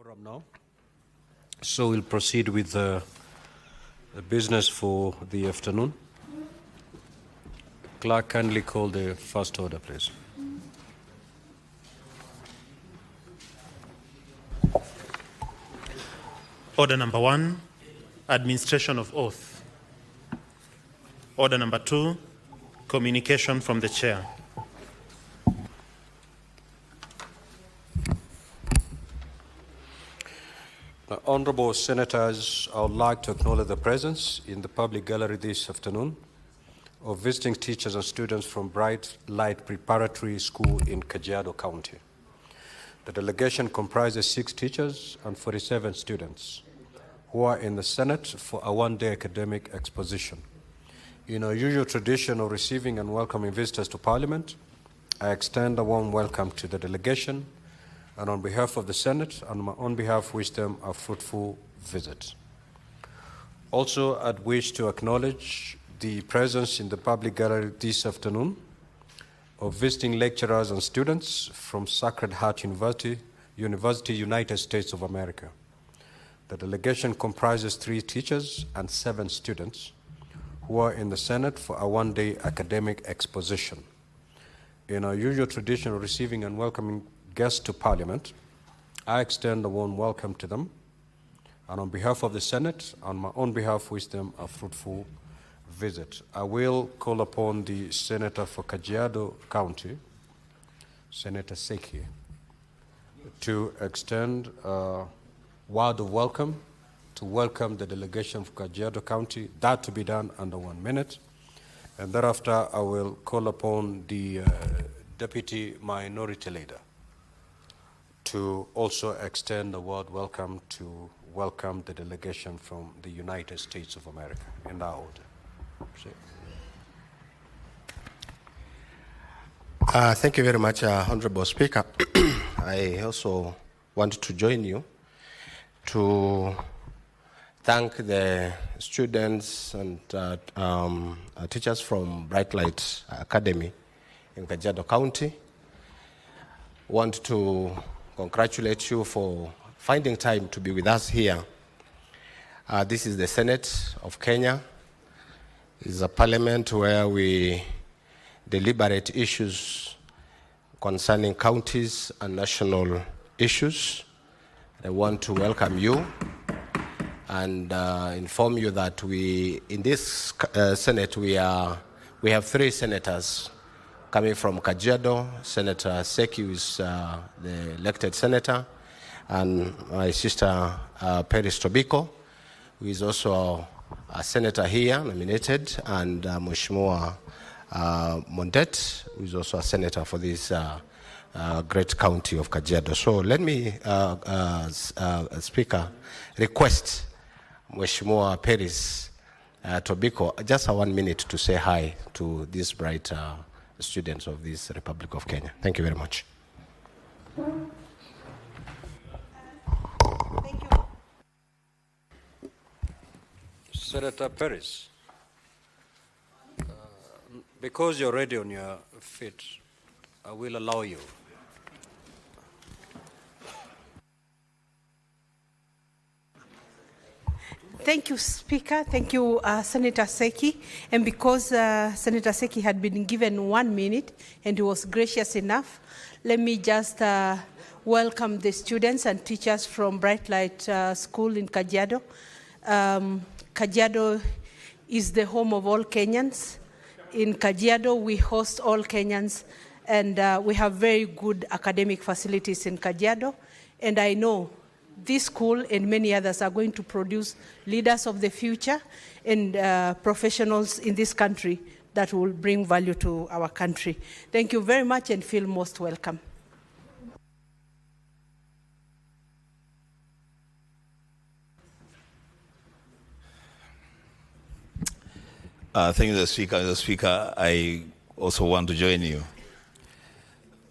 quorum now. So we'll proceed with the business for the afternoon. Clerk, kindly call the first order, please. Order number 1, administration of oath. Order number 2, communication from the chair. Honorable Senators, I would like to acknowledge the presence in the public gallery this afternoon of visiting teachers and students from Bright Light Preparatory School in Kajiado County. The delegation comprises 6 teachers and 47 students who are in the Senate for a one-day academic exposition. In our usual tradition of receiving and welcoming visitors to Parliament, I extend a warm welcome to the delegation, and on behalf of the Senate and my own behalf, wish them a fruitful visit. Also, I'd wish to acknowledge the presence in the public gallery this afternoon of visiting lecturers and students from Sacred Heart University, United States of America. The delegation comprises 3 teachers and 7 students who are in the Senate for a one-day academic exposition. In our usual tradition of receiving and welcoming guests to Parliament, I extend a warm welcome to them, and on behalf of the Senate and my own behalf, wish them a fruitful visit. I will call upon the Senator for Kajiado County, Senator Seki, to extend a word of welcome, to welcome the delegation for Kajiado County, that to be done under 1 minute. And thereafter, I will call upon the Deputy Minority Leader to also extend a word welcome to welcome the delegation from the United States of America, in that order. Thank you very much, Honorable Speaker. I also want to join you to thank the students and teachers from Bright Light Academy in Kajiado County. Want to congratulate you for finding time to be with us here. This is the Senate of Kenya. It's a parliament where we deliberate issues concerning counties and national issues. I want to welcome you and inform you that in this Senate we have 3 senators coming from Kajiado. Senator Seki, who is the elected senator, and my sister Peris Tobiko, who is also a senator here, nominated, and Mheshimiwa Mondet, who is also a senator for this great county of Kajiado. So let me, Speaker, request Mheshimiwa Peris Tobiko just a 1 minute to say hi to these bright students of this Republic of Kenya. Thank you very much. Thank you. Senator Peris, because you're already on your feet, I will allow you. Thank you, Speaker. Thank you, Senator Seki. And because Senator Seki had been given 1 minute and he was gracious enough, let me just welcome the students and teachers from Bright Light School in Kajiado. Kajiado is the home of all Kenyans. In Kajiado, we host all Kenyans, and we have very good academic facilities in Kajiado. And I know this school and many others are going to produce leaders of the future and professionals in this country that will bring value to our country. Thank you very much and feel most welcome. Thank you, the Speaker. The Speaker, I also want to join you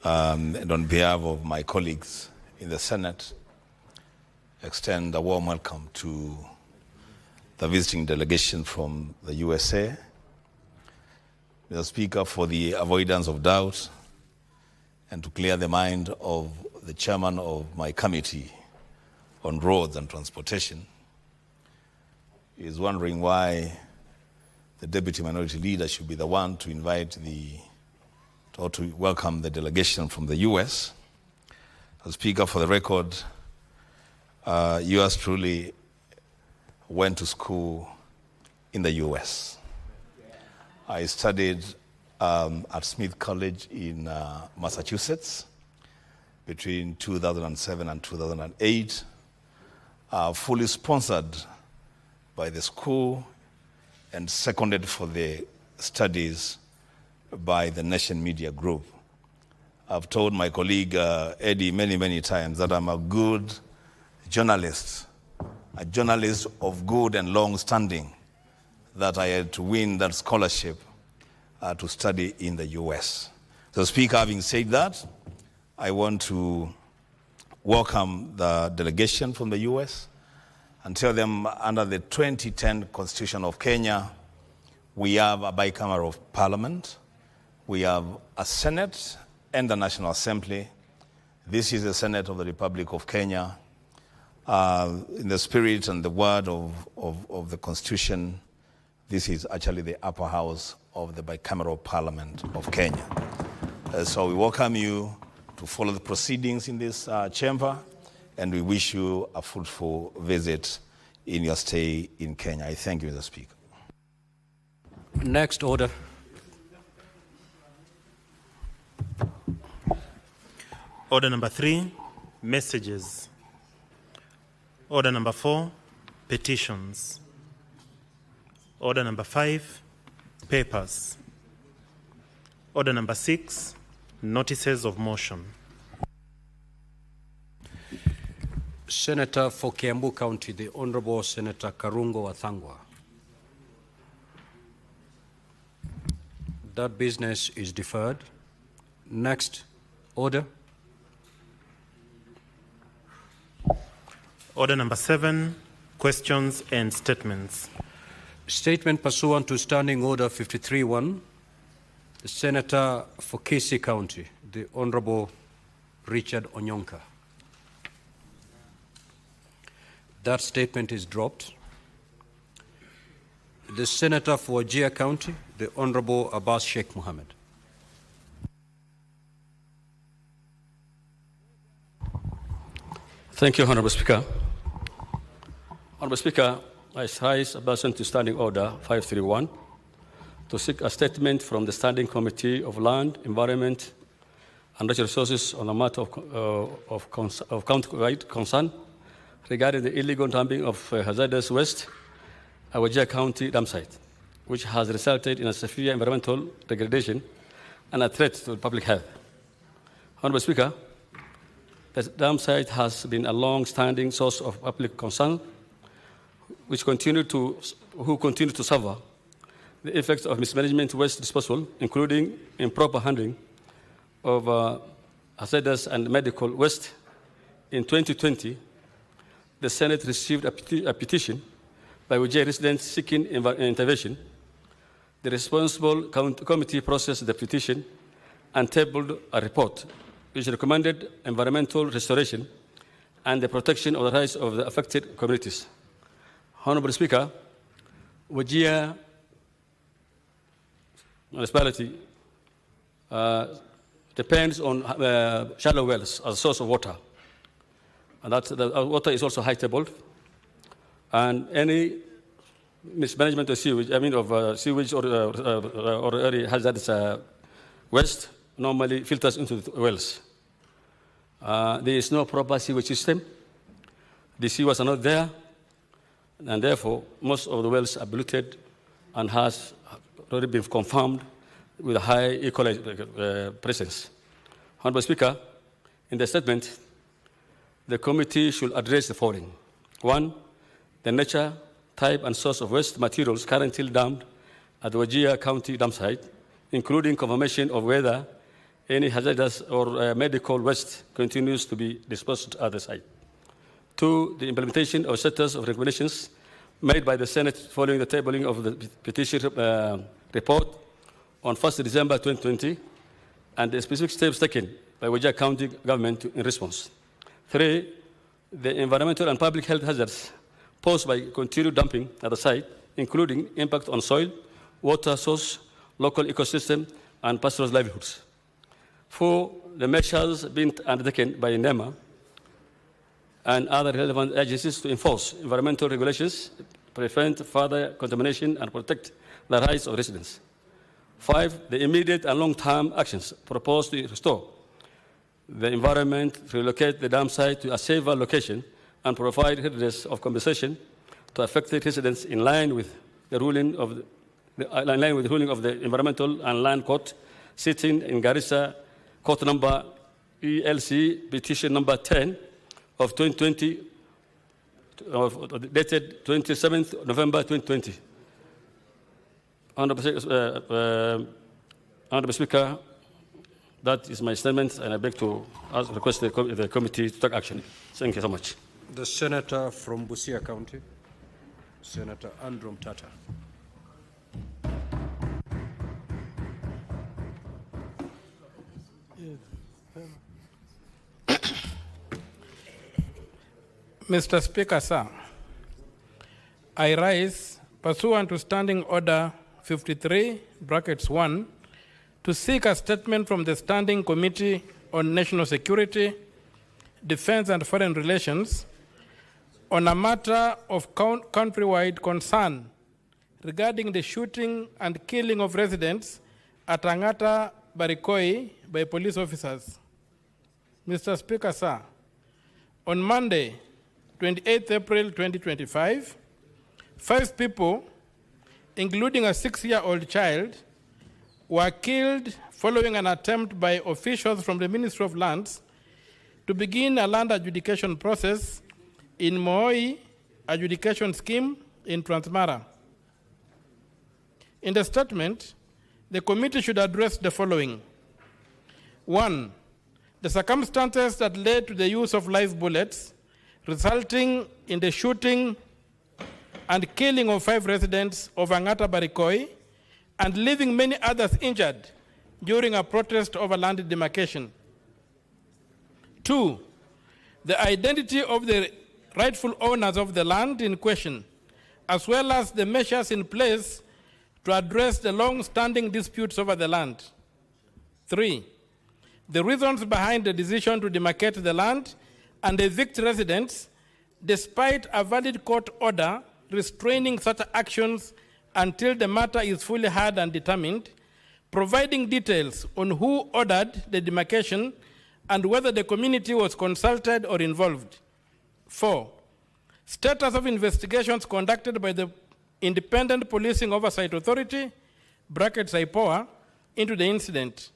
and on behalf of my colleagues in the Senate, extend a warm welcome to the visiting delegation from the USA. Mr. Speaker, for the avoidance of doubt and to clear the mind of the chairman of my committee on roads and transportation is wondering why the Deputy Minority Leader should be the one to invite to welcome the delegation from the US. Speaker, for the record, yours truly went to school in the US. I studied at Smith College in Massachusetts between 2007 and 2008, fully sponsored by the school and seconded for the studies by the Nation Media Group. I've told my colleague Eddie many times that I'm a good journalist, a journalist of good and long standing, that I had to win that scholarship to study in the US. So, Speaker, having said that, I want to welcome the delegation from the US and tell them under the 2010 Constitution of Kenya, we have a bicameral parliament, we have a Senate and the National Assembly. This is the Senate of the Republic of Kenya. In the spirit and the word of the Constitution, this is actually the upper house of the bicameral parliament of Kenya. So we welcome you to follow the proceedings in this chamber, and we wish you a fruitful visit in your stay in Kenya. I thank you, Mr. Speaker. Next order. Order number 3, messages. Order number 4, petitions. Order number 5, papers. Order number 6, notices of motion. Senator for Kiambu County, the Honorable Senator Karungo Wathangwa. That business is deferred. Next order. Order number 7, questions and statements. Statement pursuant to Standing Order 53-1, the Senator for KBC County, the Honorable Richard Onyonka. That statement is dropped. The Senator for Wajir County, the Honorable Abbas Sheikh Mohammed. Thank you, Honorable Speaker. Honorable Speaker, I rise pursuant to Standing Order 531 to seek a statement from the Standing Committee of Land, Environment, and Natural Resources on a matter of county-wide concern regarding the illegal dumping of hazardous waste at Wajir County dam site, which has resulted in a severe environmental degradation and a threat to public health. Honorable Speaker, the dam site has been a long-standing source of public concern, who continue to suffer the effects of mismanagement waste disposal, including improper handling of hazardous and medical waste. In 2020, the Senate received a petition by Wajir residents seeking intervention. The responsible committee processed the petition and tabled a report which recommended environmental restoration and the protection of the rights of the affected communities. Honorable Speaker, Wajir municipality depends on shallow wells as a source of water. And the water is also high-tabled. And any mismanagement of sewage, sewage or area hazardous waste normally filters into the wells. There is no proper sewage system. The sewers are not there. And therefore, most of the wells are polluted and has already been confirmed with a high E. coli presence. Honorable Speaker, in the statement, the committee should address the following. 1, the nature, type, and source of waste materials currently dumped at the Wajir County dam site, including confirmation of whether any hazardous or medical waste continues to be disposed at the site. 2, the implementation of setters of recommendations made by the Senate following the tabling of the petition report on 1st December 2020, and the specific steps taken by Wajir County government in response. 3, the environmental and public health hazards posed by continued dumping at the site, including impact on soil, water source, local ecosystem, and pastoral livelihoods. 4, the measures being undertaken by NEMA and other relevant agencies to enforce environmental regulations, prevent further contamination, and protect the rights of residents. 5, the immediate and long-term actions proposed to restore the environment, relocate the dam site to a safer location, and provide redress of compensation to affected residents in line with the ruling of the Environmental and Land Court sitting in Garissa, court number ELC petition number 10 of 2020, dated 27th November 2020. Honorable Speaker, that is my statement, and I beg to request the committee to take action. Thank you so much. The Senator from Busia County, Senator Andrew Mtata. Mr. Speaker, sir, I rise pursuant to Standing Order 53, brackets 1, to seek a statement from the Standing Committee on National Security, Defense and Foreign Relations on a matter of countrywide concern regarding the shooting and killing of residents at Angata Barikoi by police officers. Mr. Speaker, sir, on Monday, 28th April 2025, 5 people, including a 6-year-old child, were killed following an attempt by officials from the Ministry of Lands to begin a land adjudication process in Moi adjudication scheme in Transmara. In the statement, the committee should address the following. 1, the circumstances that led to the use of live bullets resulting in the shooting and killing of 5 residents of Angata Barikoi and leaving many others injured during a protest over land demarcation. 2, the identity of the rightful owners of the land in question, as well as the measures in place to address the long-standing disputes over the land. 3, the reasons behind the decision to demarcate the land and evict residents despite a valid court order restraining such actions until the matter is fully heard and determined, providing details on who ordered the demarcation and whether the community was consulted or involved. 4, status of investigations conducted by the Independent Policing Oversight Authority, brackets IPOA, into the incident,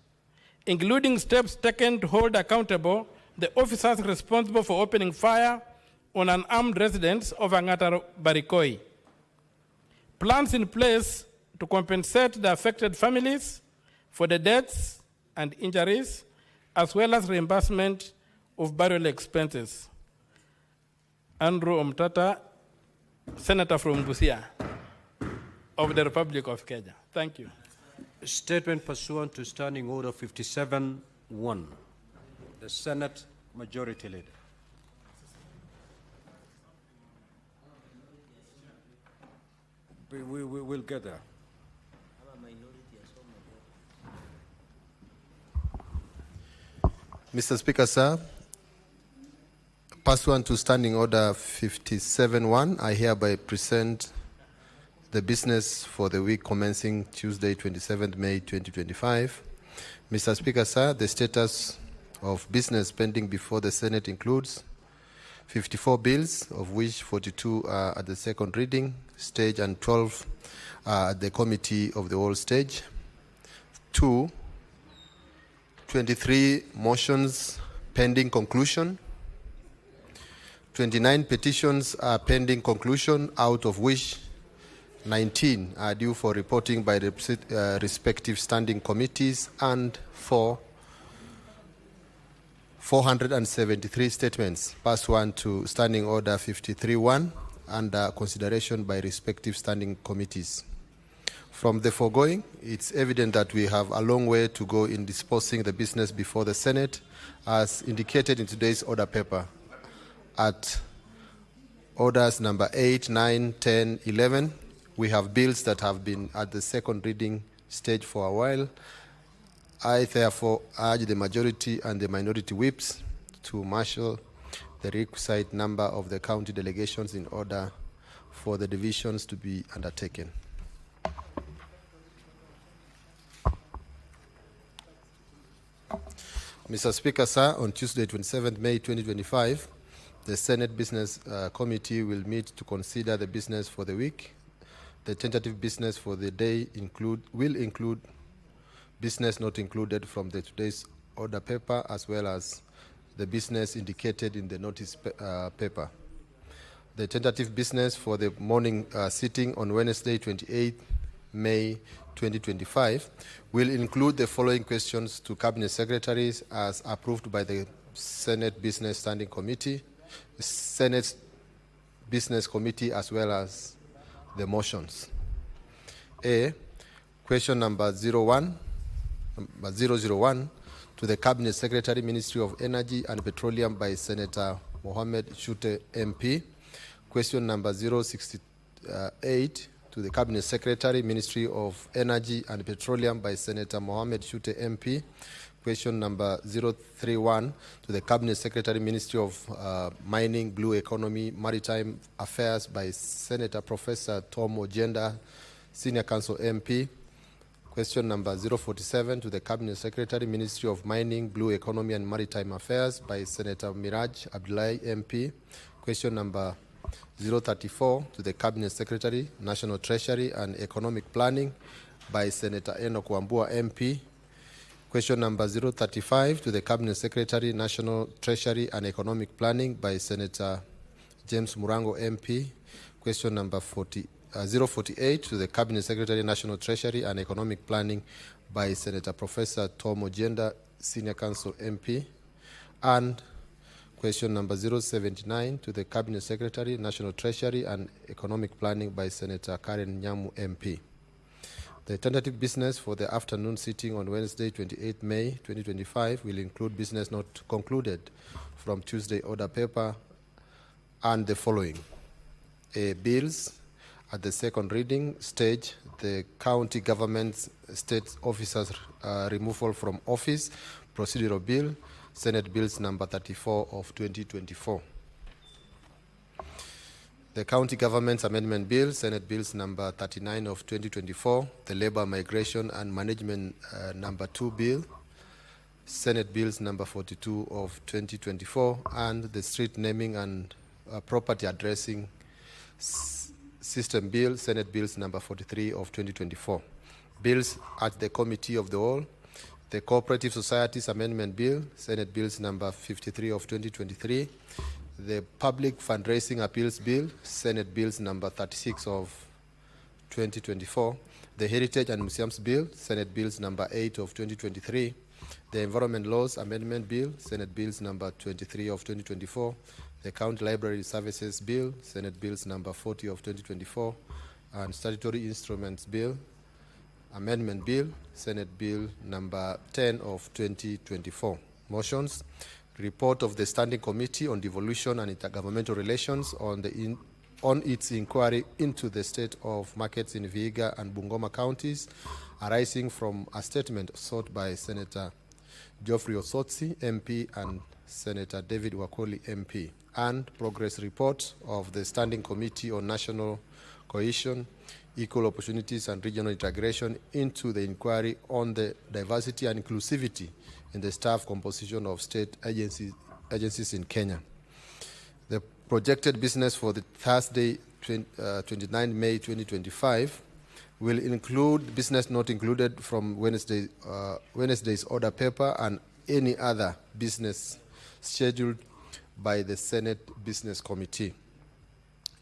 including steps taken to hold accountable the officers responsible for opening fire on unarmed residents of Angata Barikoi. Plans in place to compensate the affected families for the deaths and injuries, as well as reimbursement of burial expenses. Andrew Mtata, Senator from Busia of the Republic of Kenya. Thank you. Statement pursuant to Standing Order 57-1. The Senate Majority Leader. We will get there. Mr. Speaker, sir, pursuant to Standing Order 57-1, I hereby present the business for the week commencing Tuesday, 27th May 2025. Mr. Speaker, sir, the status of business pending before the Senate includes 54 bills, of which 42 are at the second reading stage and 12 are at the committee of the whole stage. 23 motions pending conclusion. 29 petitions are pending conclusion, out of which 19 are due for reporting by the respective standing committees, and 473 statements pursuant to Standing Order 53-1 under consideration by respective standing committees. From the foregoing, it's evident that we have a long way to go in disposing the business before the Senate, as indicated in today's order paper. At orders number 8, 9, 10, 11, we have bills that have been at the second reading stage for a while. I therefore urge the majority and the minority whips to marshal the requisite number of the county delegations in order for the divisions to be undertaken. Mr. Speaker, sir, on Tuesday, 27th May 2025, the Senate Business Committee will meet to consider the business for the week. The tentative business for the day will include business not included from today's order paper, as well as the business indicated in the notice paper. The tentative business for the morning sitting on Wednesday, 28th May 2025, will include the following questions to Cabinet Secretaries as approved by the Senate Business Standing Committee, Senate Business Committee, as well as the motions. A, question number 001 to the Cabinet Secretary, Ministry of Energy and Petroleum by Senator Mohammed Shute MP. Question number 068 to the Cabinet Secretary, Ministry of Energy and Petroleum by Senator Mohammed Shute MP. Question number 031 to the Cabinet Secretary, Ministry of Mining, Blue Economy, Maritime Affairs by Senator Professor Tom Ojenda, Senior Counsel MP. Question number 047 to the Cabinet Secretary, Ministry of Mining, Blue Economy and Maritime Affairs by Senator Miraj Abdullahi MP. Question number 034 to the Cabinet Secretary, National Treasury and Economic Planning by Senator Enoch Wambua MP. Question number 035 to the Cabinet Secretary, National Treasury and Economic Planning by Senator James Murango MP. Question number 048 to the Cabinet Secretary, National Treasury and Economic Planning by Senator Professor Tom Ojenda, Senior Counsel MP. And question number 079 to the Cabinet Secretary, National Treasury and Economic Planning by Senator Karen Nyamu MP. The tentative business for the afternoon sitting on Wednesday, 28 May 2025 will include business not concluded from Tuesday order paper and the following. A, bills. At the second reading stage, the county government state officers removal from office, procedural bill, Senate Bills number 34 of 2024. The County Government's Amendment Bill, Senate Bills number 39 of 2024, the Labor Migration and Management number 2 Bill, Senate Bills number 42 of 2024, and the Street Naming and Property Addressing System Bill, Senate Bills number 43 of 2024. Bills at the Committee of the Whole, the Cooperative Societies Amendment Bill, Senate Bills number 53 of 2023, the Public Fundraising Appeals Bill, Senate Bills number 36 of 2024, the Heritage and Museums Bill, Senate Bills number 8 of 2023, the Environment Laws Amendment Bill, Senate Bills number 23 of 2024, the County Library Services Bill, Senate Bills number 40 of 2024, and Statutory Instruments Bill, Amendment Bill, Senate Bill number 10 of 2024. Motions. Report of the Standing Committee on Devolution and Intergovernmental Relations on its inquiry into the state of markets in Vihiga and Bungoma counties, arising from a statement sought by Senator Geoffrey Osotsi, MP, and Senator David Wakoli, MP, and progress report of the Standing Committee on National Cohesion, Equal Opportunities and Regional Integration into the inquiry on the diversity and inclusivity in the staff composition of state agencies in Kenya. The projected business for the Thursday, 29 May 2025, will include business not included from Wednesday's order paper and any other business scheduled by the Senate Business Committee.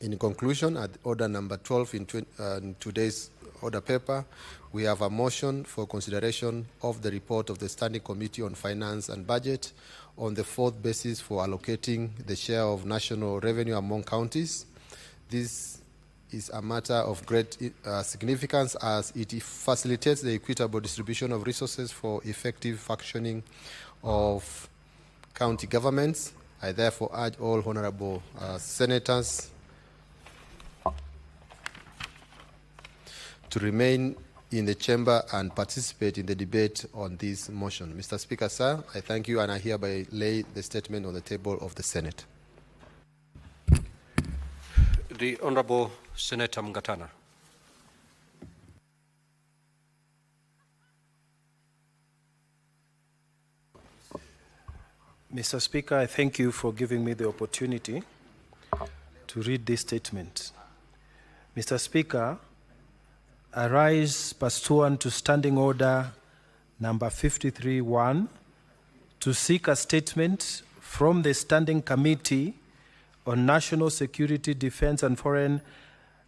In conclusion, at order number 12 in today's order paper, we have a motion for consideration of the report of the Standing Committee on Finance and Budget on the fourth basis for allocating the share of national revenue among counties. This is a matter of great significance as it facilitates the equitable distribution of resources for effective functioning of county governments. I therefore urge all honorable senators to remain in the chamber and participate in the debate on this motion. Mr. Speaker, sir, I thank you and I hereby lay the statement on the table of the Senate. The Honorable Senator Mngatana. Mr. Speaker, I thank you for giving me the opportunity to read this statement. Mr. Speaker, I rise pursuant to Standing Order number 53-1 to seek a statement from the Standing Committee on National Security, Defense and Foreign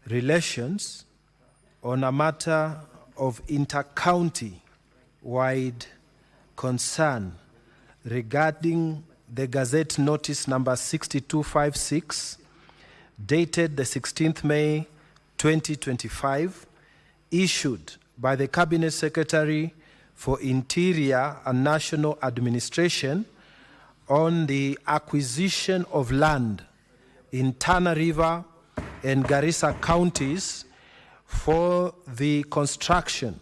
Relations on a matter of inter-county-wide concern regarding the Gazette Notice number 6256, dated the 16th May 2025, issued by the Cabinet Secretary for Interior and National Administration on the acquisition of land in Tana River and Garissa counties for the construction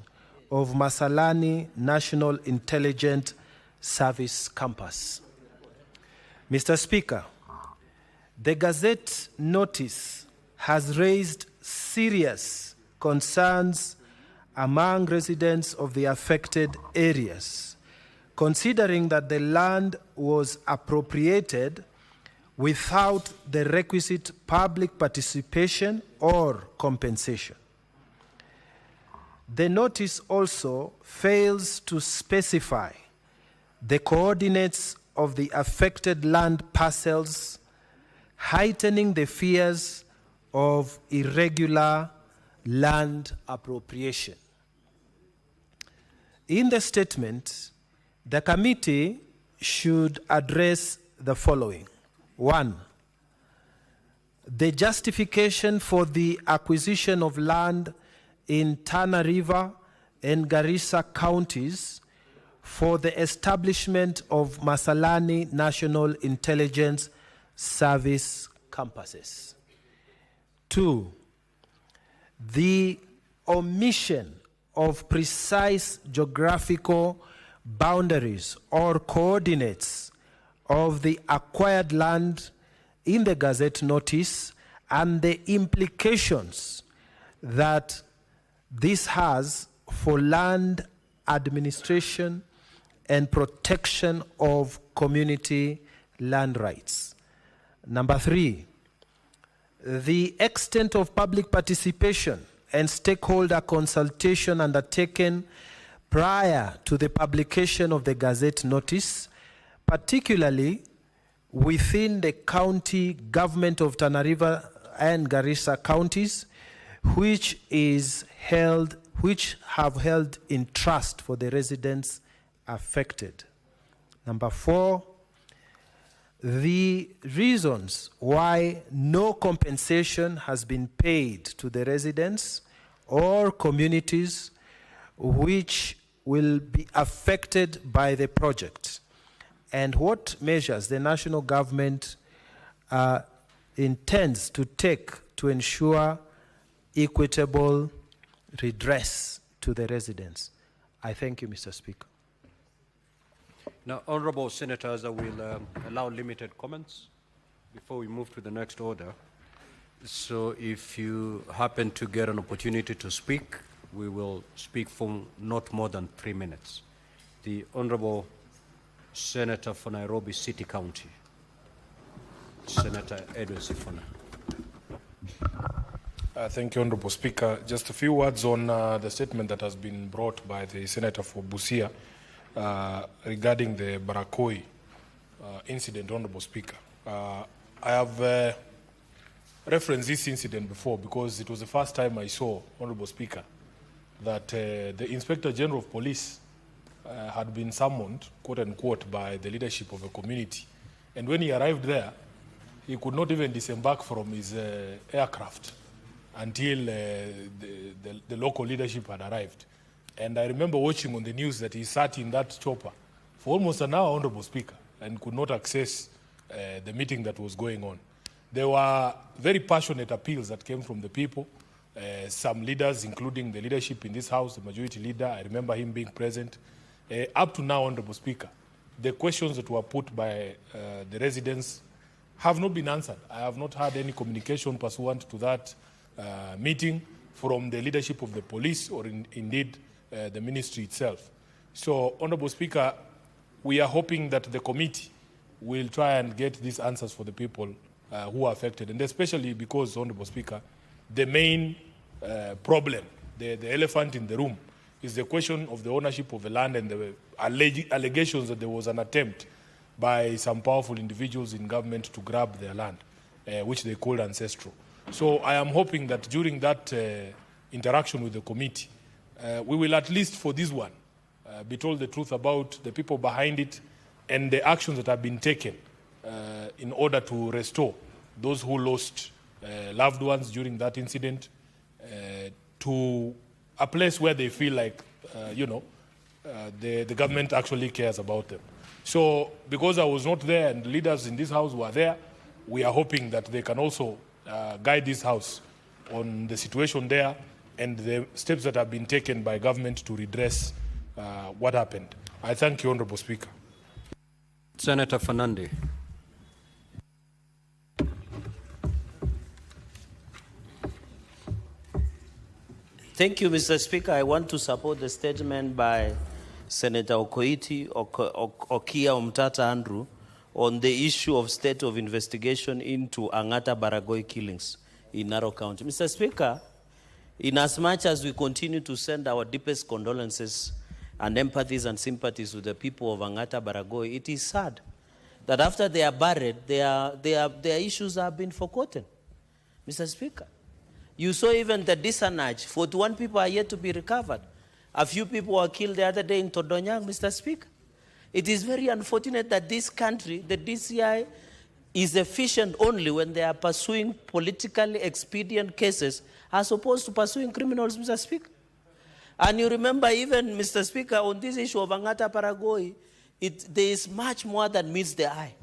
of Masalani National Intelligence Service Campus. Mr. Speaker, the Gazette notice has raised serious concerns among residents of the affected areas, considering that the land was appropriated without the requisite public participation or compensation. The notice also fails to specify the coordinates of the affected land parcels, heightening the fears of irregular land appropriation. In the statement, the committee should address the following. 1, the justification for the acquisition of land in Tana River and Garissa counties for the establishment of Masalani National Intelligence Service campuses. 2, the omission of precise geographical boundaries or coordinates of the acquired land in the Gazette notice and the implications that this has for land administration and protection of community land rights. Number 3, the extent of public participation and stakeholder consultation undertaken prior to the publication of the Gazette notice, particularly within the county government of Tana River and Garissa counties, which have held in trust for the residents affected. Number 4, the reasons why no compensation has been paid to the residents or communities which will be affected by the project, and what measures the national government intends to take to ensure equitable redress to the residents. I thank you, Mr. Speaker. Now, honorable senators, I will allow limited comments before we move to the next order. So if you happen to get an opportunity to speak, we will speak for not more than 3 minutes. The Honorable Senator for Nairobi City County, Senator Edwin Sifuna. Thank you, Honorable Speaker. Just a few words on the statement that has been brought by the Senator for Busia regarding the Barakoi incident, Honorable Speaker. I have referenced this incident before because it was the first time I saw, Honorable Speaker, that the Inspector General of Police had been summoned, quote unquote, by the leadership of a community. And when he arrived there, he could not even disembark from his aircraft until the local leadership had arrived. And I remember watching on the news that he sat in that chopper for almost an hour, Honorable Speaker, and could not access the meeting that was going on. There were very passionate appeals that came from the people. Some leaders, including the leadership in this House, the majority leader, I remember him being present. Up to now, Honorable Speaker, the questions that were put by the residents have not been answered. I have not had any communication pursuant to that meeting from the leadership of the police or indeed the ministry itself. So, Honorable Speaker, we are hoping that the committee will try and get these answers for the people who are affected, and especially because, Honorable Speaker, the main problem, the elephant in the room, is the question of the ownership of the land and the allegations that there was an attempt by some powerful individuals in government to grab their land, which they called ancestral. So I am hoping that during that interaction with the committee, we will at least for this one be told the truth about the people behind it and the actions that have been taken in order to restore those who lost loved ones during that incident to a place where they feel like, the government actually cares about them. So because I was not there and the leaders in this House were there, we are hoping that they can also guide this House on the situation there and the steps that have been taken by government to redress what happened. I thank you, Honorable Speaker. Senator Fernandi. Thank you, Mr. Speaker. I want to support the statement by Senator Okoiti Okia Omtata Andrew on the issue of state of investigation into Angata Baragoi killings in Narok County. Mr. Speaker, in as much as we continue to send our deepest condolences and empathies and sympathies to the people of Angata Baragoi, it is sad that after they are buried, their issues have been forgotten. Mr. Speaker, you saw even the Disanaj, 41 people are yet to be recovered. A few people were killed the other day in Todonyang, Mr. Speaker. It is very unfortunate that this country, the DCI, is efficient only when they are pursuing politically expedient cases as opposed to pursuing criminals, Mr. Speaker. And you remember even, Mr. Speaker, on this issue of Angata Baragoi, there is much more than meets the eye.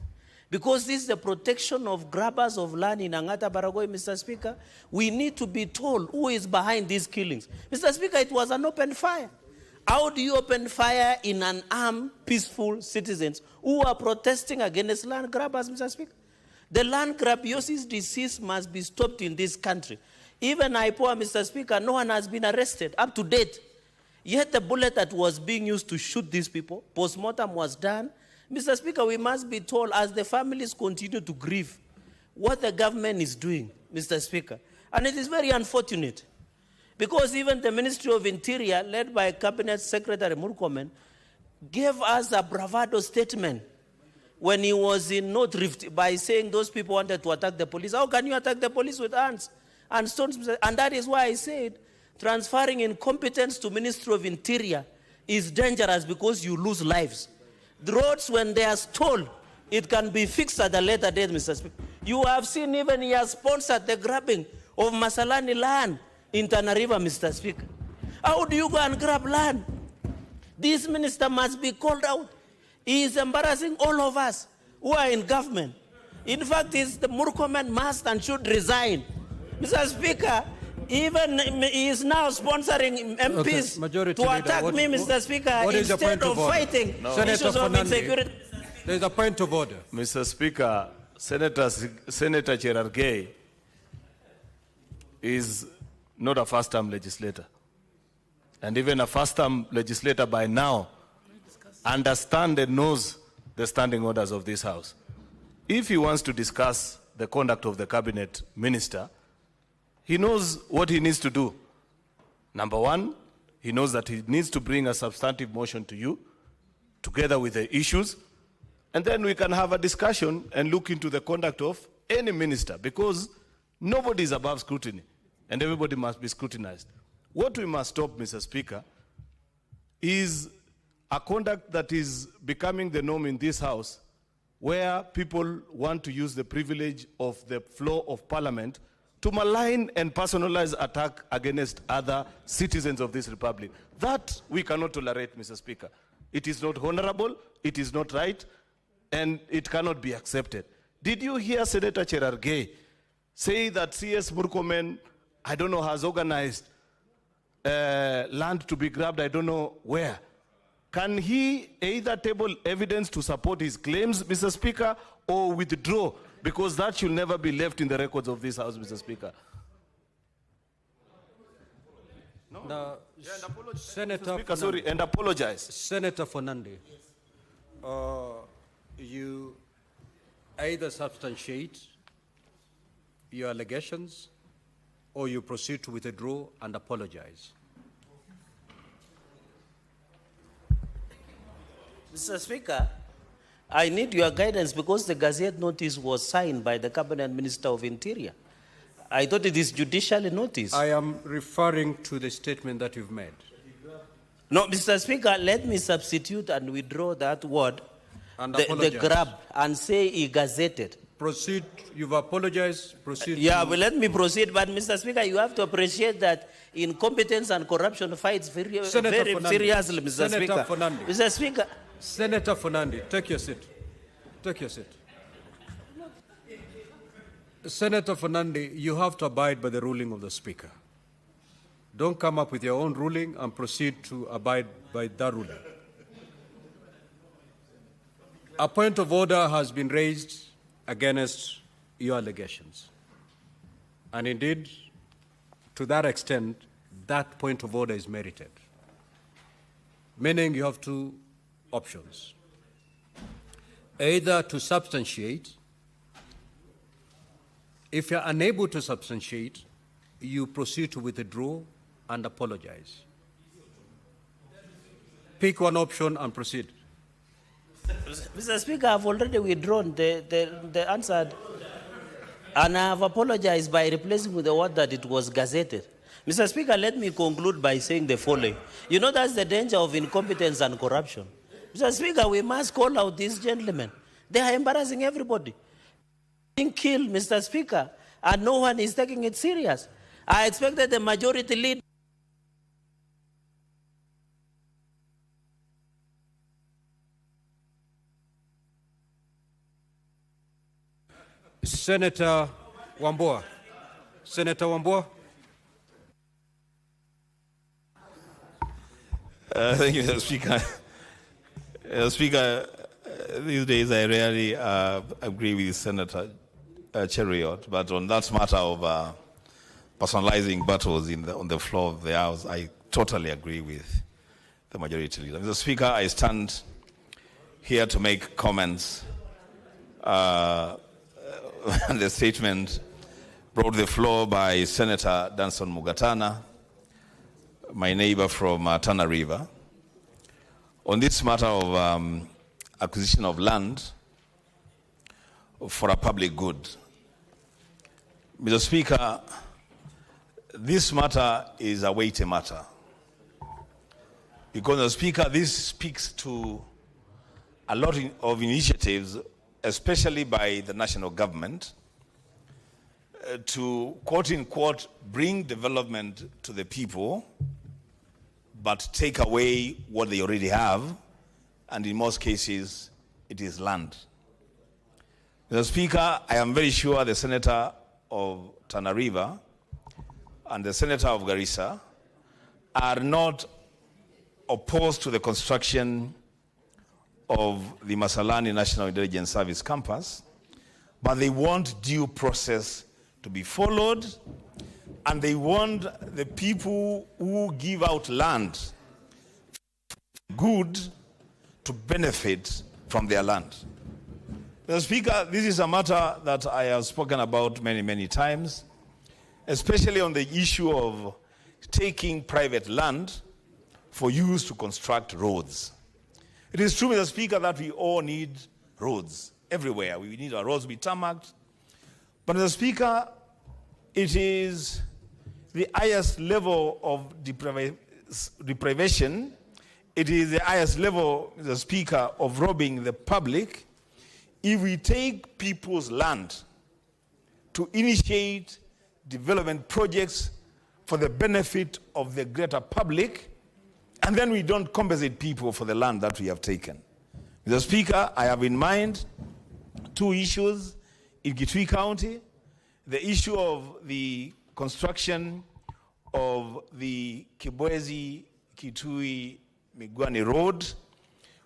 Because this is the protection of grabbers of land in Angata Baragoi, Mr. Speaker, we need to be told who is behind these killings. Mr. Speaker, it was an open fire. How do you open fire in an armed, peaceful citizens who are protesting against land grabbers, Mr. Speaker? The land grabiosis disease must be stopped in this country. Even IPOA, Mr. Speaker, no one has been arrested up to date. Yet the bullet that was being used to shoot these people, post-mortem was done. Mr. Speaker, we must be told as the families continue to grieve what the government is doing, Mr. Speaker. And it is very unfortunate because even the Ministry of Interior, led by Cabinet Secretary Murkomen, gave us a bravado statement when he was in North Rift by saying those people wanted to attack the police. How can you attack the police with arms and stones? And that is why I said transferring incompetence to Ministry of Interior is dangerous because you lose lives. The roads, when they are stalled, it can be fixed at a later date, Mr. Speaker. You have seen even he has sponsored the grabbing of Masalani land in Tana River, Mr. Speaker. How do you go and grab land? This minister must be called out. He is embarrassing all of us who are in government. In fact, the Murkomen must and should resign. Mr. Speaker, even he is now sponsoring MPs to attack me, Mr. Speaker, instead of fighting issues of insecurity. There is a point of order. Mr. Speaker, Senator Cherargei is not a first-term legislator. And even a first-term legislator by now understands and knows the standing orders of this House. If he wants to discuss the conduct of the cabinet minister, he knows what he needs to do. Number one, he knows that he needs to bring a substantive motion to you, together with the issues, and then we can have a discussion and look into the conduct of any minister, because nobody is above scrutiny, and everybody must be scrutinized. What we must stop, Mr. Speaker, is a conduct that is becoming the norm in this House, where people want to use the privilege of the floor of Parliament to malign and personalize attack against other citizens of this republic. That we cannot tolerate, Mr. Speaker. It is not honorable, it is not right, and it cannot be accepted. Did you hear Senator Cherargei say that CS Murkomen, I don't know, has organized land to be grabbed, I don't know where? Can he either table evidence to support his claims, Mr. Speaker, or withdraw? Because that should never be left in the records of this House, Mr. Speaker. Now, and apologize, Senator Mr. Speaker, Fernandes. sorry, and apologize. Senator Fernandes, you either substantiate your allegations or you proceed to withdraw and apologize. Mr. Speaker, I need your guidance because the Gazette notice was signed by the Cabinet Minister of Interior. I thought it is judicially noticed. I am referring to the statement that you've made. No, Mr. Speaker, let me substitute and withdraw that word, And the apologize. grab, and say he gazetted. Proceed, you've apologized, proceed. Yeah, to- well, let me proceed. But, Mr. Speaker, you have to appreciate that incompetence and corruption fights very, Senator very Fernandes. seriously, Mr. Senator Speaker. Fernandes. Mr. Speaker, Senator Fernandes, take your seat. Take your seat. Senator Fernandes, you have to abide by the ruling of the Speaker. Don't come up with your own ruling and proceed to abide by that ruling. A point of order has been raised against your allegations. And indeed, to that extent, that point of order is merited. Meaning you have two options. Either to substantiate. If you're unable to substantiate, you proceed to withdraw and apologize. Pick one option and proceed. Mr. Speaker, I've already withdrawn the answer, and I have apologized by replacing with the word that it was gazetted. Mr. Speaker, let me conclude by saying the following. You know, that's the danger of incompetence and corruption. Mr. Speaker, we must call out these gentlemen. They are embarrassing everybody. Being killed, Mr. Speaker, and no one is taking it serious. I expected the majority leader. Senator Wambua. Senator Wambua. Thank you, Mr. Speaker. Speaker, these days I rarely agree with Senator Cheriot, but on that matter of personalizing battles on the floor of the House, I totally agree with the majority leader. Mr. Speaker, I stand here to make comments on the statement brought to the floor by Senator Danson Mugatana, my neighbor from Tana River, on this matter of acquisition of land for a public good. Mr. Speaker, this matter is a weighty matter. Because, Mr. Speaker, this speaks to a lot of initiatives, especially by the national government, to, quote unquote, bring development to the people, but take away what they already have, and in most cases, it is land. Mr. Speaker, I am very sure the Senator of Tana River and the Senator of Garissa are not opposed to the construction of the Masalani National Intelligence Service campus, but they want due process to be followed, and they want the people who give out land good to benefit from their land. Mr. Speaker, this is a matter that I have spoken about many, many times, especially on the issue of taking private land for use to construct roads. It is true, Mr. Speaker, that we all need roads everywhere. We need our roads to be tarmacked. But, Mr. Speaker, it is the highest level of deprivation. It is the highest level, Mr. Speaker, of robbing the public if we take people's land to initiate development projects for the benefit of the greater public, and then we don't compensate people for the land that we have taken. Mr. Speaker, I have in mind two issues in Kitui County. The issue of the construction of the Kibwezi-Kitui-Migwani Road,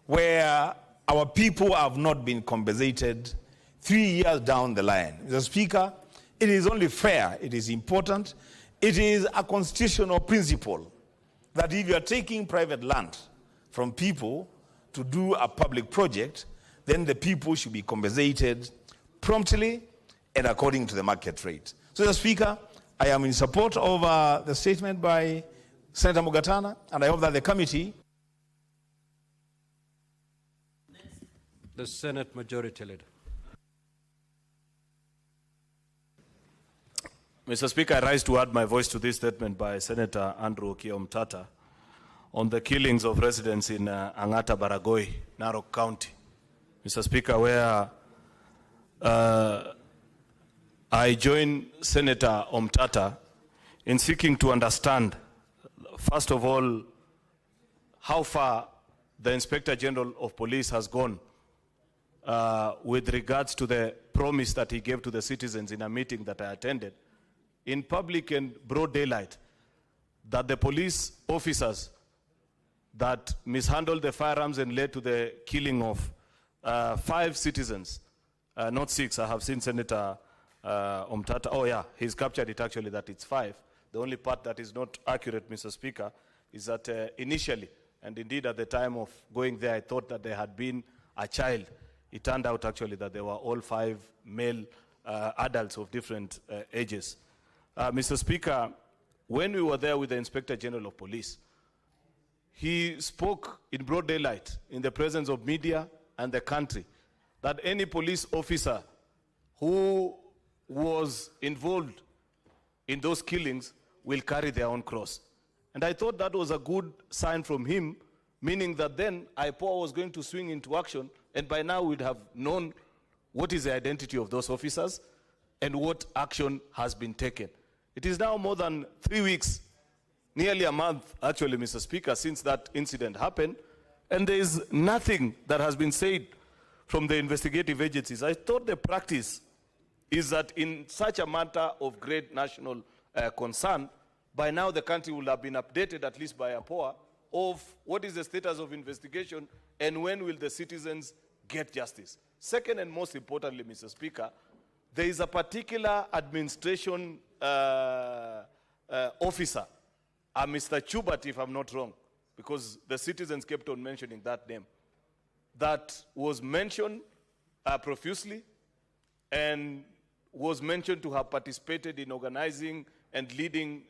where our people have not been compensated 3 years down the line. Mr. Speaker, it is only fair, it is important, it is a constitutional principle that if you are taking private land from people to do a public project, then the people should be compensated promptly and according to the market rate. So, Mr. Speaker, I am in support of the statement by Senator Mugatana, and I hope that the committee. The Senate Majority Leader. Mr. Speaker, I rise to add my voice to this statement by Senator Andrew Okiya Omtata on the killings of residents in Angata Baragoi, Narok County. Mr. Speaker, where I join Senator Omtata in seeking to understand, first of all, how far the Inspector General of Police has gone with regards to the promise that he gave to the citizens in a meeting that I attended, in public and broad daylight, that the police officers that mishandled the firearms and led to the killing of 5 citizens, not 6. I have seen Senator Omtata. Oh yeah, he's captured it actually that it's 5. The only part that is not accurate, Mr. Speaker, is that initially, and indeed at the time of going there, I thought that there had been a child. It turned out actually that they were all 5 male adults of different ages. Mr. Speaker, when we were there with the Inspector General of Police, he spoke in broad daylight in the presence of media and the country that any police officer who was involved in those killings will carry their own cross. And I thought that was a good sign from him, meaning that then IPOA was going to swing into action, and by now we'd have known what is the identity of those officers and what action has been taken. It is now more than 3 weeks, nearly a month, actually, Mr. Speaker, since that incident happened, and there is nothing that has been said from the investigative agencies. I thought the practice is that in such a matter of great national concern, by now the country will have been updated, at least by APOA, of what is the status of investigation and when will the citizens get justice. Second, and most importantly, Mr. Speaker, there is a particular administration officer, Mr. Chubat, if I'm not wrong, because the citizens kept on mentioning that name, that was mentioned profusely and was mentioned to have participated in organizing and leading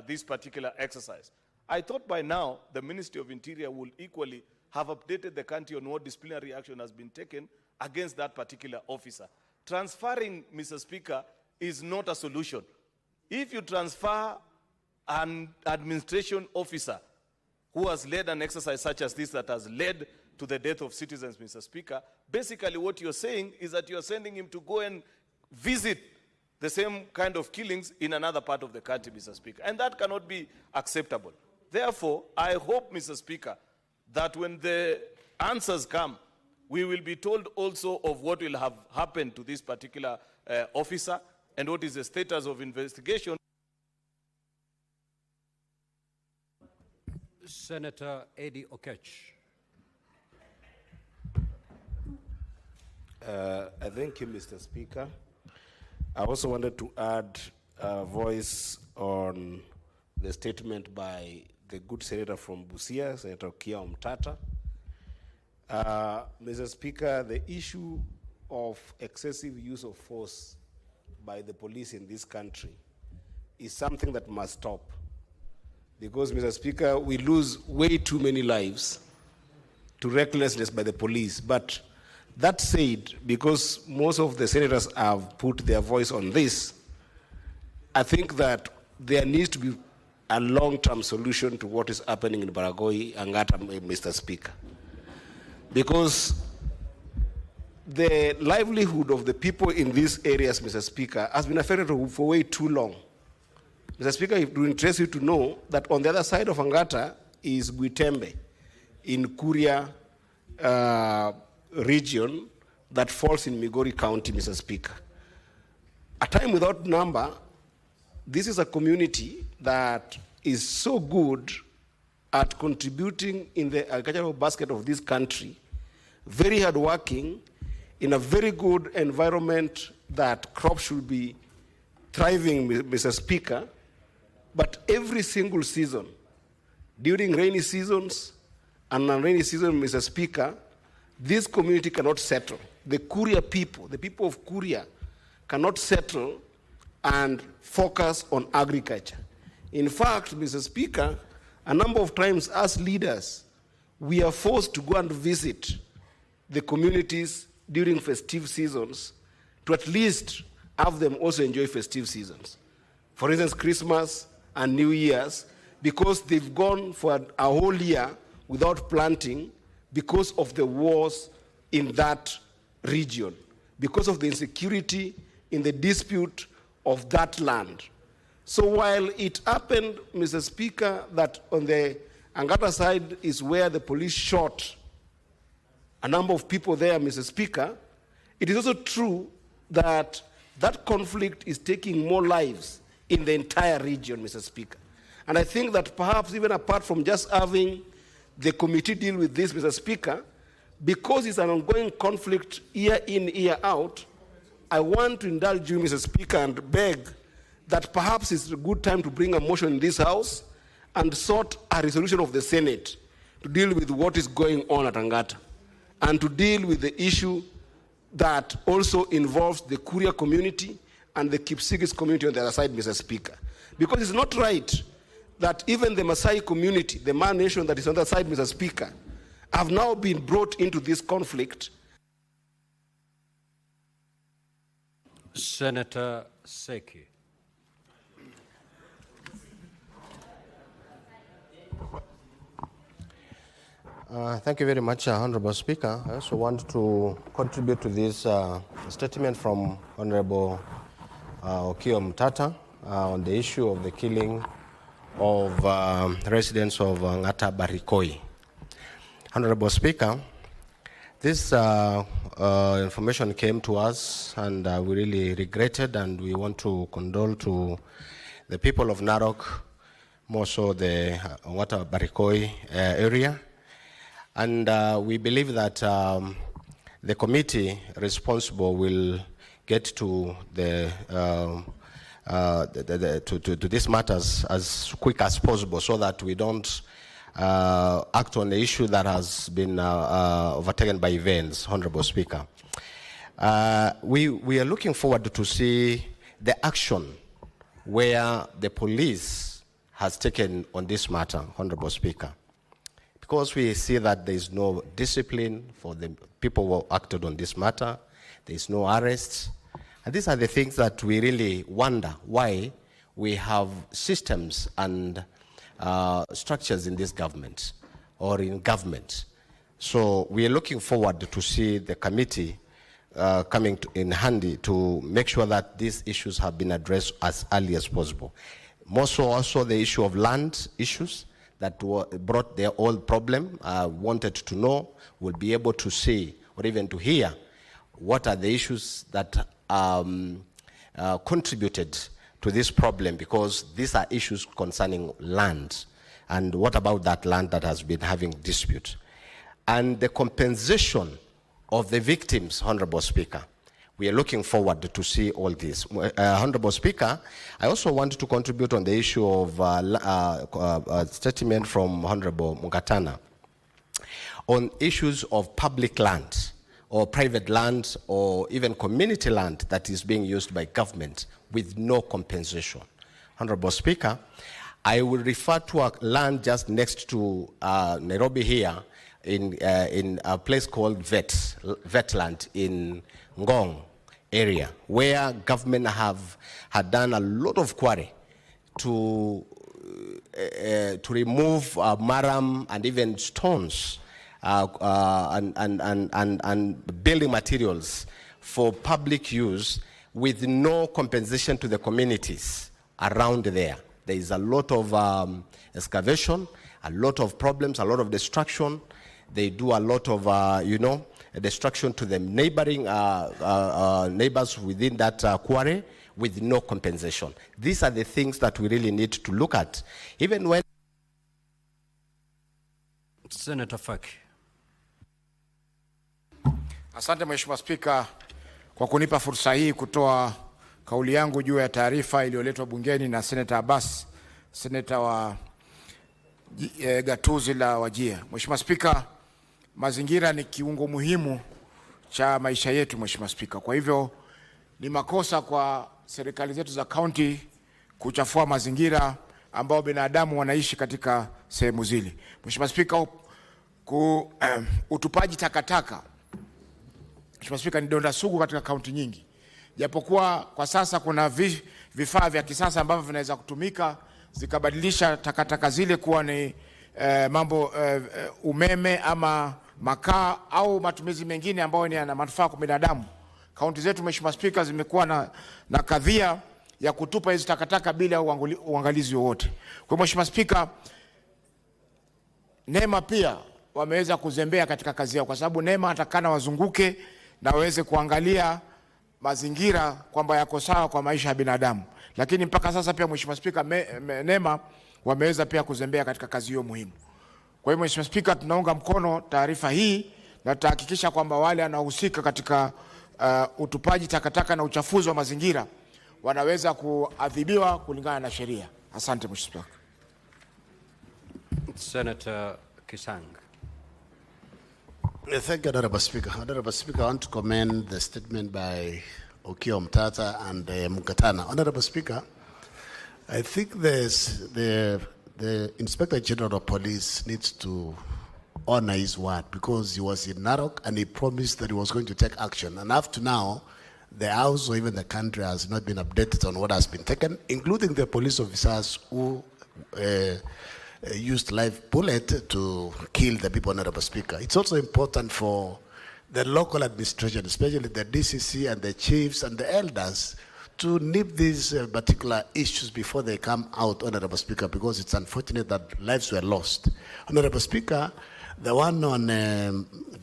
this particular exercise. I thought by now the Ministry of Interior will equally have updated the country on what disciplinary action has been taken against that particular officer. Transferring, Mr. Speaker, is not a solution. If you transfer an administration officer who has led an exercise such as this that has led to the death of citizens, Mr. Speaker, basically what you're saying is that you're sending him to go and visit the same kind of killings in another part of the country, Mr. Speaker. And that cannot be acceptable. Therefore, I hope, Mr. Speaker, that when the answers come, we will be told also of what will have happened to this particular officer and what is the status of investigation. Senator Eddie Okech. I thank you, Mr. Speaker. I also wanted to add a voice on the statement by the good senator from Busia, Senator Okiya Omtata. Mr. Speaker, the issue of excessive use of force by the police in this country is something that must stop. Because, Mr. Speaker, we lose way too many lives to recklessness by the police. But that said, because most of the senators have put their voice on this, I think that there needs to be a long-term solution to what is happening in Baragoi, Angata, Mr. Speaker. Because the livelihood of the people in these areas, Mr. Speaker, has been affected for way too long. Mr. Speaker, it would interest you to know that on the other side of Angata is Guitembe in Kuria, region that falls in Migori County, Mr. Speaker. A time without number, this is a community that is so good at contributing in the agricultural basket of this country, very hardworking, in a very good environment that crops should be thriving, Mr. Speaker. But every single season, during rainy seasons and non-rainy season, Mr. Speaker, this community cannot settle. The Kuria people, the people of Kuria, cannot settle and focus on agriculture. In fact, Mr. Speaker, a number of times as leaders, we are forced to go and visit the communities during festive seasons to at least have them also enjoy festive seasons. For instance, Christmas and New Year's, because they've gone for a whole year without planting because of the wars in that region, because of the insecurity in the dispute of that land. So while it happened, Mr. Speaker, that on the Angata side is where the police shot a number of people there, Mr. Speaker, it is also true that that conflict is taking more lives in the entire region, Mr. Speaker. And I think that perhaps even apart from just having the committee deal with this, Mr. Speaker, because it's an ongoing conflict year in, year out, I want to indulge you, Mr. Speaker, and beg that perhaps it's a good time to bring a motion in this House and sort a resolution of the Senate to deal with what is going on at Angata and to deal with the issue that also involves the Kuria community and the Kipsigis community on the other side, Mr. Speaker. Because it's not right that even the Maasai community, the Man Nation that is on the other side, Mr. Speaker, have now been brought into this conflict. Senator Seki. Thank you very much, Honorable Speaker. I also want to contribute to this statement from Honorable Okio Mtata on the issue of the killing of residents of Ngata Barikoi. Honorable Speaker, this information came to us and we really regretted, and we want to condole to the people of Narok, more so the Ngata Barikoi area. And we believe that the committee responsible will get to to these matters as quick as possible, so that we don't act on the issue that has been overtaken by events, Honorable Speaker. We are looking forward to see the action where the police has taken on this matter, Honorable Speaker. Because we see that there is no discipline for the people who acted on this matter, there is no arrests. And these are the things that we really wonder why we have systems and structures in this government or in government. So we are looking forward to see the committee coming in handy to make sure that these issues have been addressed as early as possible. More so also the issue of land issues that brought their old problem, wanted to know, will be able to see or even to hear what are the issues that contributed to this problem, because these are issues concerning land. And what about that land that has been having dispute? And the compensation of the victims, Honorable Speaker. We are looking forward to see all this. Honorable Speaker, I also want to contribute on the issue of a statement from Honorable Mugatana on issues of public land or private land or even community land that is being used by government with no compensation. Honorable Speaker, I will refer to a land just next to Nairobi here in a place called Vetland in Ngong area, where government had done a lot of quarry to remove maram and even stones and building materials for public use with no compensation to the communities around there. There is a lot of excavation, a lot of problems, a lot of destruction. They do a lot of, destruction to the neighboring neighbors within that quarry with no compensation. These are the things that we really need to look at. Even when Senator Faki. Asante Mheshimiwa Spika kwa kunipa fursa hii kutoa kauli yangu juu ya taarifa iliyoletwa bungeni na Senator Abbas, Senator wa gatuzi la Wajir. Mheshimiwa Spika, mazingira ni kiungo muhimu cha maisha yetu Mheshimiwa Spika. Kwa hivyo ni makosa kwa serikali zetu za county kuchafua mazingira ambao binadamu wanaishi katika sehemu zile. Mheshimiwa Spika, utupaji takataka Mheshimiwa Spika ni donda sugu katika kaunti nyingi. Japokuwa kwa sasa kuna vifaa vya kisasa ambavyo vinaweza kutumika zikabadilisha takataka zile kuwa ni umeme ama makaa au matumizi mengine ambayo ni yana manufaa kwa binadamu. Kaunti zetu Mheshimiwa Spika zimekuwa na kadhia ya kutupa hizo takataka bila uangalizi wowote. Kwa Mheshimiwa Spika, NEMA pia wameweza kuzembea katika kazi yao, kwa sababu NEMA atakana wazunguke na waweze kuangalia mazingira kwamba yako sawa kwa maisha ya binadamu. Lakini mpaka sasa pia Mheshimiwa Spika, NEMA wameweza pia kuzembea katika kazi hiyo muhimu. Kwa hiyo Mheshimiwa Spika, tunaunga mkono taarifa hii na tutahakikisha kwamba wale wanaohusika katika utupaji takataka na uchafuzi wa mazingira wanaweza kuadhibiwa kulingana na sheria. Asante Mheshimiwa Spika. Senator Kisang. Thank you, Honorable Speaker. Honorable Speaker, I want to commend the statement by Okiya Omtata and Mukatana. Honorable Speaker, I think the Inspector General of Police needs to honor his word, because he was in Narok and he promised that he was going to take action. And up to now, the House or even the country has not been updated on what has been taken, including the police officers who used live bullet to kill the people, Honorable Speaker. It's also important for the local administration, especially the DCC and the chiefs and the elders, to nip these particular issues before they come out, Honorable Speaker, because it's unfortunate that lives were lost. Honorable Speaker, the one on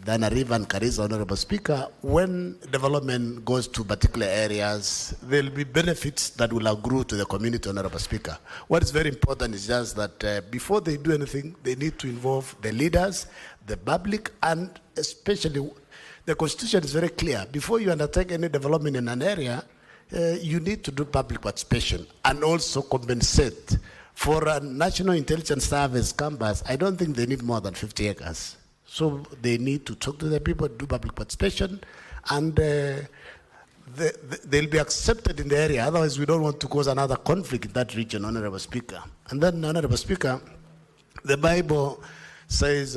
Dana River and Kariza, Honorable Speaker, when development goes to particular areas, there will be benefits that will accrue to the community, Honorable Speaker. What is very important is just that before they do anything, they need to involve the leaders, the public, and especially the Constitution is very clear. Before you undertake any development in an area, you need to do public participation and also compensate. For a National Intelligence Service campus, I don't think they need more than 50 acres. So they need to talk to the people, do public participation, and they'll be accepted in the area. Otherwise, we don't want to cause another conflict in that region, Honorable Speaker. And then, Honorable Speaker, the Bible says,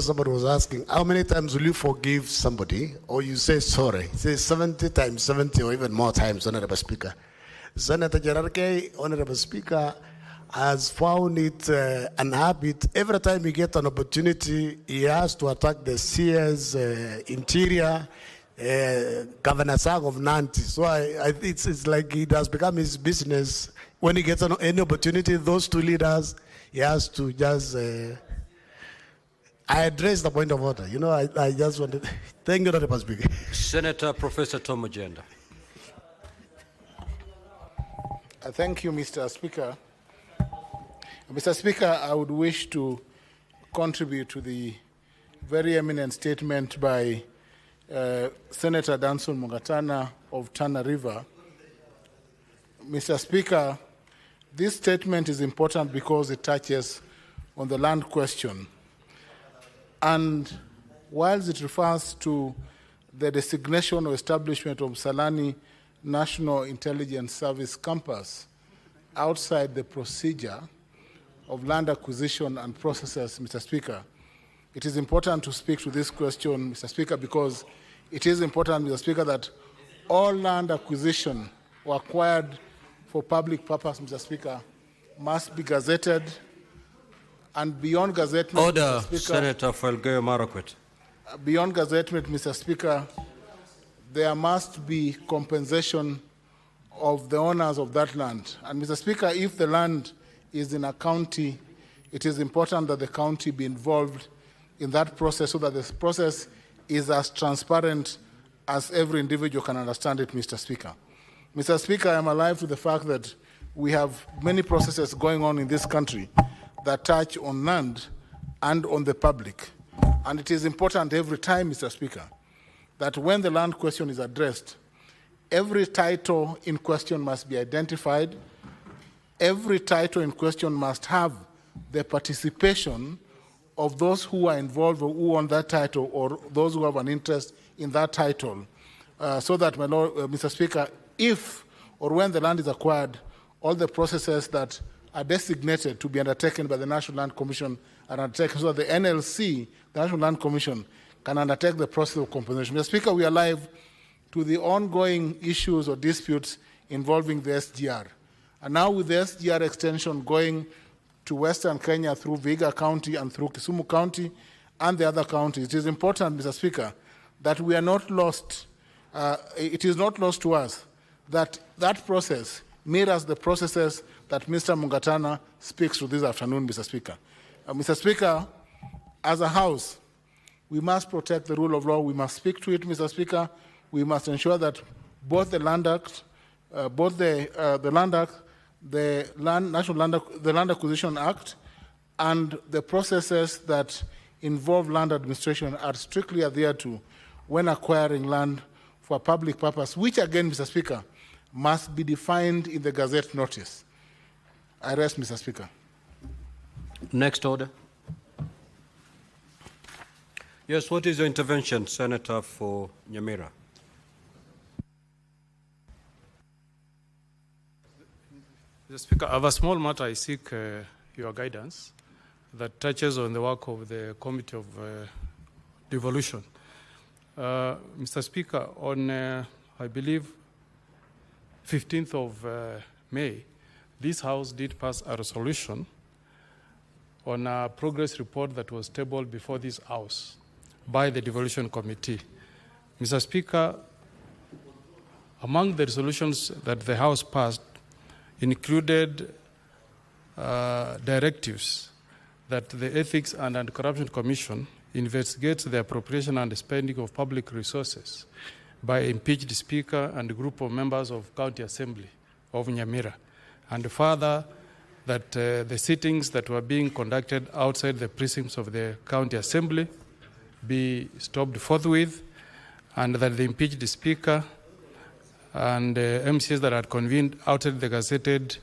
somebody was asking, how many times will you forgive somebody? Or you say sorry. It says 70 times 70 or even more times, Honorable Speaker. Senator Cherargei, Honorable Speaker, has found it an habit. Every time he gets an opportunity, he has to attack the CS, Interior, Governor Sang of Nanti. So it's like it has become his business. When he gets any opportunity, those two leaders, he has to just... I address the point of order. I just wanted... Thank you, Honorable Speaker. Senator Professor Tom Mujenda. Thank you, Mr. Speaker. Mr. Speaker, I would wish to contribute to the very eminent statement by Senator Danson Mugatana of Tana River. Mr. Speaker, this statement is important because it touches on the land question. And whilst it refers to the designation or establishment of Salani National Intelligence Service campus outside the procedure of land acquisition and processes, Mr. Speaker, it is important to speak to this question, Mr. Speaker, because it is important, Mr. Speaker, that all land acquisition or acquired for public purpose, Mr. Speaker, must be gazetted, and beyond gazettement, Order, Mr. Speaker, Senator Felgeo Marakwet. Beyond gazettement, Mr. Speaker, there must be compensation of the owners of that land. And Mr. Speaker, if the land is in a county, it is important that the county be involved in that process so that this process is as transparent as every individual can understand it, Mr. Speaker. Mr. Speaker, I am alive to the fact that we have many processes going on in this country that touch on land and on the public. And it is important every time, Mr. Speaker, that when the land question is addressed, every title in question must be identified. Every title in question must have the participation of those who are involved or who own that title or those who have an interest in that title, so that, my Lord, Mr. Speaker, if or when the land is acquired, all the processes that are designated to be undertaken by the National Land Commission are undertaken, so that the NLC, the National Land Commission, can undertake the process of compensation. Mr. Speaker, we are alive to the ongoing issues or disputes involving the SGR. And now with the SGR extension going to Western Kenya through Vihiga County and through Kisumu County and the other counties, it is important, Mr. Speaker, that we are not lost. It is not lost to us that that process mirrors the processes that Mr. Mungatana speaks to this afternoon, Mr. Speaker. Mr. Speaker, as a House, we must protect the rule of law. We must speak to it, Mr. Speaker. We must ensure that both the Land Act, the Land Act, the Land Acquisition Act, and the processes that involve land administration are strictly adhered to when acquiring land for public purpose, which again, Mr. Speaker, must be defined in the Gazette notice. I rest, Mr. Speaker. Next order. Yes, what is your intervention, Senator for Nyamira? Mr. Speaker, I have a small matter I seek your guidance that touches on the work of the Committee of Devolution. Mr. Speaker, on, I believe, 15th of May, this House did pass a resolution on a progress report that was tabled before this House by the Devolution Committee. Mr. Speaker, among the resolutions that the House passed included directives that the Ethics and Anti-Corruption Commission investigates the appropriation and spending of public resources by impeached Speaker and a group of members of County Assembly of Nyamira, and further that the sittings that were being conducted outside the precincts of the County Assembly be stopped forthwith, and that the impeached Speaker and MCs that are convened outside the gazetted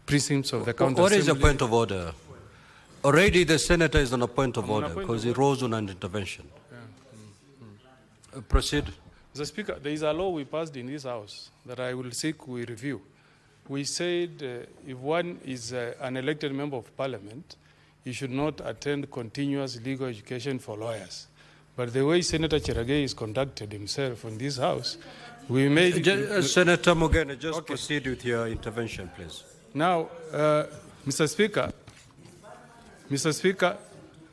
precincts of the County What Assembly. is your point of order? Already the Senator is on a point of order because he rose on an intervention. Proceed. Mr. Speaker, there is a law we passed in this House that I will seek we review. We said if one is an elected member of Parliament, he should not attend continuous legal education for lawyers. But the way Senator Cherargei is conducted himself in this House, we made... Senator Mogene, just proceed with your intervention, please. Now, Mr. Speaker,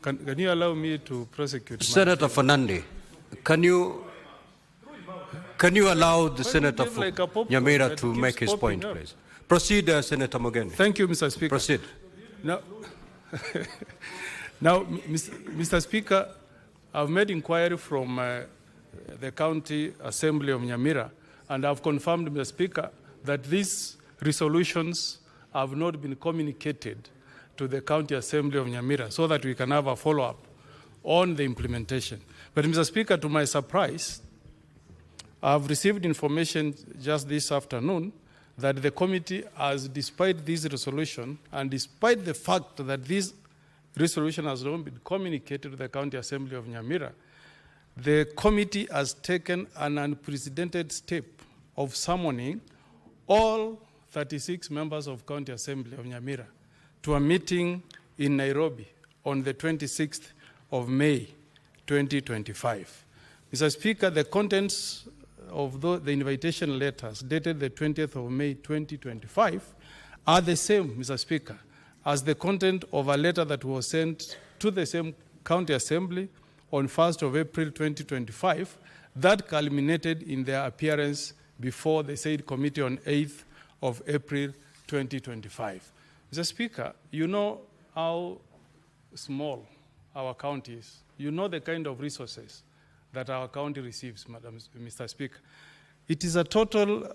can you allow me to prosecute? Senator Fernandi, can you allow the Senator for Nyamira to make his point, please? Proceed, Senator Mogene. Thank you, Mr. Speaker. Proceed. Now, Mr. Speaker, I've made inquiry from the County Assembly of Nyamira, and I've confirmed, Mr. Speaker, that these resolutions have not been communicated to the County Assembly of Nyamira so that we can have a follow-up on the implementation. But, Mr. Speaker, to my surprise, I've received information just this afternoon that the committee has, despite this resolution, and despite the fact that this resolution has not been communicated to the County Assembly of Nyamira, the committee has taken an unprecedented step of summoning all 36 members of County Assembly of Nyamira to a meeting in Nairobi on the 26th of May, 2025. Mr. Speaker, the contents of the invitation letters dated the 20th of May, 2025 are the same, Mr. Speaker, as the content of a letter that was sent to the same County Assembly on 1st of April, 2025 that culminated in their appearance before the said committee on 8th of April, 2025. Mr. Speaker, you know how small our county is. You know the kind of resources that our county receives, Mr. Speaker. It is a total,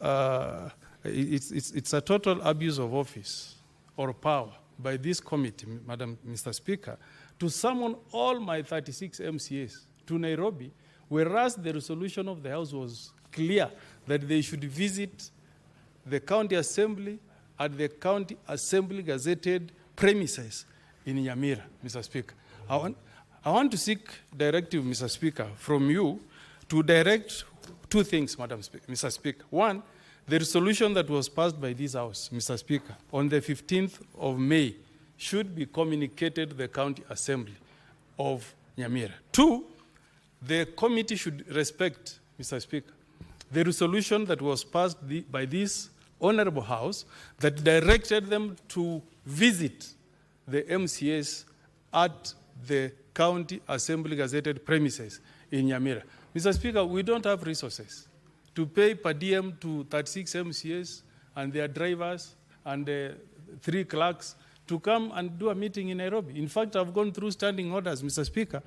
it's a total abuse of office or power by this committee, Mr. Speaker, to summon all my 36 MCAs to Nairobi, whereas the resolution of the House was clear that they should visit the county assembly at the county assembly gazetted premises in Nyamira, Mr. Speaker. I want to seek directive, Mr. Speaker, from you to direct two things, Mr. Speaker. One, the resolution that was passed by this House, Mr. Speaker, on the 15th of May should be communicated to the county assembly of Nyamira. Two, the committee should respect, Mr. Speaker, the resolution that was passed by this honorable House that directed them to visit the MCAs at the county assembly gazetted premises in Nyamira. Mr. Speaker, we don't have resources to pay per diem to 36 MCAs and their drivers and 3 clerks to come and do a meeting in Nairobi. In fact, I've gone through standing orders, Mr. Speaker.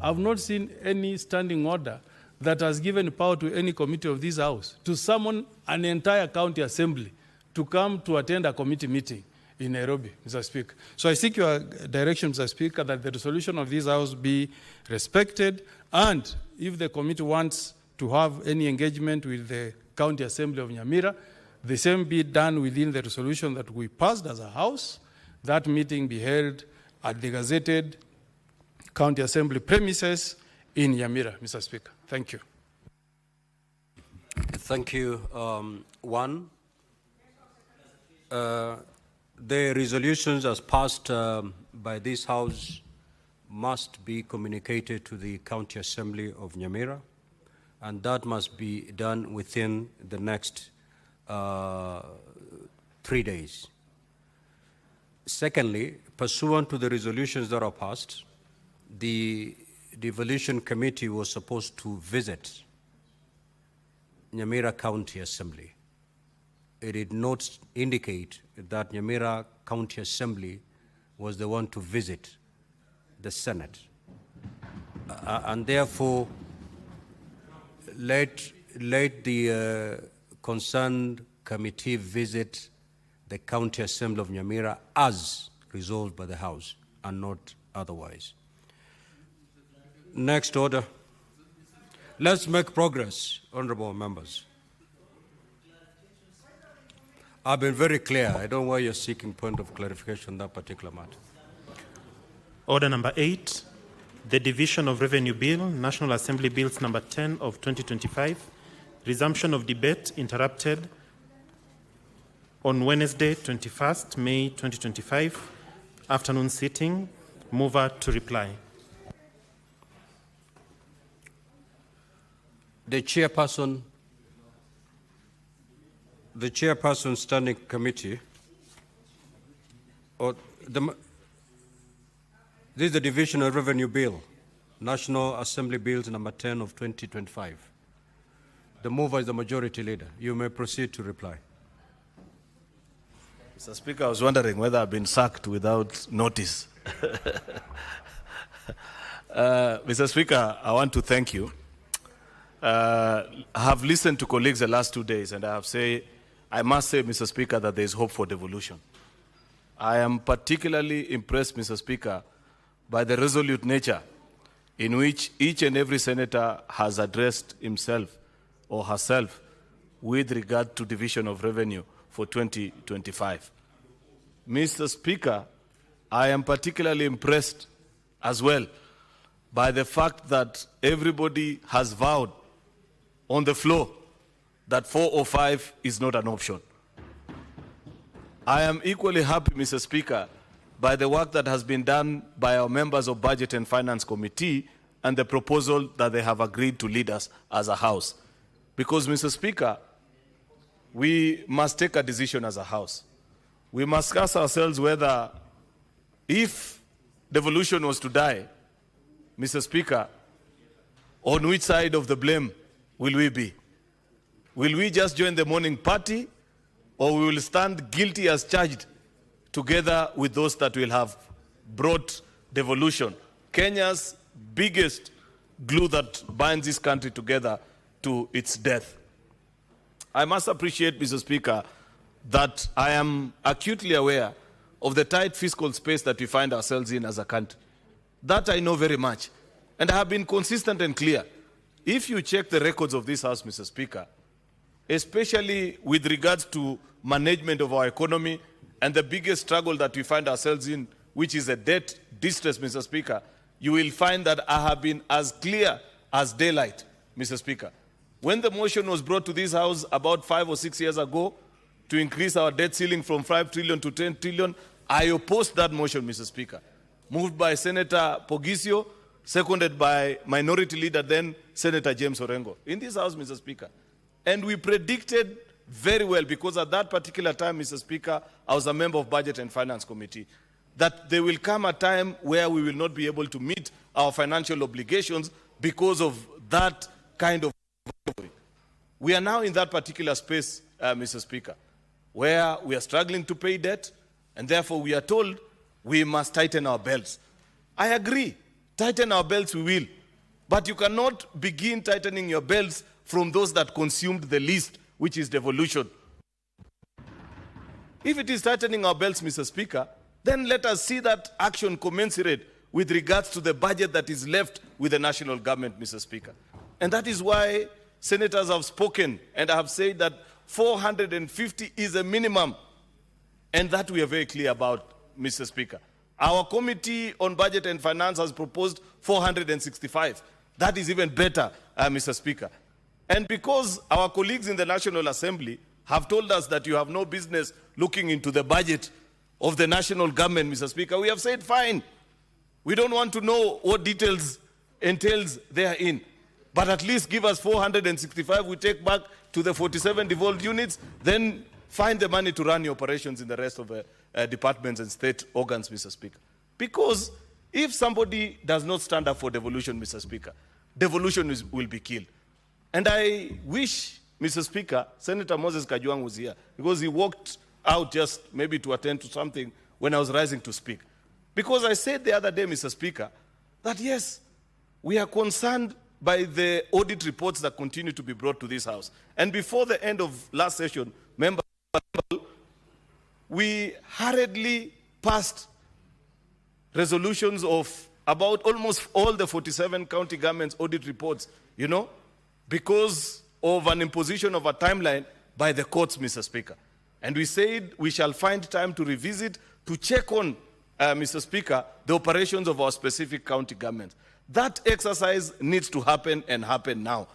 I've not seen any standing order that has given power to any committee of this House to summon an entire county assembly to come to attend a committee meeting in Nairobi, Mr. Speaker. So I seek your direction, Mr. Speaker, that the resolution of this House be respected, and if the committee wants to have any engagement with the County Assembly of Nyamira, the same be done within the resolution that we passed as a House. That meeting be held at the gazetted County Assembly premises in Nyamira, Mr. Speaker. Thank you. Thank you. The resolutions as passed by this House must be communicated to the County Assembly of Nyamira, and that must be done within the next 3 days. Secondly, pursuant to the resolutions that are passed, the Devolution Committee was supposed to visit Nyamira County Assembly. It did not indicate that Nyamira County Assembly was the one to visit the Senate. And therefore, let the concerned committee visit the County Assembly of Nyamira as resolved by the House and not otherwise. Next order. Let's make progress, honorable members. I've been very clear. I don't know why you're seeking point of clarification on that particular matter. Order number 8, the Division of Revenue Bill, National Assembly Bills number 10 of 2025, resumption of debate interrupted on Wednesday, 21st May 2025, afternoon sitting. Mover to reply. The chairperson standing committee, or this is the Division of Revenue Bill, National Assembly Bills number 10 of 2025. The mover is the majority leader. You may proceed to reply. Mr. Speaker, I was wondering whether I've been sacked without notice. Mr. Speaker, I want to thank you. I have listened to colleagues the last 2 days, and I must say, Mr. Speaker, that there is hope for devolution. I am particularly impressed, Mr. Speaker, by the resolute nature in which each and every senator has addressed himself or herself with regard to division of revenue for 2025. Mr. Speaker, I am particularly impressed as well by the fact that everybody has vowed on the floor that 405 is not an option. I am equally happy, Mr. Speaker, by the work that has been done by our members of Budget and Finance Committee and the proposal that they have agreed to lead us as a House. Because, Mr. Speaker, we must take a decision as a House. We must ask ourselves whether, if devolution was to die, Mr. Speaker, on which side of the blame will we be? Will we just join the mourning party, or we will stand guilty as charged together with those that will have brought devolution, Kenya's biggest glue that binds this country together to its death. I must appreciate, Mr. Speaker, that I am acutely aware of the tight fiscal space that we find ourselves in as a country. That I know very much. And I have been consistent and clear. If you check the records of this House, Mr. Speaker, especially with regards to management of our economy and the biggest struggle that we find ourselves in, which is a debt distress, Mr. Speaker, you will find that I have been as clear as daylight, Mr. Speaker. When the motion was brought to this House about 5 or 6 years ago to increase our debt ceiling from 5 trillion to 10 trillion, I opposed that motion, Mr. Speaker. Moved by Senator Pogisio, seconded by Minority Leader then Senator James Orengo in this House, Mr. Speaker. And we predicted very well, because at that particular time, Mr. Speaker, I was a member of Budget and Finance Committee, that there will come a time where we will not be able to meet our financial obligations because of that kind of. We are now in that particular space, Mr. Speaker, where we are struggling to pay debt, and therefore we are told we must tighten our belts. I agree, tighten our belts we will, but you cannot begin tightening your belts from those that consumed the least, which is devolution. If it is tightening our belts, Mr. Speaker, then let us see that action commensurate with regards to the budget that is left with the national government, Mr. Speaker. And that is why senators have spoken and have said that 450 is a minimum, and that we are very clear about, Mr. Speaker. Our Committee on Budget and Finance has proposed 465. That is even better, Mr. Speaker. And because our colleagues in the National Assembly have told us that you have no business looking into the budget of the national government, Mr. Speaker, we have said, fine. We don't want to know what details entails therein. But at least give us 465, we take back to the 47 devolved units, then find the money to run your operations in the rest of the departments and state organs, Mr. Speaker. Because if somebody does not stand up for devolution, Mr. Speaker, devolution will be killed. And I wish, Mr. Speaker, Senator Moses Kajwang was here, because he walked out just maybe to attend to something when I was rising to speak. Because I said the other day, Mr. Speaker, that yes, we are concerned by the audit reports that continue to be brought to this House. And before the end of last session, we hurriedly passed resolutions of about almost all the 47 county governments' audit reports, you know, because of an imposition of a timeline by the courts, Mr. Speaker. And we said we shall find time to revisit, to check on, Mr. Speaker, the operations of our specific county governments. That exercise needs to happen and happen now.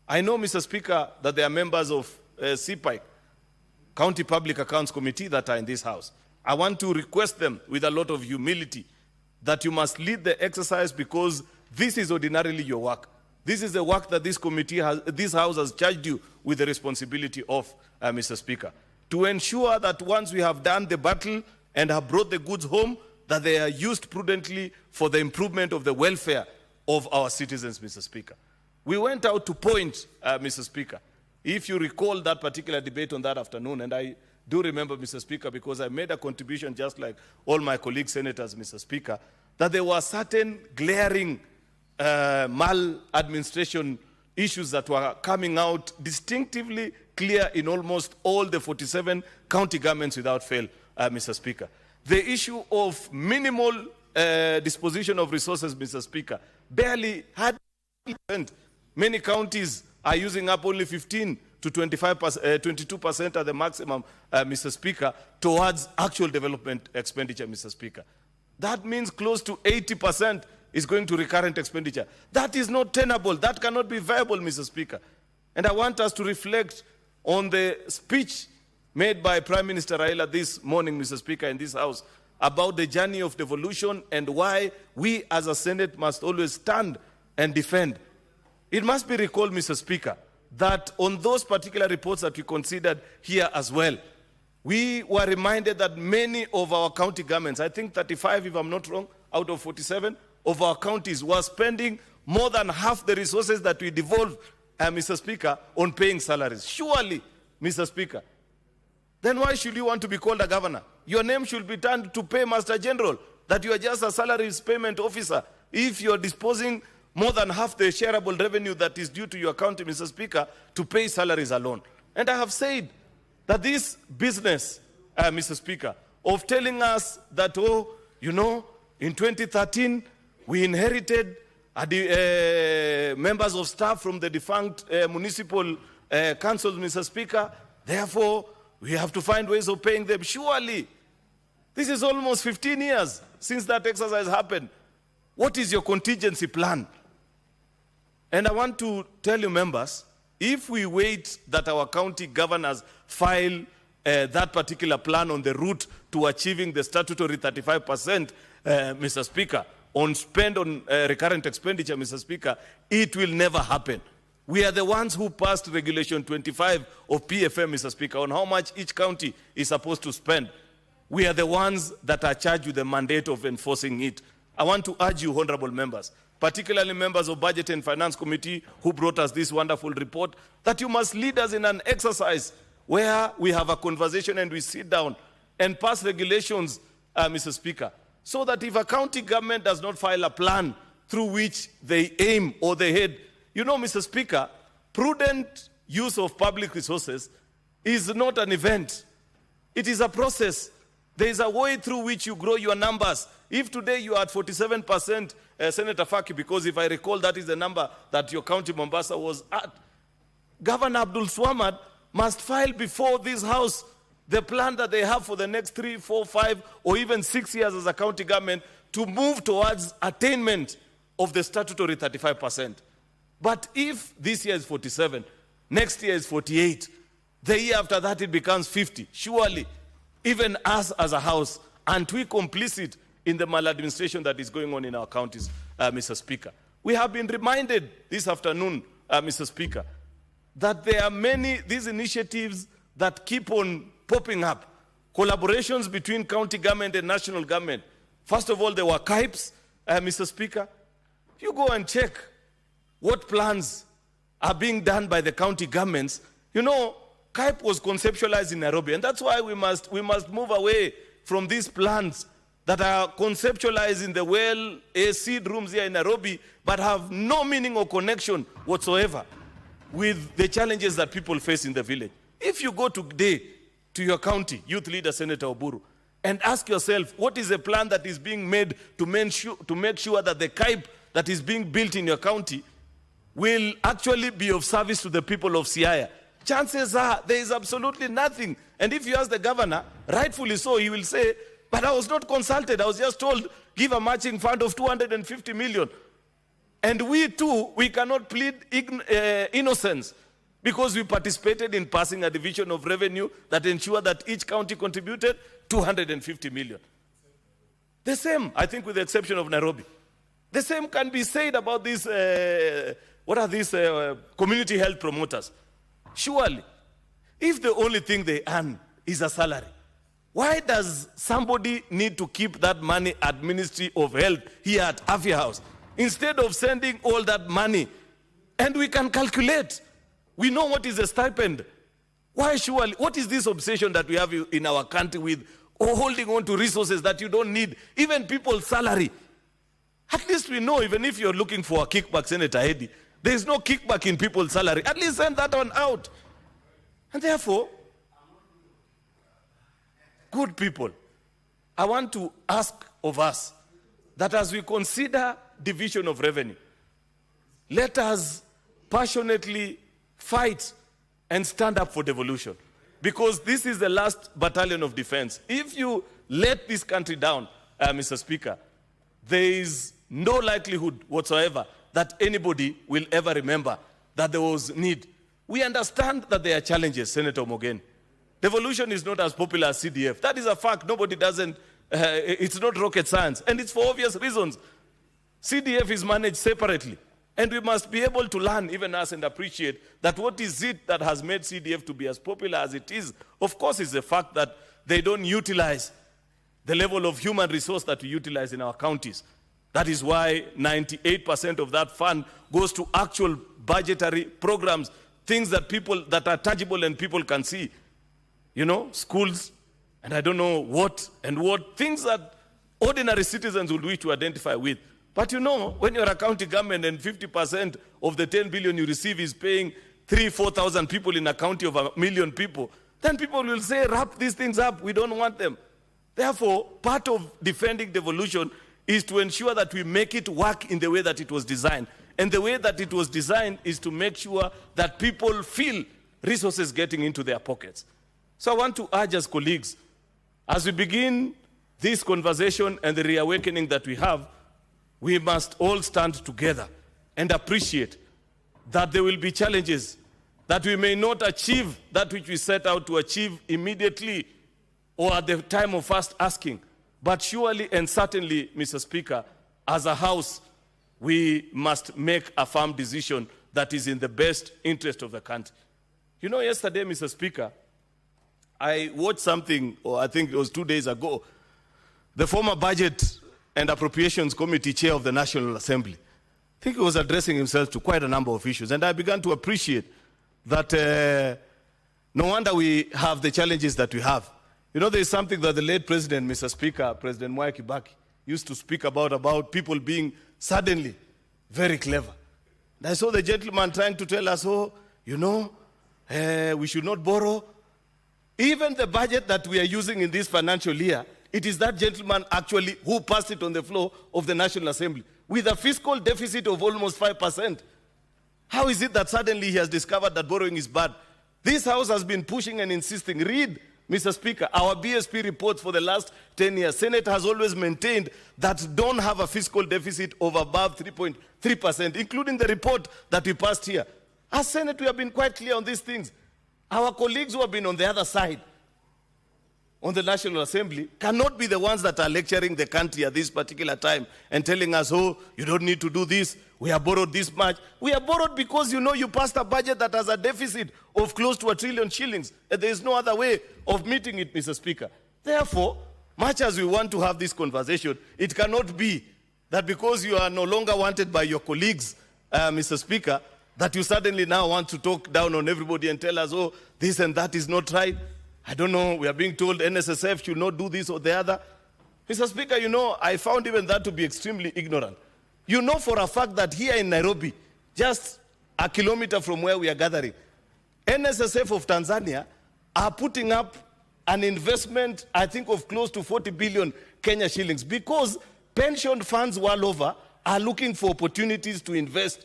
I know, Mr. Speaker, that there are members of CPIC, County Public Accounts Committee, that are in this House. I want to request them with a lot of humility that you must lead the exercise, because this is ordinarily your work. This is the work that this committee has, this House has charged you with the responsibility of, Mr. Speaker, to ensure that once we have done the battle and have brought the goods home, that they are used prudently for the improvement of the welfare of our citizens, Mr. Speaker. We went out to point, Mr. Speaker, if you recall that particular debate on that afternoon, and I do remember, Mr. Speaker, because I made a contribution just like all my colleague senators, Mr. Speaker, that there were certain glaring maladministration issues that were coming out distinctively clear in almost all the 47 county governments without fail, Mr. Speaker. The issue of minimal disposition of resources, Mr. Speaker, barely had percent. Many counties are using up only 15 to 22% at the maximum, Mr. Speaker, towards actual development expenditure, Mr. Speaker. That means close to 80% is going to recurrent expenditure. That is not tenable. That cannot be viable, Mr. Speaker. And I want us to reflect on the speech made by Prime Minister Raila this morning, Mr. Speaker, in this House, about the journey of devolution and why we as a Senate must always stand and defend. It must be recalled, Mr. Speaker, that on those particular reports that we considered here as well, we were reminded that many of our county governments, I think 35 if I'm not wrong, out of 47 of our counties were spending more than half the resources that we devolve, Mr. Speaker, on paying salaries. Surely, Mr. Speaker, then why should you want to be called a governor? Your name should be turned to Paymaster General, that you are just a salaries payment officer if you are disposing more than half the shareable revenue that is due to your county, Mr. Speaker, to pay salaries alone. And I have said that this business, Mr. Speaker, of telling us that, oh, you know, in 2013, we inherited members of staff from the defunct municipal councils, Mr. Speaker. Therefore, we have to find ways of paying them. Surely, this is almost 15 years since that exercise happened. What is your contingency plan? And I want to tell you, members, if we wait that our county governors file that particular plan on the route to achieving the statutory 35%, Mr. Speaker, on spend on recurrent expenditure, Mr. Speaker, it will never happen. We are the ones who passed Regulation 25 of PFM, Mr. Speaker, on how much each county is supposed to spend. We are the ones that are charged with the mandate of enforcing it. I want to urge you, honorable members, particularly members of Budget and Finance Committee who brought us this wonderful report, that you must lead us in an exercise where we have a conversation and we sit down and pass regulations, Mr. Speaker, so that if a county government does not file a plan through which they aim or they head, you know, Mr. Speaker, prudent use of public resources is not an event. It is a process. There is a way through which you grow your numbers. If today you are at 47%, Senator Faki, because if I recall that is the number that your county Mombasa was at, Governor Abdul Swamad must file before this House the plan that they have for the next 3, 4, 5, or even 6 years as a county government to move towards attainment of the statutory 35%. But if this year is 47, next year is 48, the year after that it becomes 50, surely even us as a House, aren't we complicit in the maladministration that is going on in our counties, Mr. Speaker? We have been reminded this afternoon, Mr. Speaker, that there are many, these initiatives that keep on popping up, collaborations between county government and national government. First of all, there were KIPES, Mr. Speaker. You go and check what plans are being done by the county governments. You know, KIPE was conceptualized in Nairobi, and that's why we must move away from these plans that are conceptualized in the well-seed rooms here in Nairobi, but have no meaning or connection whatsoever with the challenges that people face in the village. If you go today to your county, youth leader Senator Oburu, and ask yourself, what is a plan that is being made to make sure that the KIPE that is being built in your county will actually be of service to the people of Siaya? Chances are there is absolutely nothing. And if you ask the governor, rightfully so, he will say, but I was not consulted. I was just told, give a matching fund of 250 million. And we too, we cannot plead innocence because we participated in passing a division of revenue that ensured that each county contributed 250 million. The same, I think with the exception of Nairobi. The same can be said about these, what are these community health promoters? Surely, if the only thing they earn is a salary, why does somebody need to keep that money at Ministry of Health here at Afia House instead of sending all that money? And we can calculate. We know what is a stipend. Why surely? What is this obsession that we have in our country with holding on to resources that you don't need, even people's salary? At least we know, even if you're looking for a kickback, Senator Eddy, there is no kickback in people's salary. At least send that one out. And therefore, good people, I want to ask of us that as we consider division of revenue, let us passionately fight and stand up for devolution. Because this is the last battalion of defense. If you let this country down, Mr. Speaker, there is no likelihood whatsoever that anybody will ever remember that there was need. We understand that there are challenges, Senator Mogeni. Devolution is not as popular as CDF. That is a fact. Nobody doesn't, it's not rocket science. And it's for obvious reasons. CDF is managed separately. And we must be able to learn, even us, and appreciate that what is it that has made CDF to be as popular as it is. Of course, is the fact that they don't utilize the level of human resource that we utilize in our counties. That is why 98% of that fund goes to actual budgetary programs, things that people that are tangible and people can see. You know, schools, and I don't know what, things that ordinary citizens would wish to identify with. But you know, when you're a county government and 50% of the 10 billion you receive is paying 3,000-4,000 people in a county of 1 million people, then people will say, wrap these things up, we don't want them. Therefore, part of defending devolution is to ensure that we make it work in the way that it was designed. And the way that it was designed is to make sure that people feel resources getting into their pockets. So I want to urge as colleagues, as we begin this conversation and the reawakening that we have, we must all stand together and appreciate that there will be challenges, that we may not achieve that which we set out to achieve immediately or at the time of first asking. But surely and certainly, Mr. Speaker, as a House, we must make a firm decision that is in the best interest of the country. You know, yesterday, Mr. Speaker, I watched something, or I think it was 2 days ago, the former Budget and Appropriations Committee Chair of the National Assembly. I think he was addressing himself to quite a number of issues, and I began to appreciate that no wonder we have the challenges that we have. You know, there is something that the late President, Mr. Speaker, President Mwai Kibaki, used to speak about people being suddenly very clever. And I saw the gentleman trying to tell us, oh, you know, we should not borrow. Even the budget that we are using in this financial year, it is that gentleman actually who passed it on the floor of the National Assembly with a fiscal deficit of almost 5%. How is it that suddenly he has discovered that borrowing is bad? This House has been pushing and insisting. Read, Mr. Speaker, our BSP reports for the last 10 years. Senate has always maintained that don't have a fiscal deficit of above 3.3%, including the report that we passed here. As Senate, we have been quite clear on these things. Our colleagues who have been on the other side, on the National Assembly, cannot be the ones that are lecturing the country at this particular time and telling us, oh, you don't need to do this, we have borrowed this much. We have borrowed because, you know, you passed a budget that has a deficit of close to 1 trillion shillings, and there is no other way of meeting it, Mr. Speaker. Therefore, much as we want to have this conversation, it cannot be that because you are no longer wanted by your colleagues, Mr. Speaker, that you suddenly now want to talk down on everybody and tell us, oh, this and that is not right. I don't know, we are being told NSSF should not do this or the other. Mr. Speaker, you know, I found even that to be extremely ignorant. You know for a fact that here in Nairobi, just a kilometer from where we are gathering, NSSF of Tanzania are putting up an investment, I think, of close to 40 billion Kenya shillings because pension funds world over are looking for opportunities to invest.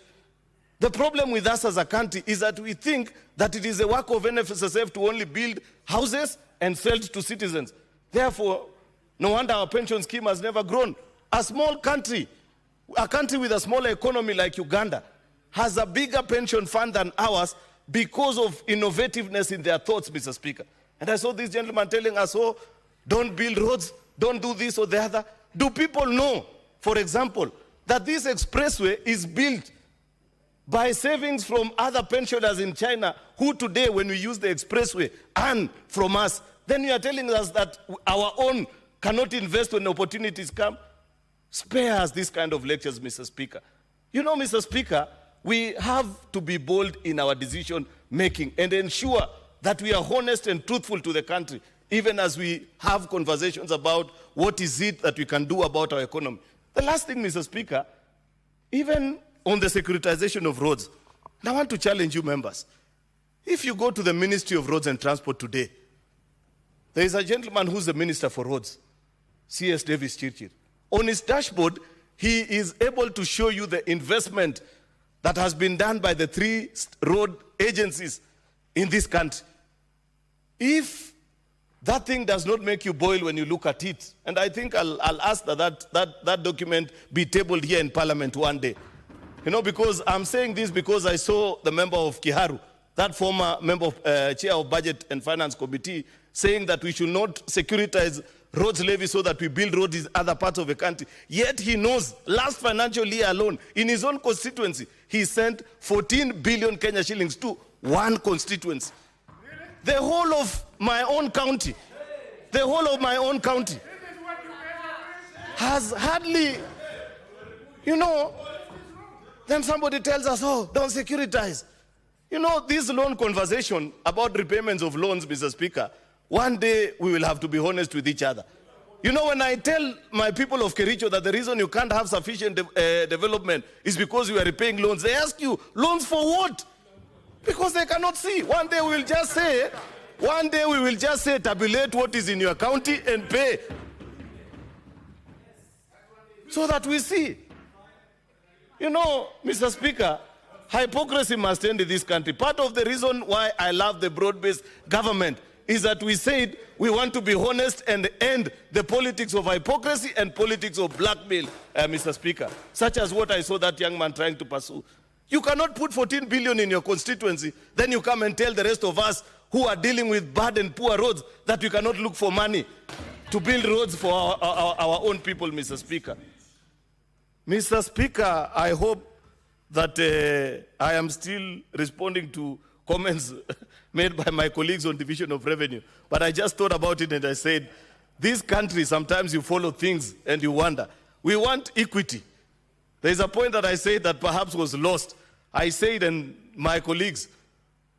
The problem with us as a country is that we think that it is the work of NSSF to only build houses and sell to citizens. Therefore, no wonder our pension scheme has never grown. A small country, a country with a smaller economy like Uganda, has a bigger pension fund than ours because of innovativeness in their thoughts, Mr. Speaker. And I saw this gentleman telling us, oh, don't build roads, don't do this or the other. Do people know, for example, that this expressway is built by savings from other pensioners in China who today, when we use the expressway, earn from us? Then you are telling us that our own cannot invest when opportunities come? Spare us this kind of lectures, Mr. Speaker. You know, Mr. Speaker, we have to be bold in our decision making and ensure that we are honest and truthful to the country, even as we have conversations about what is it that we can do about our economy. The last thing, Mr. Speaker, even on the securitization of roads, and I want to challenge you members. If you go to the Ministry of Roads and Transport today, there is a gentleman who's the Minister for Roads, C.S. Davis Chirchir. On his dashboard, he is able to show you the investment that has been done by the 3 road agencies in this country. If that thing does not make you boil when you look at it, and I think I'll ask that document be tabled here in Parliament one day. You know, because I'm saying this because I saw the member of Kiharu, that former member of, chair of Budget and Finance Committee, saying that we should not securitize roads levy so that we build roads in other parts of the country. Yet he knows, last financial year alone, in his own constituency, he sent 14 billion Kenya shillings to one constituency. The whole of my own county, has hardly, you know, then somebody tells us, oh, don't securitize. You know, this loan conversation about repayments of loans, Mr. Speaker, one day we will have to be honest with each other. You know, when I tell my people of Kericho that the reason you can't have sufficient development is because you are repaying loans, they ask you, loans for what? Because they cannot see. One day we will just say, tabulate what is in your county and pay. So that we see. You know, Mr. Speaker, hypocrisy must end in this country. Part of the reason why I love the broad-based government is that we said we want to be honest and end the politics of hypocrisy and politics of blackmail, Mr. Speaker, such as what I saw that young man trying to pursue. You cannot put 14 billion in your constituency, then you come and tell the rest of us who are dealing with bad and poor roads that we cannot look for money to build roads for our own people, Mr. Speaker. Mr. Speaker, I hope that I am still responding to comments made by my colleagues on division of revenue. But I just thought about it and I said, this country, sometimes you follow things and you wonder. We want equity. There is a point that I said that perhaps was lost. I said, and my colleagues,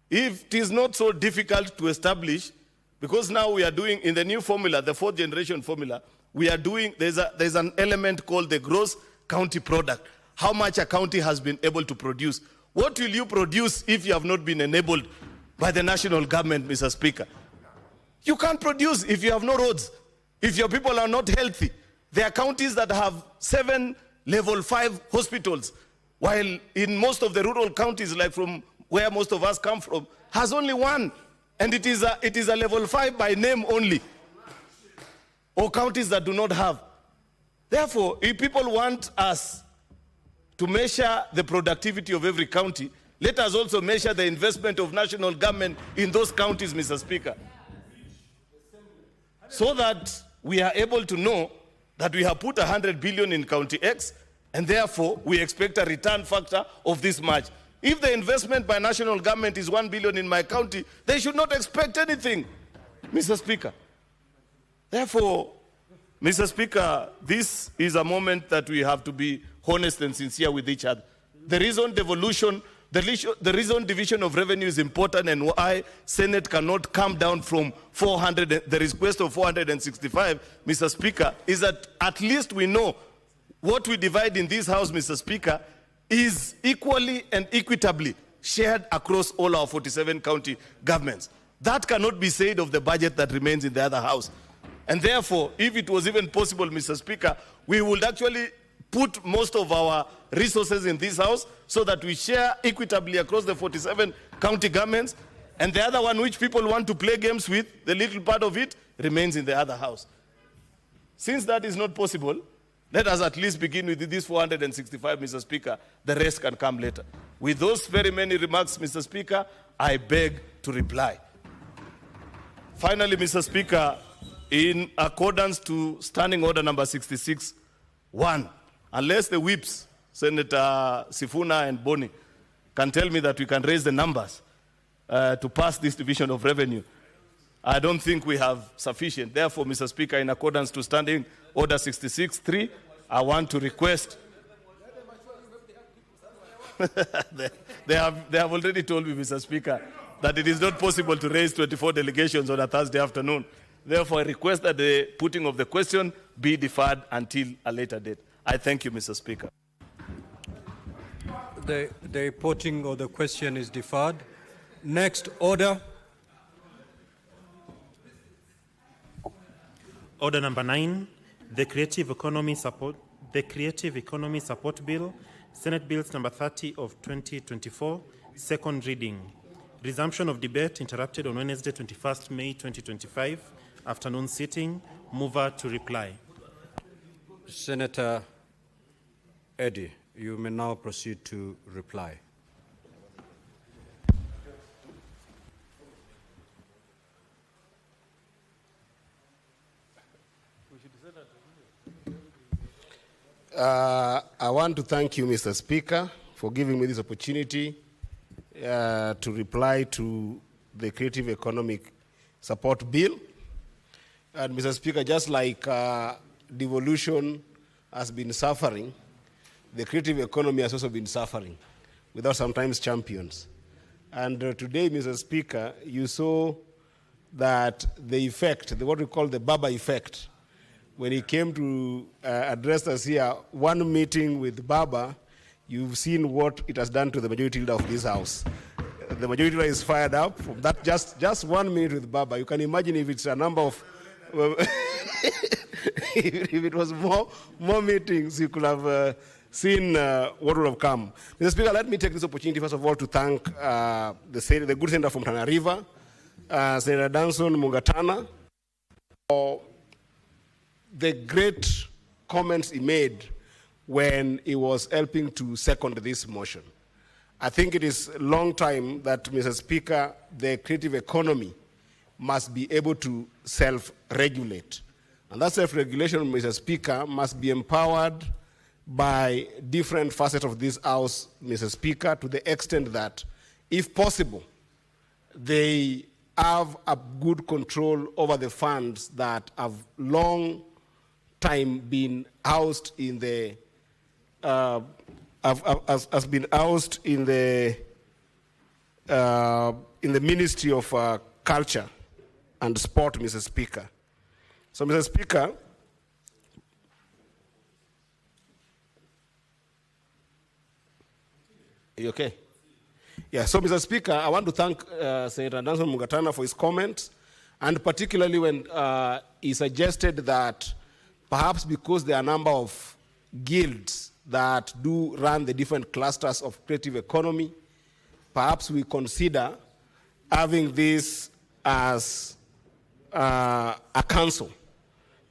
if it is not so difficult to establish, because now we are doing, in the new formula, the 4th generation formula, we are doing, there's an element called the gross county product. How much a county has been able to produce. What will you produce if you have not been enabled by the national government, Mr. Speaker? You can't produce if you have no roads, if your people are not healthy. There are counties that have 7 level 5 hospitals, while in most of the rural counties, like from where most of us come from, has only 1. And it is a level 5 by name only. Or counties that do not have. Therefore, if people want us to measure the productivity of every county, let us also measure the investment of national government in those counties, Mr. Speaker. So that we are able to know that we have put 100 billion in County X, and therefore we expect a return factor of this much. If the investment by national government is 1 billion in my county, they should not expect anything, Mr. Speaker. Therefore, Mr. Speaker, this is a moment that we have to be honest and sincere with each other. The reason devolution, the reason division of revenue is important and why Senate cannot come down from 400, the request of 465, Mr. Speaker, is that at least we know what we divide in this House, Mr. Speaker, is equally and equitably shared across all our 47 county governments. That cannot be said of the budget that remains in the other House. And therefore, if it was even possible, Mr. Speaker, we would actually put most of our resources in this House so that we share equitably across the 47 county governments, and the other one which people want to play games with, the little part of it, remains in the other House. Since that is not possible, let us at least begin with this 465, Mr. Speaker. The rest can come later. With those very many remarks, Mr. Speaker, I beg to reply. Finally, Mr. Speaker, in accordance to Standing Order number 66-1, unless the whips, Senator Sifuna and Boni, can tell me that we can raise the numbers to pass this division of revenue, I don't think we have sufficient. Therefore, Mr. Speaker, in accordance to Standing Order 66-3, I want to request. they have already told me, Mr. Speaker, that it is not possible to raise 24 delegations on a Thursday afternoon. Therefore, I request that the putting of the question be deferred until a later date. I thank you, Mr. Speaker. The putting of the question is deferred. Next order. Order number 9, the Creative Economy Support Bill, Senate Bills number 30 of 2024, second reading. Resumption of debate interrupted on Wednesday, 21st May 2025, afternoon sitting. Mover to reply. Senator Eddy, you may now proceed to reply. I want to thank you, Mr. Speaker, for giving me this opportunity to reply to the Creative Economic Support Bill. And Mr. Speaker, just like devolution has been suffering, the creative economy has also been suffering without sometimes champions. And today, Mr. Speaker, you saw that the effect, what we call the Baba effect, when he came to address us here, one meeting with Baba, you've seen what it has done to the majority leader of this house. The majority leader is fired up from that just 1 minute with Baba. You can imagine if it's a number of, if it was more meetings, you could have seen what would have come. Mr. Speaker, let me take this opportunity first of all to thank the good senator from Tana River, Senator Danson Mungatana, for the great comments he made when he was helping to second this motion. I think it is a long time that, Mr. Speaker, the creative economy must be able to self-regulate. And that self-regulation, Mr. Speaker, must be empowered by different facets of this House, Mr. Speaker, to the extent that, if possible, they have a good control over the funds that have long time been housed in the has been housed in the Ministry of Culture and Sport, Mr. Speaker. So, Mr. Speaker, are you okay? Yeah, so, Mr. Speaker, I want to thank Senator Danson Mungatana for his comments, and particularly when he suggested that perhaps because there are a number of guilds that do run the different clusters of creative economy, perhaps we consider having this as a council,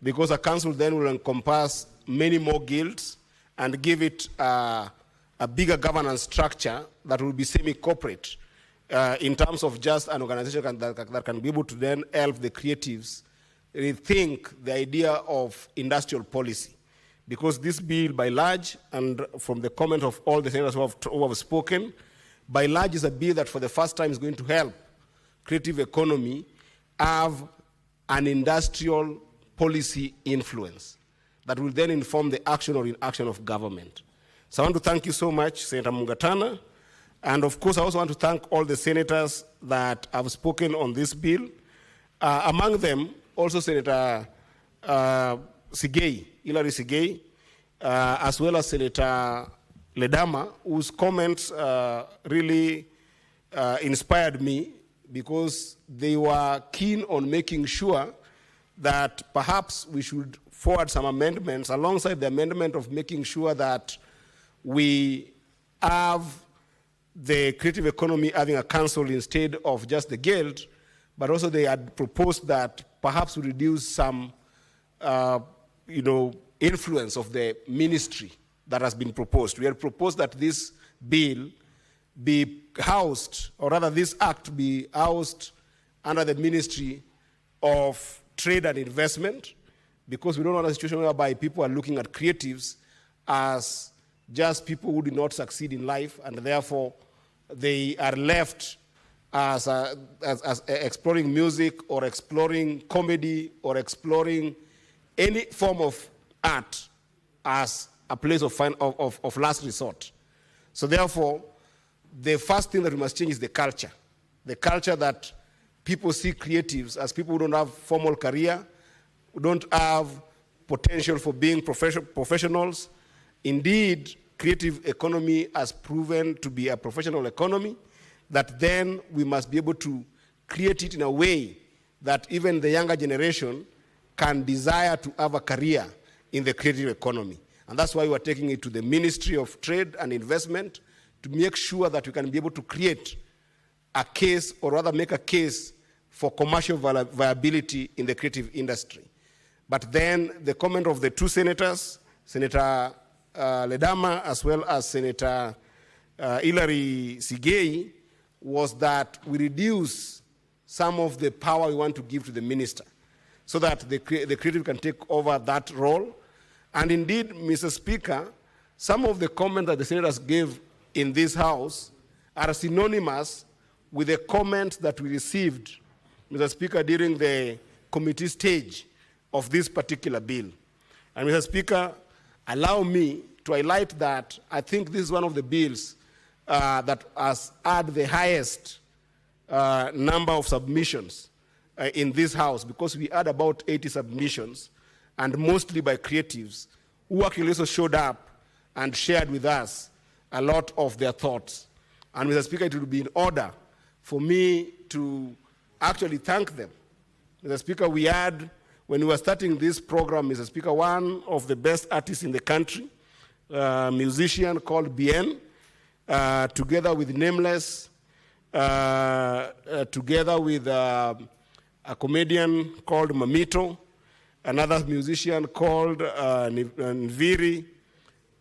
because a council then will encompass many more guilds and give it a bigger governance structure that will be semi-corporate in terms of just an organization that can be able to then help the creatives rethink the idea of industrial policy. Because this bill, by large, and from the comment of all the senators who have spoken, by large is a bill that for the first time is going to help creative economy have an industrial policy influence that will then inform the action or inaction of government. So I want to thank you so much, Senator Mungatana. And of course, I also want to thank all the senators that have spoken on this bill. Among them, also Senator Sigei, Hilary Sigei, as well as Senator Ledama, whose comments really inspired me because they were keen on making sure that perhaps we should forward some amendments alongside the amendment of making sure that we have the creative economy having a council instead of just the guild, but also they had proposed that perhaps we reduce some influence of the ministry that has been proposed. We had proposed that this bill be housed, or rather this act be housed under the Ministry of Trade and Investment, because we don't want a situation whereby people are looking at creatives as just people who did not succeed in life, and therefore they are left as exploring music or exploring comedy or exploring any form of art as a place of last resort. So therefore, the first thing that we must change is the culture that people see creatives as people who don't have formal career, who don't have potential for being professionals. Indeed, creative economy has proven to be a professional economy, that then we must be able to create it in a way that even the younger generation can desire to have a career in the creative economy. And that's why we're taking it to the Ministry of Trade and Investment to make sure that we can be able to create a case, or rather make a case for commercial viability in the creative industry. But then the comment of the two senators, Senator Ledama as well as Senator Hilary Sigei, was that we reduce some of the power we want to give to the minister so that the creative can take over that role. And indeed, Mr. Speaker, some of the comments that the senators gave in this House are synonymous with the comments that we received, Mr. Speaker, during the committee stage of this particular bill. And Mr. Speaker, allow me to highlight that I think this is one of the bills that has had the highest number of submissions in this House, because we had about 80 submissions, and mostly by creatives, who actually also showed up and shared with us a lot of their thoughts. And Mr. Speaker, it would be in order for me to actually thank them. Mr. Speaker, we had, when we were starting this program, Mr. Speaker, one of the best artists in the country, a musician called Bien, together with Nameless, together with a comedian called Mamito, another musician called Nviri,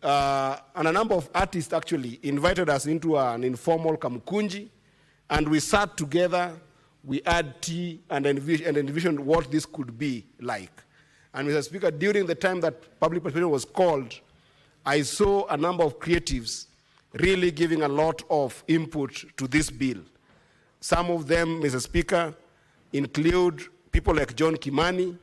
and a number of artists actually invited us into an informal kamukunji, and we sat together, we had tea, and envisioned what this could be like. And Mr. Speaker, during the time that public participation was called, I saw a number of creatives really giving a lot of input to this bill. Some of them, Mr. Speaker, include people like John Kimani,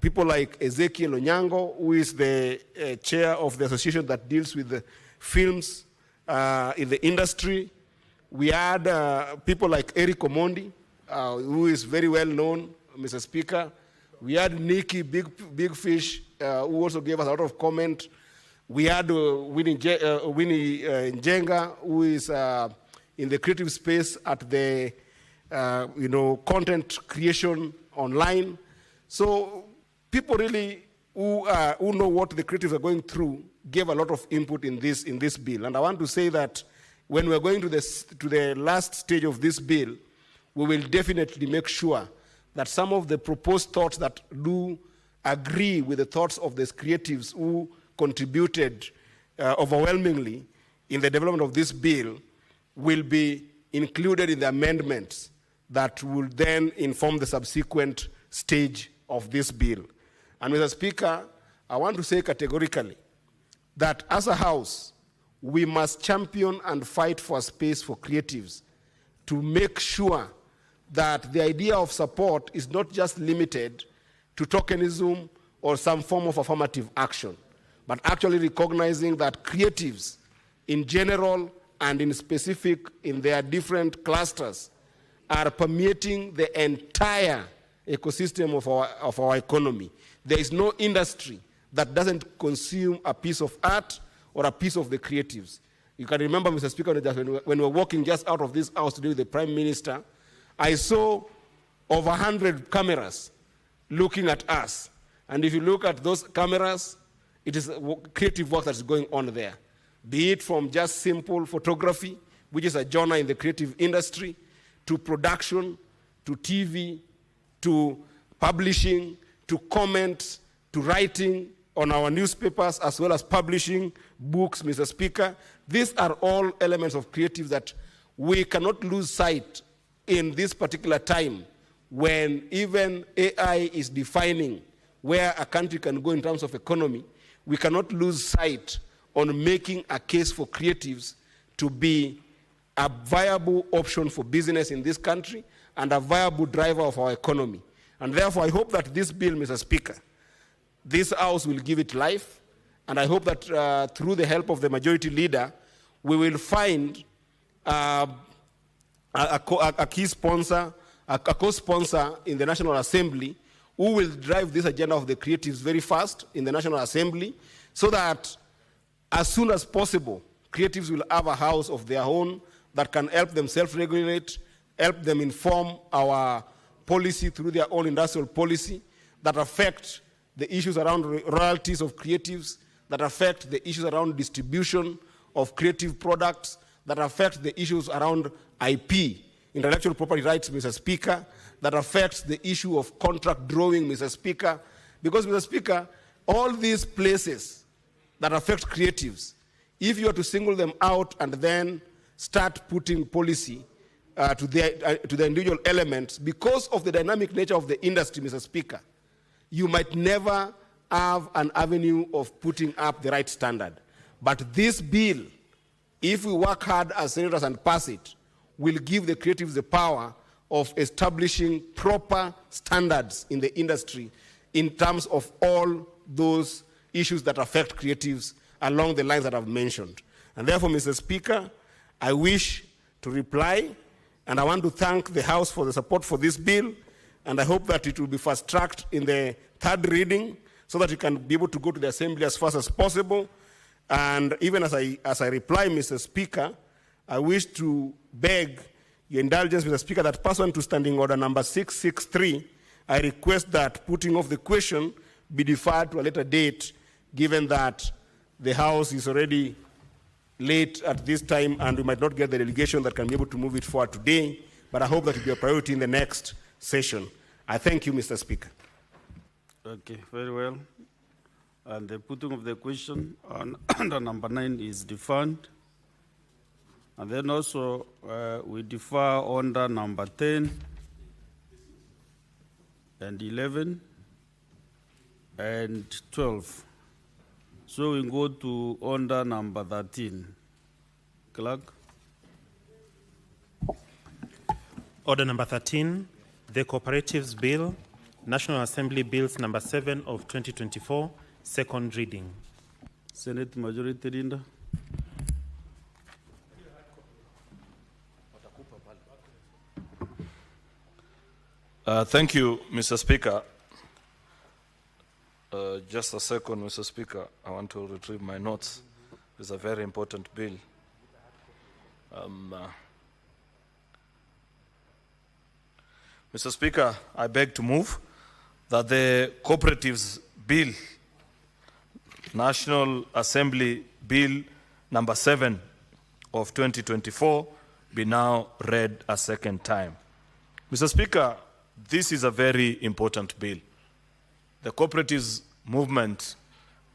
people like Ezekiel Onyango, who is the chair of the association that deals with the films in the industry. We had people like Eric Omondi, who is very well known, Mr. Speaker. We had Nikki Big Fish, who also gave us a lot of comment. We had Winnie Njenga, who is in the creative space at the content creation online. So people really who know what the creatives are going through gave a lot of input in this bill. And I want to say that when we're going to the last stage of this bill, we will definitely make sure that some of the proposed thoughts that do agree with the thoughts of these creatives who contributed overwhelmingly in the development of this bill will be included in the amendments that will then inform the subsequent stage of this bill. And Mr. Speaker, I want to say categorically that as a House, we must champion and fight for a space for creatives to make sure that the idea of support is not just limited to tokenism or some form of affirmative action, but actually recognizing that creatives in general and in specific in their different clusters are permeating the entire ecosystem of our economy. There is no industry that doesn't consume a piece of art or a piece of the creatives. You can remember, Mr. Speaker, when we were walking just out of this house today with the Prime Minister, I saw over 100 cameras looking at us. And if you look at those cameras, it is creative work that's going on there. Be it from just simple photography, which is a genre in the creative industry, to production, to TV, to publishing, to comment, to writing on our newspapers, as well as publishing books, Mr. Speaker. These are all elements of creative that we cannot lose sight in this particular time when even AI is defining where a country can go in terms of economy. We cannot lose sight on making a case for creatives to be a viable option for business in this country and a viable driver of our economy. And therefore, I hope that this bill, Mr. Speaker, this House will give it life, and I hope that through the help of the majority leader, we will find a key sponsor, a co-sponsor in the National Assembly who will drive this agenda of the creatives very fast in the National Assembly, so that as soon as possible, creatives will have a house of their own that can help them self-regulate, help them inform our policy through their own industrial policy that affect the issues around royalties of creatives, that affect the issues around distribution of creative products, that affect the issues around IP, intellectual property rights, Mr. Speaker, that affects the issue of contract drawing, Mr. Speaker. Because, Mr. Speaker, all these places that affect creatives, if you are to single them out and then start putting policy to the individual elements, because of the dynamic nature of the industry, Mr. Speaker, you might never have an avenue of putting up the right standard. But this bill, if we work hard as senators and pass it, will give the creatives the power of establishing proper standards in the industry in terms of all those issues that affect creatives along the lines that I've mentioned. And therefore, Mr. Speaker, I wish to reply, and I want to thank the House for the support for this bill, and I hope that it will be fast-tracked in the third reading so that it can be able to go to the Assembly as fast as possible. And even as I reply, Mr. Speaker, I wish to beg your indulgence, Mr. Speaker, that pursuant to Standing Order number 663, I request that putting of the question be deferred to a later date, given that the House is already late at this time and we might not get the delegation that can be able to move it forward today, but I hope that it will be a priority in the next session. I thank you, Mr. Speaker. Okay, very well. And the putting of the question on under number 9 is deferred. And then also we defer under number 10 and 11 and 12. So we go to under number 13. Clerk. Order number 13, the Cooperatives Bill, National Assembly Bills number 7 of 2024, second reading. Senate Majority Leader. Thank you, Mr. Speaker. Just a second, Mr. Speaker. I want to retrieve my notes. It's a very important bill. Mr. Speaker, I beg to move that the Cooperatives Bill, National Assembly Bill number 7 of 2024, be now read a second time. Mr. Speaker, this is a very important bill. The cooperatives movement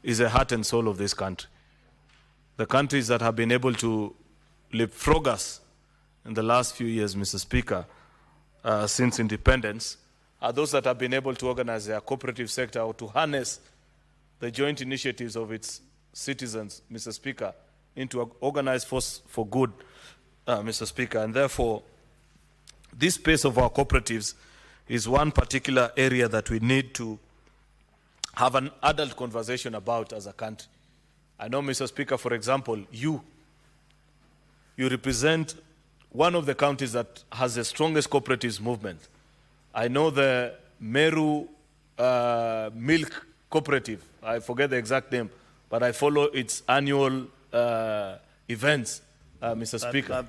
is the heart and soul of this country. The countries that have been able to leapfrog us in the last few years, Mr. Speaker, since independence, are those that have been able to organize their cooperative sector or to harness the joint initiatives of its citizens, Mr. Speaker, into an organized force for good, Mr. Speaker. And therefore, this space of our cooperatives is one particular area that we need to have an adult conversation about as a country. I know, Mr. Speaker, for example, you represent one of the counties that has the strongest cooperatives movement. I know the Meru Milk Cooperative. I forget the exact name, but I follow its annual events, Mr. Speaker.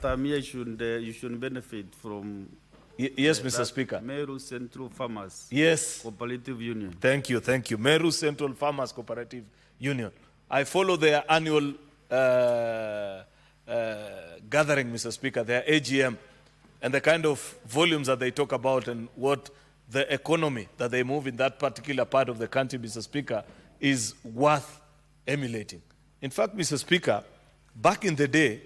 You should benefit from. Yes, Mr. Speaker. Meru Central Farmers. Yes. Cooperative Union. Thank you, thank you. Meru Central Farmers Cooperative Union. I follow their annual gathering, Mr. Speaker, their AGM, and the kind of volumes that they talk about and what the economy that they move in that particular part of the country, Mr. Speaker, is worth emulating. In fact, Mr. Speaker, back in the day,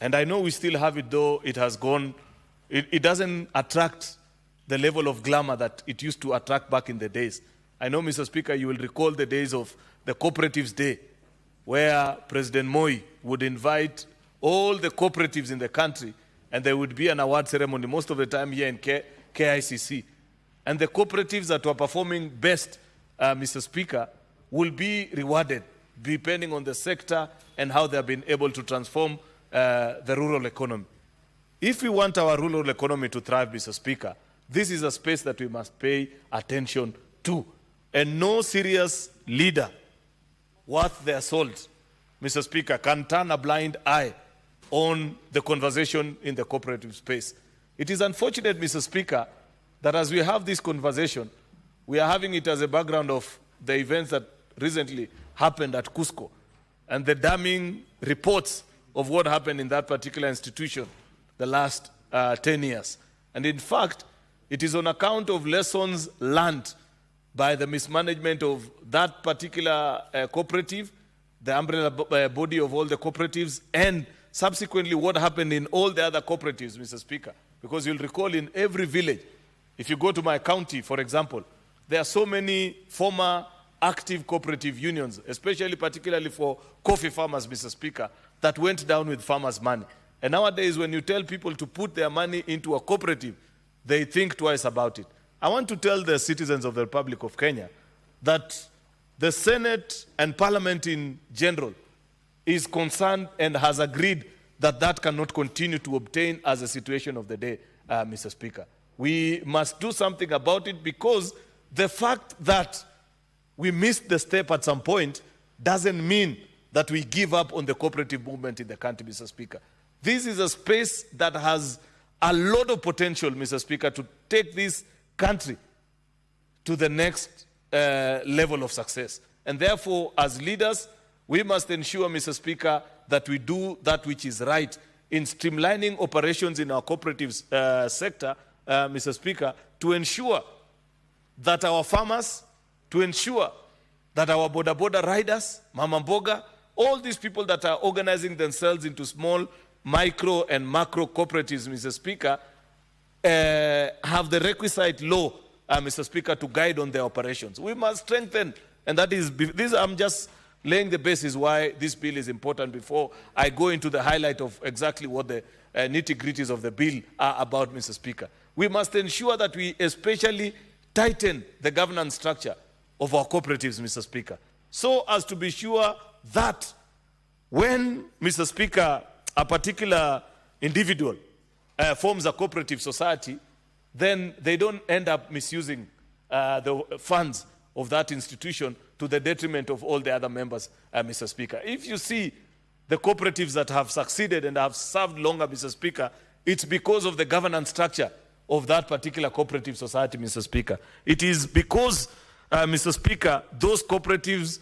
and I know we still have it, though it has gone, it doesn't attract the level of glamour that it used to attract back in the days. I know, Mr. Speaker, you will recall the days of the Cooperatives Day, where President Moi would invite all the cooperatives in the country, and there would be an award ceremony, most of the time here in KICC. And the cooperatives that were performing best, Mr. Speaker, will be rewarded, depending on the sector and how they have been able to transform the rural economy. If we want our rural economy to thrive, Mr. Speaker, this is a space that we must pay attention to. And no serious leader worth their salt, Mr. Speaker, can turn a blind eye on the conversation in the cooperative space. It is unfortunate, Mr. Speaker, that as we have this conversation, we are having it as a background of the events that recently happened at Cusco and the damning reports of what happened in that particular institution the last 10 years. And in fact, it is on account of lessons learned by the mismanagement of that particular cooperative, the umbrella body of all the cooperatives, and subsequently what happened in all the other cooperatives, Mr. Speaker. Because you'll recall in every village, if you go to my county, for example, there are so many former active cooperative unions, especially particularly for coffee farmers, Mr. Speaker, that went down with farmers' money. And nowadays, when you tell people to put their money into a cooperative, they think twice about it. I want to tell the citizens of the Republic of Kenya that the Senate and Parliament in general is concerned and has agreed that that cannot continue to obtain as a situation of the day, Mr. Speaker. We must do something about it, because the fact that we missed the step at some point doesn't mean that we give up on the cooperative movement in the country, Mr. Speaker. This is a space that has a lot of potential, Mr. Speaker, to take this country to the next level of success. And therefore, as leaders, we must ensure, Mr. Speaker, that we do that which is right in streamlining operations in our cooperatives sector, Mr. Speaker, to ensure that our farmers, to ensure that our boda riders, mama mboga, all these people that are organizing themselves into small, micro and macro cooperatives, Mr. Speaker, have the requisite law, Mr. Speaker, to guide on their operations. We must strengthen, and that is, this, I'm just laying the basis why this bill is important before I go into the highlight of exactly what the nitty-gritties of the bill are about, Mr. Speaker. We must ensure that we especially tighten the governance structure of our cooperatives, Mr. Speaker, so as to be sure that when, Mr. Speaker, a particular individual forms a cooperative society, then they don't end up misusing the funds of that institution to the detriment of all the other members, Mr. Speaker. If you see the cooperatives that have succeeded and have served longer, Mr. Speaker, it's because of the governance structure of that particular cooperative society, Mr. Speaker. It is because, Mr. Speaker, those cooperatives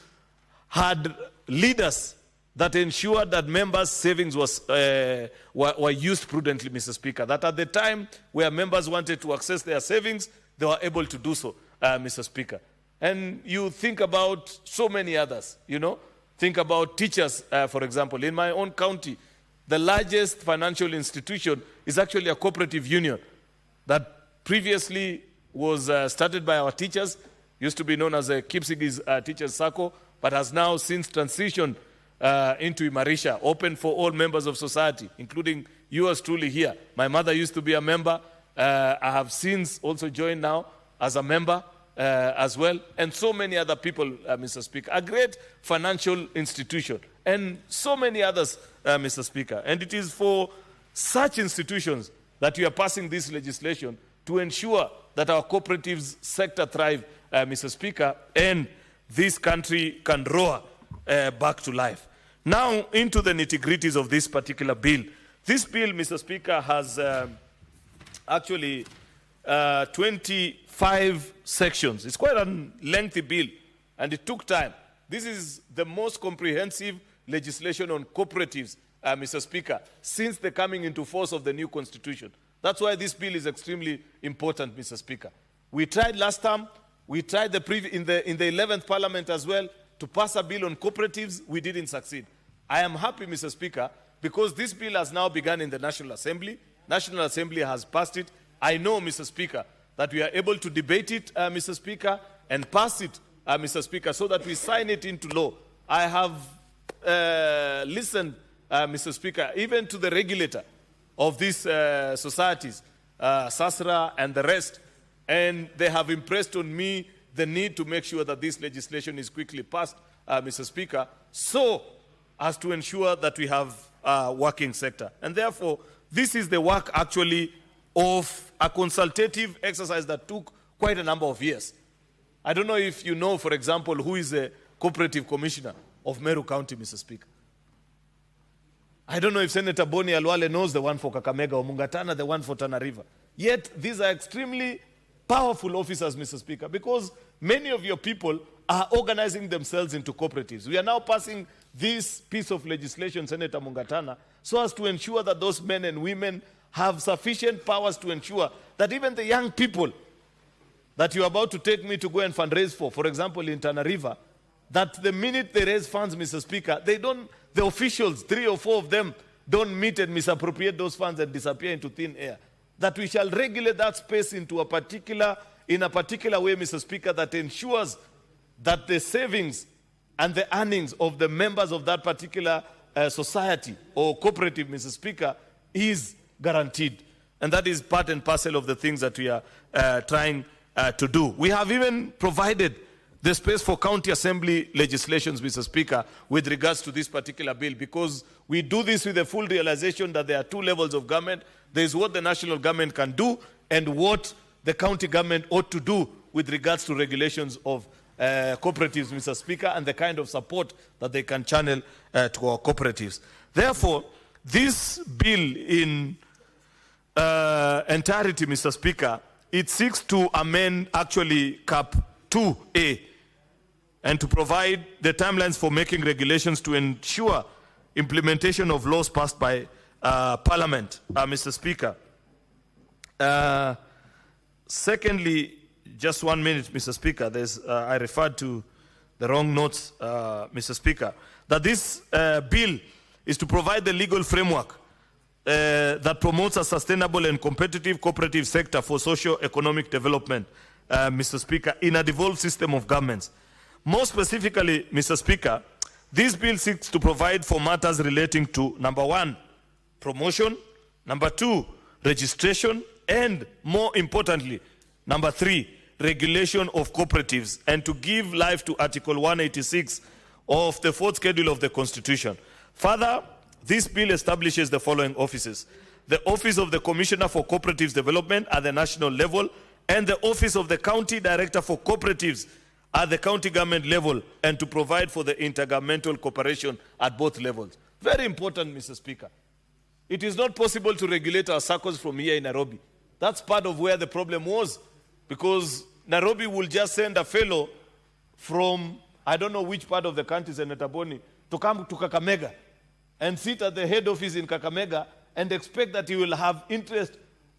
had leaders that ensured that members' savings were used prudently, Mr. Speaker. That at the time where members wanted to access their savings, they were able to do so, Mr. Speaker. And you think about so many others, you know. Think about teachers, for example. In my own county, the largest financial institution is actually a cooperative union that previously was started by our teachers, used to be known as a Kipsigis Teachers Circle, but has now since transitioned into Imarisha, open for all members of society, including yours truly here. My mother used to be a member. I have since also joined now as a member as well, and so many other people, Mr. Speaker. A great financial institution, and so many others, Mr. Speaker. And it is for such institutions that we are passing this legislation to ensure that our cooperatives sector thrive, Mr. Speaker, and this country can roar back to life. Now, into the nitty-gritties of this particular bill. This bill, Mr. Speaker, has actually 25 sections. It's quite a lengthy bill, and it took time. This is the most comprehensive legislation on cooperatives, Mr. Speaker, since the coming into force of the new constitution. That's why this bill is extremely important, Mr. Speaker. We tried last time, we tried in the 11th Parliament as well, to pass a bill on cooperatives. We didn't succeed. I am happy, Mr. Speaker, because this bill has now begun in the National Assembly. National Assembly has passed it. I know, Mr. Speaker, that we are able to debate it, Mr. Speaker, and pass it, Mr. Speaker, so that we sign it into law. I have listened, Mr. Speaker, even to the regulator of these societies, SASRA and the rest, and they have impressed on me the need to make sure that this legislation is quickly passed, Mr. Speaker, so as to ensure that we have a working sector. And therefore, this is the work actually of a consultative exercise that took quite a number of years. I don't know if you know, for example, who is the cooperative commissioner of Meru County, Mr. Speaker. I don't know if Senator Boni Alwale knows the one for Kakamega, or Mungatana, the one for Tana River. Yet, these are extremely powerful officers, Mr. Speaker, because many of your people are organizing themselves into cooperatives. We are now passing this piece of legislation, Senator Mungatana, so as to ensure that those men and women have sufficient powers to ensure that even the young people that you're about to take me to go and fundraise for example, in Tana River, that the minute they raise funds, Mr. Speaker, the officials, 3 or 4 of them, don't meet and misappropriate those funds and disappear into thin air. That we shall regulate that space in a particular way, Mr. Speaker, that ensures that the savings and the earnings of the members of that particular society or cooperative, Mr. Speaker, is guaranteed. And that is part and parcel of the things that we are trying to do. We have even provided the space for county assembly legislations, Mr. Speaker, with regards to this particular bill, because we do this with the full realization that there are 2 levels of government. There is what the national government can do, and what the county government ought to do with regards to regulations of cooperatives, Mr. Speaker, and the kind of support that they can channel to our cooperatives. Therefore, this bill in entirety, Mr. Speaker, it seeks to amend actually Cap 2A and to provide the timelines for making regulations to ensure implementation of laws passed by Parliament, Mr. Speaker. Secondly, just 1 minute, Mr. Speaker, I referred to the wrong notes, Mr. Speaker, that this bill is to provide the legal framework that promotes a sustainable and competitive cooperative sector for socio-economic development, Mr. Speaker, in a devolved system of governments. More specifically, Mr. Speaker, this bill seeks to provide for matters relating to, number 1, promotion, number 2, registration, and more importantly, number 3, regulation of cooperatives, and to give life to Article 186 of the 4th schedule of the Constitution. Further, this bill establishes the following offices: the Office of the Commissioner for Cooperatives Development at the national level, and the Office of the County Director for Cooperatives at the county government level, and to provide for the intergovernmental cooperation at both levels. Very important, Mr. Speaker. It is not possible to regulate our circles from here in Nairobi. That's part of where the problem was, because Nairobi will just send a fellow from, I don't know which part of the country, Senator Boni, to come to Kakamega and sit at the head office in Kakamega and expect that he will have interest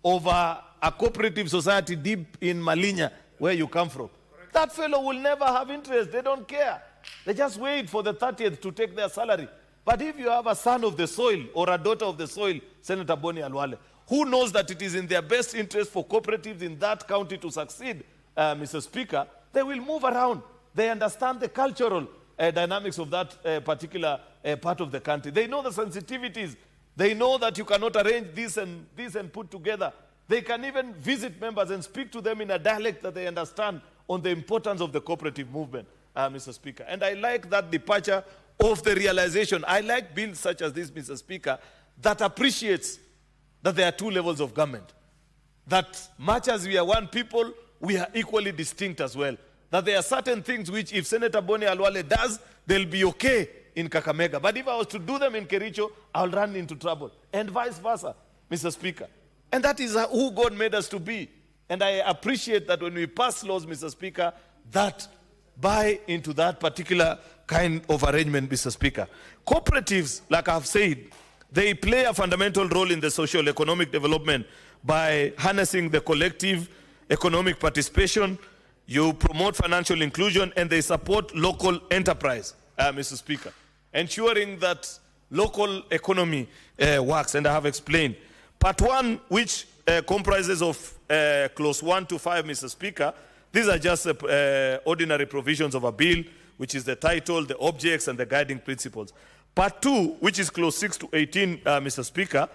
over a cooperative society deep in Malinya, where you come from. That fellow will never have interest. They don't care. They just wait for the 30th to take their salary. But if you have a son of the soil or a daughter of the soil, Senator Boni Alwale, who knows that it is in their best interest for cooperatives in that county to succeed, Mr. Speaker, they will move around. They understand the cultural dynamics of that particular part of the country. They know the sensitivities. They know that you cannot arrange this and put together. They can even visit members and speak to them in a dialect that they understand on the importance of the cooperative movement, Mr. Speaker. And I like that departure of the realization. I like bills such as this, Mr. Speaker, that appreciates that there are two levels of government. That much as we are one people, we are equally distinct as well. That there are certain things which if Senator Boni Alwale does, they'll be okay in Kakamega. But if I was to do them in Kericho, I'll run into trouble. And vice versa, Mr. Speaker. And that is who God made us to be. And I appreciate that when we pass laws, Mr. Speaker, that buy into that particular kind of arrangement, Mr. Speaker. Cooperatives, like I've said, they play a fundamental role in the social economic development by harnessing the collective economic participation. You promote financial inclusion, and they support local enterprise, Mr. Speaker, ensuring that local economy works, and I have explained. Part 1, which comprises of clause 1 to 5, Mr. Speaker, these are just ordinary provisions of a bill, which is the title, the objects, and the guiding principles. Part 2, which is clause 6 to 18, Mr. Speaker,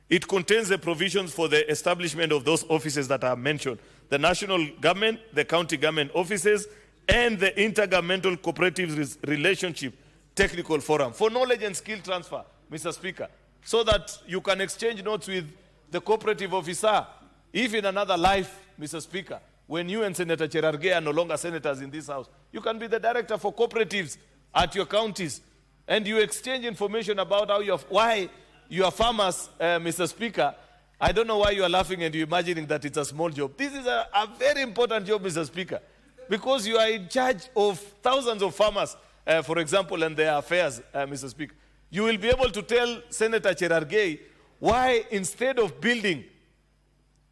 it contains the provisions for the establishment of those offices that are mentioned: the national government, the county government offices, and the intergovernmental cooperatives relationship technical forum for knowledge and skill transfer, Mr. Speaker, so that you can exchange notes with the cooperative officer. If in another life, Mr. Speaker, when you and Senator Cherargei are no longer senators in this house, you can be the director for cooperatives at your counties, and you exchange information about how why your farmers, Mr. Speaker. I don't know why you are laughing and you're imagining that it's a small job. This is a very important job, Mr. Speaker, because you are in charge of thousands of farmers, for example, and their affairs, Mr. Speaker. You will be able to tell Senator Cherargei why, instead of building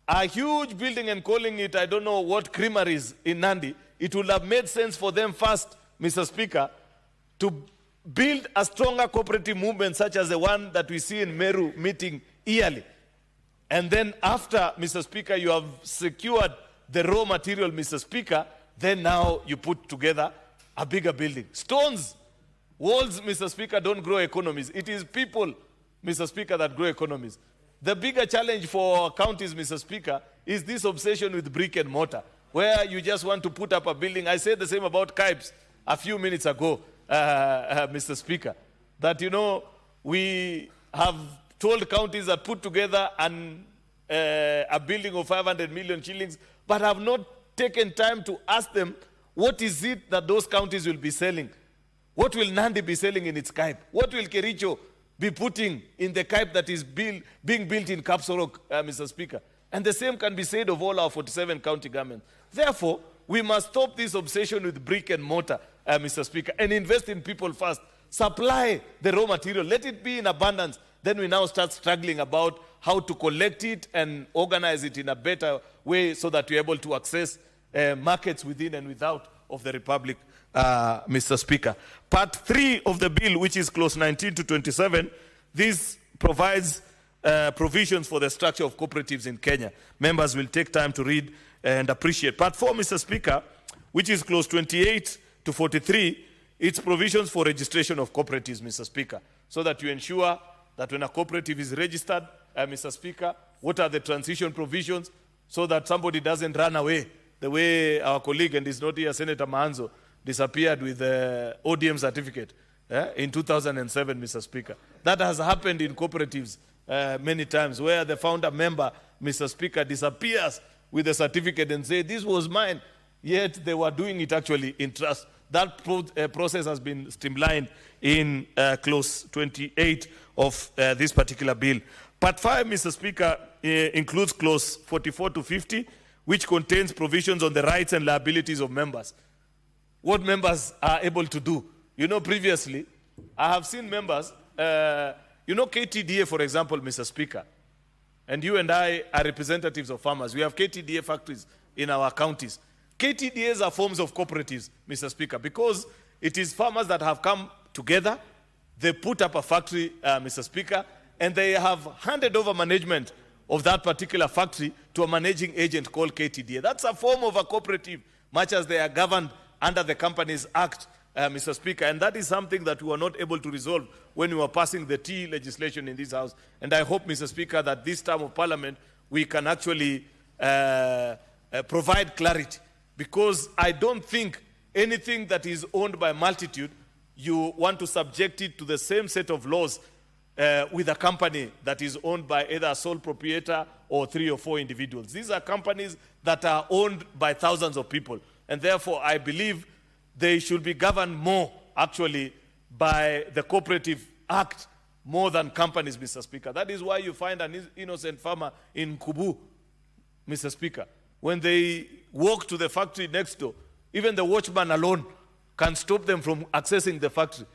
a huge building and calling it, I don't know what, creameries in Nandi, it would have made sense for them first, Mr. Speaker, to build a stronger cooperative movement such as the one that we see in Meru meeting yearly. And then after, Mr. Speaker, you have secured the raw material, Mr. Speaker, then now you put together a bigger building. Stones, walls, Mr. Speaker, don't grow economies. It is people, Mr. Speaker, that grow economies. The bigger challenge for counties, Mr. Speaker, is this obsession with brick and mortar, where you just want to put up a building. I said the same about KIPES a few minutes ago, Mr. Speaker, that, you know, we have told counties that put together an a building of 500 million shillings, but have not taken time to ask them what is it that those counties will be selling. What will Nandi be selling in its Cape? What will Kericho be putting in the Cape that is being built in Kapsorok, Mr. Speaker? And the same can be said of all our 47 county governments. Therefore, we must stop this obsession with brick and mortar, Mr. Speaker, and invest in people first. Supply the raw material. Let it be in abundance. Then we now start struggling about how to collect it and organize it in a better way so that we're able to access markets within and without of the Republic, Mr. Speaker. Part 3 of the bill, which is clause 19 to 27, this provides provisions for the structure of cooperatives in Kenya. Members will take time to read and appreciate. Part 4, Mr. Speaker, which is clause 28 to 43, it's provisions for registration of cooperatives, Mr. Speaker, so that you ensure that when a cooperative is registered, Mr. Speaker, what are the transition provisions so that somebody doesn't run away the way our colleague, and is not here, Senator Maanzo, disappeared with the ODM certificate in 2007, Mr. Speaker. That has happened in cooperatives many times, where the founder member, Mr. Speaker, disappears with the certificate and say, this was mine, yet they were doing it actually in trust. That process has been streamlined in clause 28 of this particular bill. Part 5, Mr. Speaker, includes clause 44 to 50, which contains provisions on the rights and liabilities of members. What members are able to do. You know, previously, I have seen members, you know, KTDA, for example, Mr. Speaker, and you and I are representatives of farmers. We have KTDA factories in our counties. KTDAs are forms of cooperatives, Mr. Speaker, because it is farmers that have come together, they put up a factory, Mr. Speaker, and they have handed over management of that particular factory to a managing agent called KTDA. That's a form of a cooperative, much as they are governed under the Companies Act, Mr. Speaker, and that is something that we were not able to resolve when we were passing the tea legislation in this House. And I hope, Mr. Speaker, that this time of Parliament, we can actually provide clarity, because I don't think anything that is owned by multitude, you want to subject it to the same set of laws with a company that is owned by either a sole proprietor or 3 or 4 individuals. These are companies that are owned by thousands of people. And therefore, I believe they should be governed more, actually, by the Cooperative Act more than companies, Mr. Speaker. That is why you find an innocent farmer in Kubu, Mr. Speaker. When they walk to the factory next door, even the watchman alone can stop them from accessing the factory.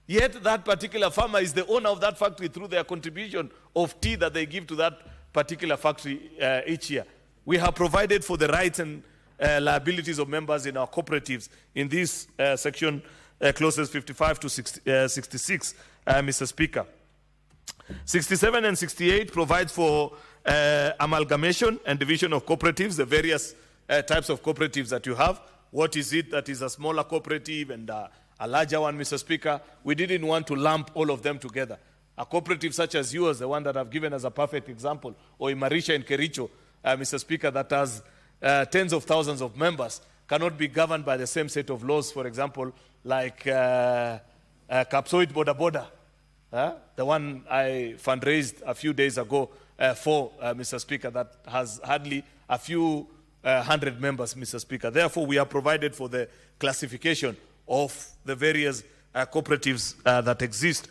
Yet that particular farmer is the owner of that factory through their contribution of tea that they give to that particular factory each year. We have provided for the rights and liabilities of members in our cooperatives in this section, clauses 55 to 66, Mr. Speaker. 67 and 68 provides for amalgamation and division of cooperatives, the various types of cooperatives that you have. What is it that is a smaller cooperative and a larger one, Mr. Speaker? We didn't want to lump all of them together. A cooperative such as yours, the one that I've given as a perfect example, or Imarisha in Kericho, Mr. Speaker, that has tens of thousands of members, cannot be governed by the same set of laws, for example, like Kapsoit Boda Boda, the one I fundraised a few days ago for, Mr. Speaker, that has hardly a few hundred members, Mr. Speaker. Therefore, we have provided for the classification of the various cooperatives that exist.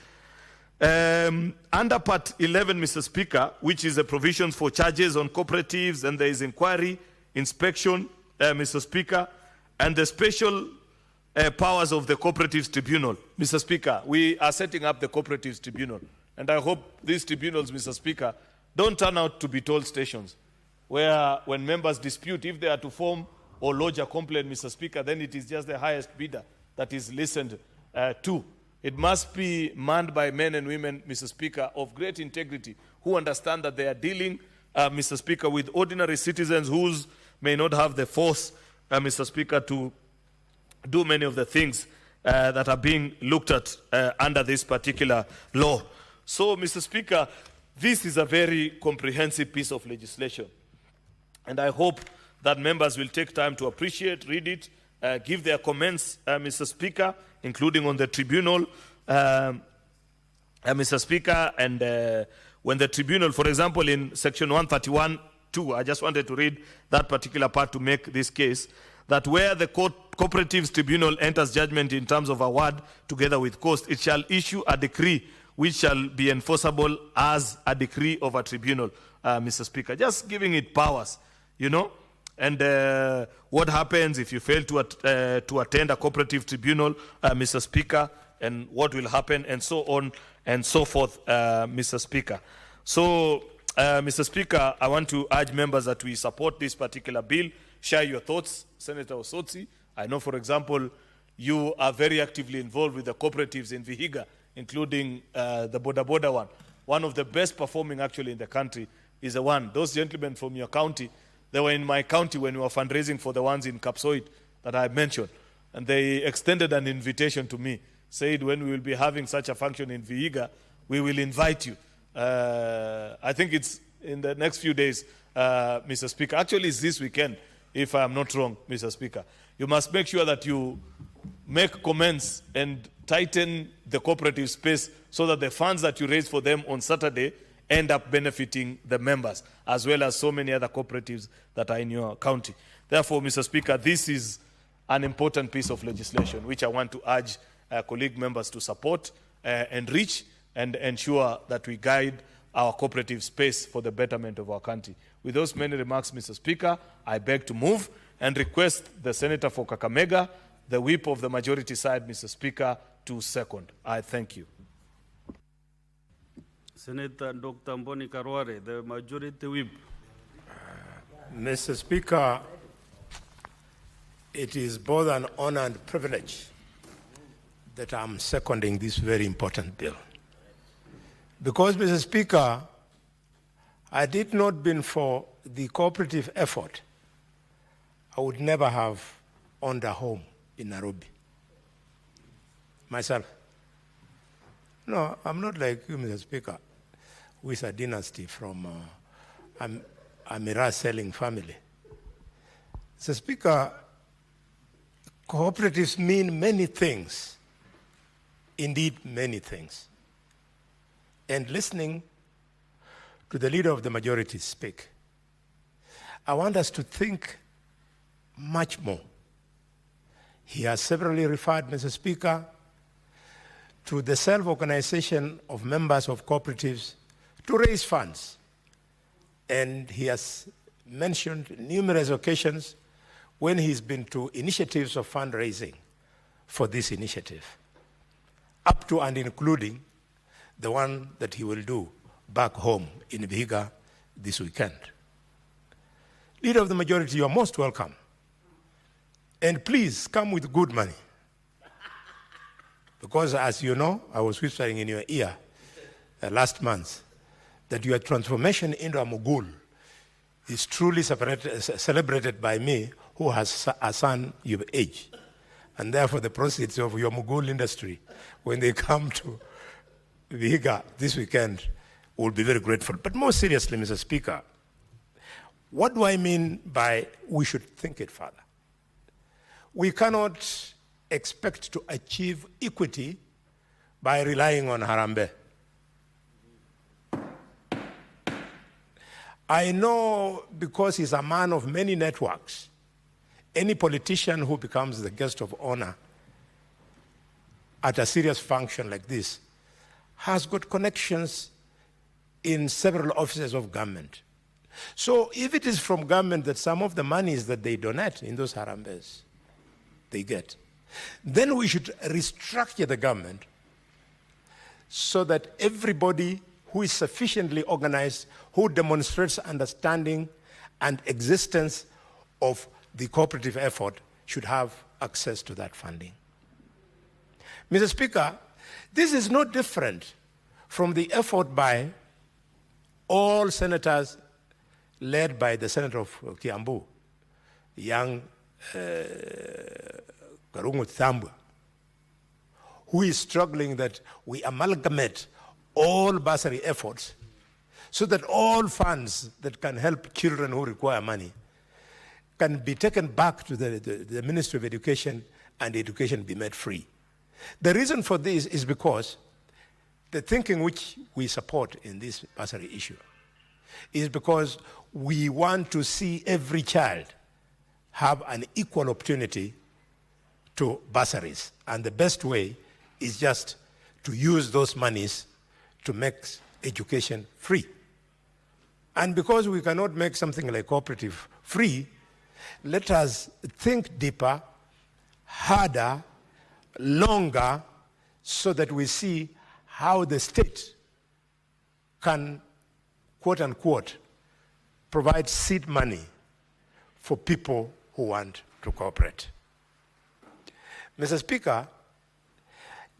Under Part 11, Mr. Speaker, which is the provisions for charges on cooperatives, and there is inquiry, inspection, Mr. Speaker, and the special powers of the Cooperatives Tribunal. Mr. Speaker, we are setting up the Cooperatives Tribunal, and I hope these tribunals, Mr. Speaker, don't turn out to be toll stations, where when members dispute, if they are to form or lodge a complaint, Mr. Speaker, then it is just the highest bidder that is listened to. It must be manned by men and women, Mr. Speaker, of great integrity, who understand that they are dealing, Mr. Speaker, with ordinary citizens who may not have the force, Mr. Speaker, to do many of the things that are being looked at under this particular law. So, Mr. Speaker, this is a very comprehensive piece of legislation. And I hope that members will take time to appreciate, read it, give their comments, Mr. Speaker, including on the tribunal, Mr. Speaker, and when the tribunal, for example, in section 131(2), I just wanted to read that particular part to make this case, that where the Cooperatives Tribunal enters judgment in terms of award together with cost, it shall issue a decree which shall be enforceable as a decree of a tribunal, Mr. Speaker. Just giving it powers, you know. And what happens if you fail to attend a cooperative tribunal, Mr. Speaker, and what will happen, and so on and so forth, Mr. Speaker. So, Mr. Speaker, I want to urge members that we support this particular bill. Share your thoughts, Senator Osotsi. I know, for example, you are very actively involved with the cooperatives in Vihiga, including the Boda Boda one. One of the best performing actually in the country is the one. Those gentlemen from your county, they were in my county when we were fundraising for the ones in Kapsoit that I mentioned. And they extended an invitation to me, said when we will be having such a function in Vihiga, we will invite you. I think it's in the next few days, Mr. Speaker. Actually, it's this weekend, if I am not wrong, Mr. Speaker. You must make sure that you make comments and tighten the cooperative space so that the funds that you raise for them on Saturday end up benefiting the members, as well as so many other cooperatives that are in your county. Therefore, Mr. Speaker, this is an important piece of legislation which I want to urge colleague members to support and reach and ensure that we guide our cooperative space for the betterment of our country. With those many remarks, Mr. Speaker, I beg to move and request the Senator for Kakamega, the whip of the majority side, Mr. Speaker, to second. I thank you. Senator Dr. Mboni Karware, the majority whip. Mr. Speaker, it is both an honor and privilege that I'm seconding this very important bill. Because, Mr. Speaker, had it not been for the cooperative effort, I would never have owned a home in Nairobi. Myself. No, I'm not like you, Mr. Speaker, who is a dynasty from a mirror-selling family. Mr. Speaker, cooperatives mean many things, indeed many things. And listening to the leader of the majority speak, I want us to think much more. He has severally referred, Mr. Speaker, to the self-organization of members of cooperatives to raise funds. And he has mentioned numerous occasions when he's been to initiatives of fundraising for this initiative, up to and including the one that he will do back home in Vihiga this weekend. Leader of the majority, you are most welcome. And please come with good money. Because as you know, I was whispering in your ear last month that your transformation into a mogul is truly celebrated by me, who has a son your age. And therefore the proceeds of your mogul industry, when they come to Vihiga this weekend, will be very grateful. But more seriously, Mr. Speaker, what do I mean by we should think it further? We cannot expect to achieve equity by relying on Harambe. I know, because he's a man of many networks, any politician who becomes the guest of honor at a serious function like this has got connections in several offices of government. So if it is from government that some of the monies that they donate in those Harambes, they get, then we should restructure the government so that everybody who is sufficiently organized, who demonstrates understanding and existence of the cooperative effort, should have access to that funding. Mr. Speaker, this is no different from the effort by all senators led by the senator of Kiambu, young Karungu Thambwa, who is struggling that we amalgamate all bursary efforts so that all funds that can help children who require money can be taken back to the Ministry of Education and education be made free. The reason for this is because the thinking which we support in this bursary issue is because we want to see every child have an equal opportunity to bursaries. And the best way is just to use those monies to make education free. And because we cannot make something like cooperative free, let us think deeper, harder, longer, so that we see how the state can, quote unquote, provide seed money for people who want to cooperate. Mr. Speaker,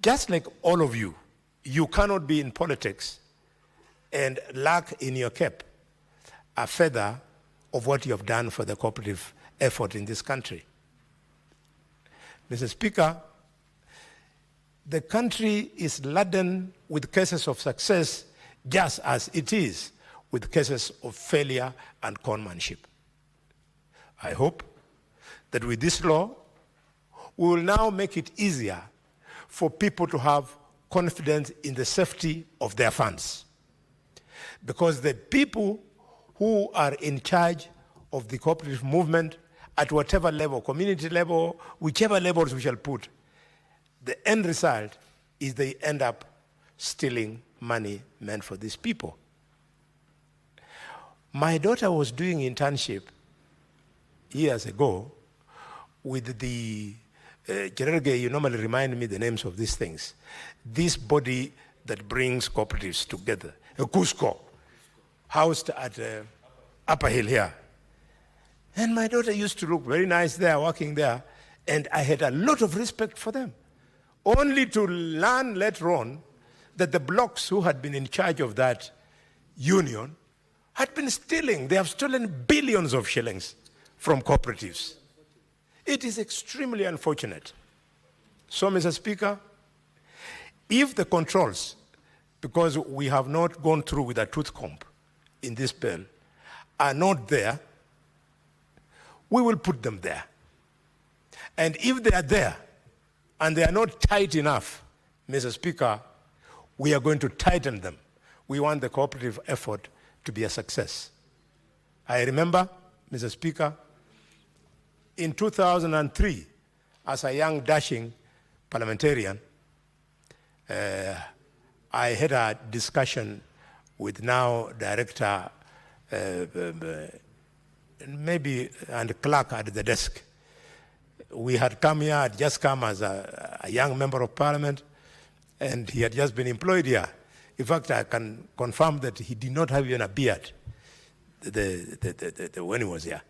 just like all of you, you cannot be in politics and lack in your cap a feather of what you have done for the cooperative effort in this country. Mr. Speaker, the country is laden with cases of success just as it is with cases of failure and conmanship. I hope that with this law, we will now make it easier for people to have confidence in the safety of their funds. Because the people who are in charge of the cooperative movement at whatever level, community level, whichever levels we shall put, the end result is they end up stealing money meant for these people. My daughter was doing internship years ago with the Gerarge, you normally remind me the names of these things. This body that brings cooperatives together, Cusco, housed at Upper Hill here. And my daughter used to look very nice there, working there, and I had a lot of respect for them. Only to learn later on that the blocks who had been in charge of that union had been stealing. They have stolen billions of shillings from cooperatives. It is extremely unfortunate. So, Mr. Speaker, if the controls, because we have not gone through with a tooth comb in this bill, are not there, we will put them there. And if they are there and they are not tight enough, Mr. Speaker, we are going to tighten them. We want the cooperative effort to be a success. I remember, Mr. Speaker, in 2003, as a young dashing parliamentarian, I had a discussion with now Director and clerk at the desk. We had come here, had just come as a young member of parliament, and he had just been employed here. In fact, I can confirm that he did not have even a beard when he was here.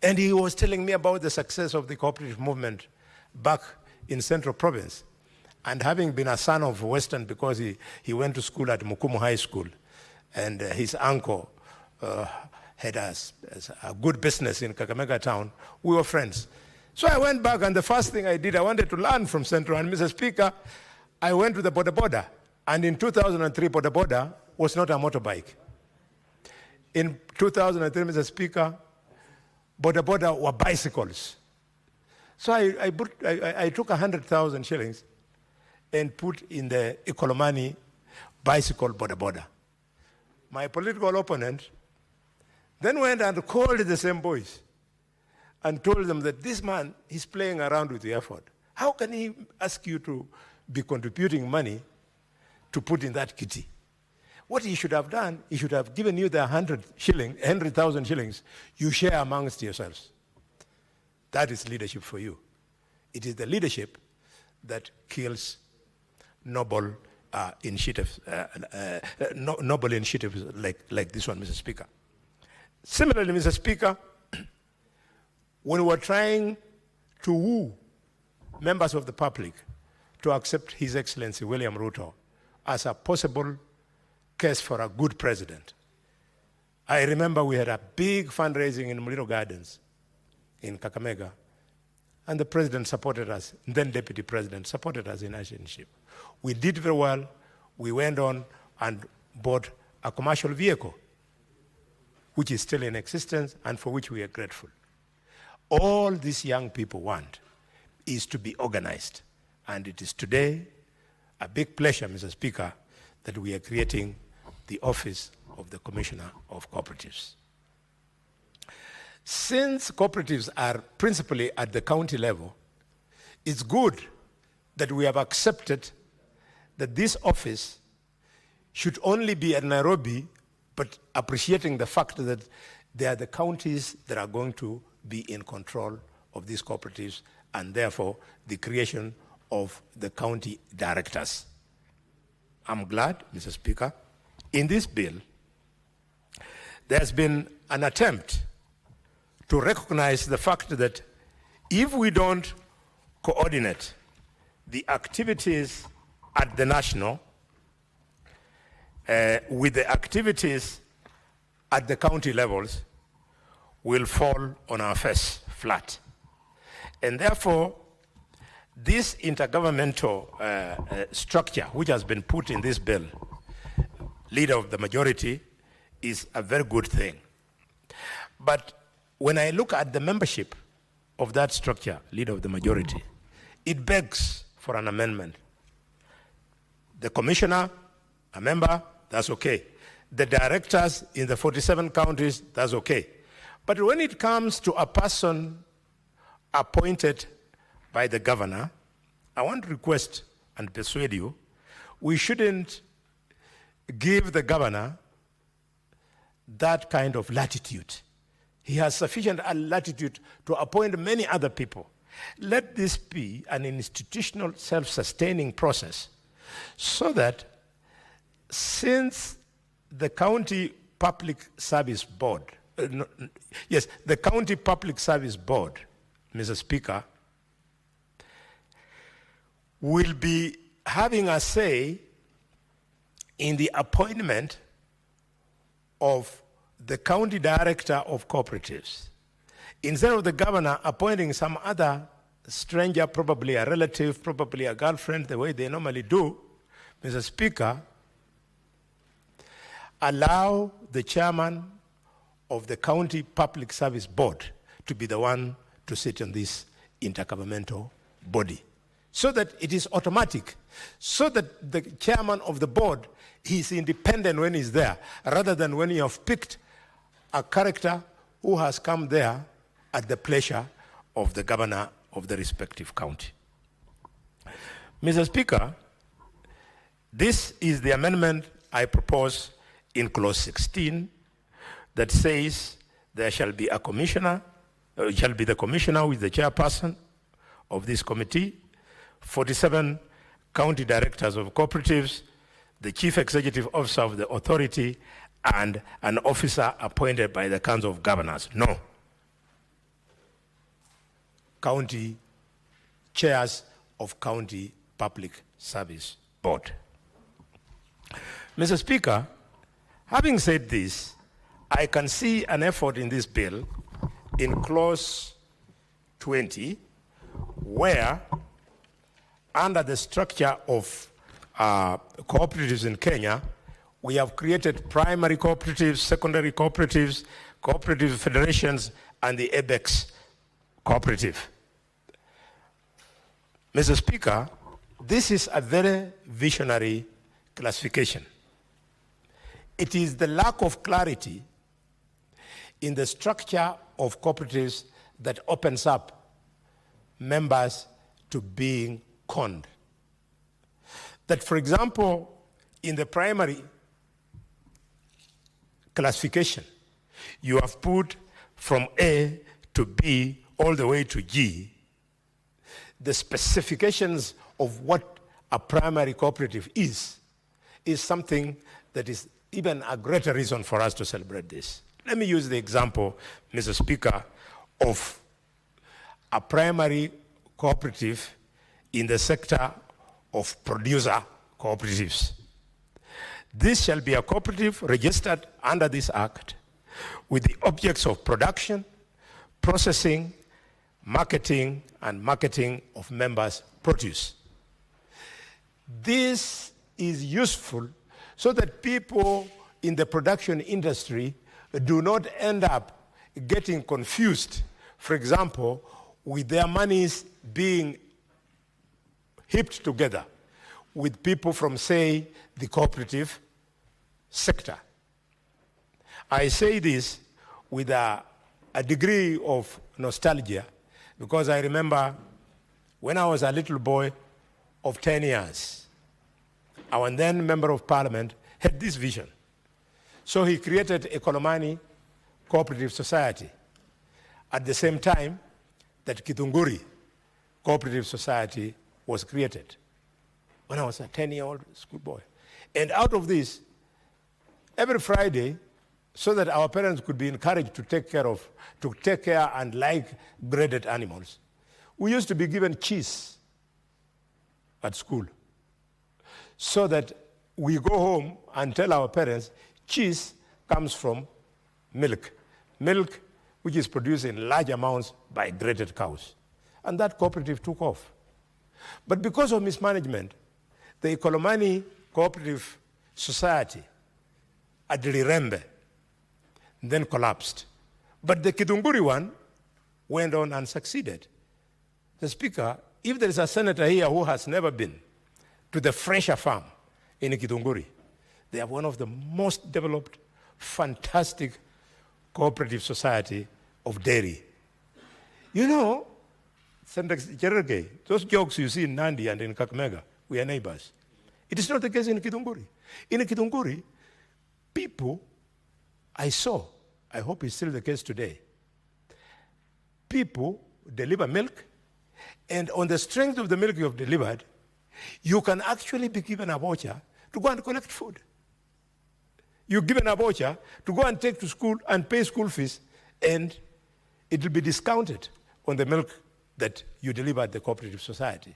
And he was telling me about the success of the cooperative movement back in Central Province. And having been a son of Western, because he went to school at Mukumu High School, and his uncle had a good business in Kakamega town, we were friends. So I went back, and the first thing I did, I wanted to learn from Central. And Mr. Speaker, I went to the Boda Boda. And in 2003, Boda Boda was not a motorbike. In 2003, Mr. Speaker, Boda Boda were bicycles. So I took 100,000 shillings and put in the Ikolomani bicycle Boda Boda. My political opponent then went and called the same boys and told them that this man is playing around with the effort. How can he ask you to be contributing money to put in that kitty? What he should have done, he should have given you the 100,000 shillings. You share amongst yourselves. That is leadership for you. It is the leadership that kills noble initiatives like this one, Mr. Speaker. Similarly, Mr. Speaker, when we were trying to woo members of the public to accept His Excellency William Ruto as a possible case for a good president, I remember we had a big fundraising in Muliro Gardens in Kakamega, and the president supported us, and then deputy president supported us in relationship. We did very well. We went on and bought a commercial vehicle, which is still in existence and for which we are grateful. All these young people want is to be organized. And it is today a big pleasure, Mr. Speaker, that we are creating the office of the Commissioner of Cooperatives. Since cooperatives are principally at the county level, it's good that we have accepted that this office should only be at Nairobi, but appreciating the fact that they are the counties that are going to be in control of these cooperatives, and therefore the creation of the county directors. I'm glad, Mr. Speaker, in this bill, there's been an attempt to recognize the fact that if we don't coordinate the activities at the national with the activities at the county levels, we'll fall on our face flat. And therefore, this intergovernmental structure which has been put in this bill, leader of the majority, is a very good thing. But when I look at the membership of that structure, leader of the majority, it begs for an amendment. The commissioner, a member, that's okay. The directors in the 47 counties, that's okay. But when it comes to a person appointed by the governor, I want to request and persuade you, we shouldn't give the governor that kind of latitude. He has sufficient latitude to appoint many other people. Let this be an institutional self-sustaining process so that since the County Public Service Board, the County Public Service Board, Mr. Speaker, will be having a say in the appointment of the county director of cooperatives. Instead of the governor appointing some other stranger, probably a relative, probably a girlfriend, the way they normally do, Mr. Speaker, allow the chairman of the County Public Service Board to be the one to sit on this intergovernmental body, so that it is automatic, so that the chairman of the board is independent when he's there, rather than when you have picked a character who has come there at the pleasure of the governor of the respective county. Mr. Speaker, this is the amendment I propose in clause 16 that says there shall be a commissioner, shall be the commissioner who is the chairperson of this committee, 47 county directors of cooperatives, the chief executive officer of the authority, and an officer appointed by the Council of Governors. No. County chairs of County Public Service Board. Mr. Speaker, having said this, I can see an effort in this bill in clause 20 where under the structure of cooperatives in Kenya, we have created primary cooperatives, secondary cooperatives, cooperative federations, and the ABEX cooperative. Mr. Speaker, this is a very visionary classification. It is the lack of clarity in the structure of cooperatives that opens up members to being conned. That, for example, in the primary classification, you have put from A to B all the way to G, the specifications of what a primary cooperative is something that is even a greater reason for us to celebrate this. Let me use the example, Mr. Speaker, of a primary cooperative in the sector of producer cooperatives. This shall be a cooperative registered under this Act with the objects of production, processing, marketing, and marketing of members' produce. This is useful so that people in the production industry do not end up getting confused, for example, with their monies being heaped together with people from, say, the cooperative sector. I say this with a degree of nostalgia because I remember when I was a little boy of 10 years, our then Member of Parliament had this vision. So he created a Kolomani Cooperative Society at the same time that Kitunguri Cooperative Society was created when I was a 10-year-old schoolboy. And out of this, every Friday, so that our parents could be encouraged to take care and like breeded animals, we used to be given cheese at school so that we go home and tell our parents cheese comes from milk which is produced in large amounts by graded cows. And that cooperative took off. But because of mismanagement, the Kolomani Cooperative Society at Lirembe then collapsed. But the Kitunguri one went on and succeeded. The Speaker, if there is a senator here who has never been to the Fresher farm in Kitunguri, they are one of the most developed, fantastic cooperative society of dairy. You know, Senator Cherargei, those jokes you see in Nandi and in Kakamega, we are neighbors. It is not the case in Kitunguri. In Kitunguri, people I saw, I hope it's still the case today, people deliver milk, and on the strength of the milk you have delivered, you can actually be given a voucher to go and collect food. You're given a voucher to go and take to school and pay school fees, and it will be discounted on the milk that you deliver at the cooperative society.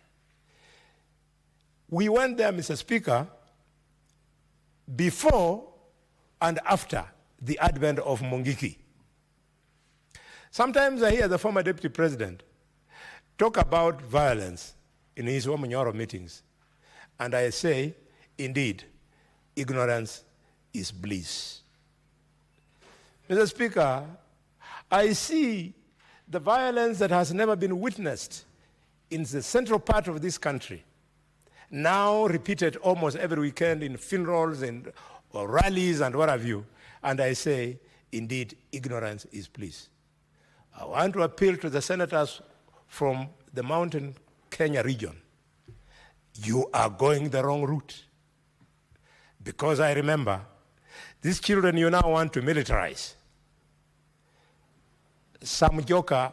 We went there, Mr. Speaker, before and after the advent of Mungiki. Sometimes I hear the former deputy president talk about violence in his Wamanyoro meetings, and I say, indeed, ignorance is bliss. Mr. Speaker, I see the violence that has never been witnessed in the central part of this country, now repeated almost every weekend in funerals and or rallies and what have you, and I say, indeed, ignorance is bliss. I want to appeal to the senators from the Mountain Kenya region. You are going the wrong route. Because I remember, these children you now want to militarize. Some joker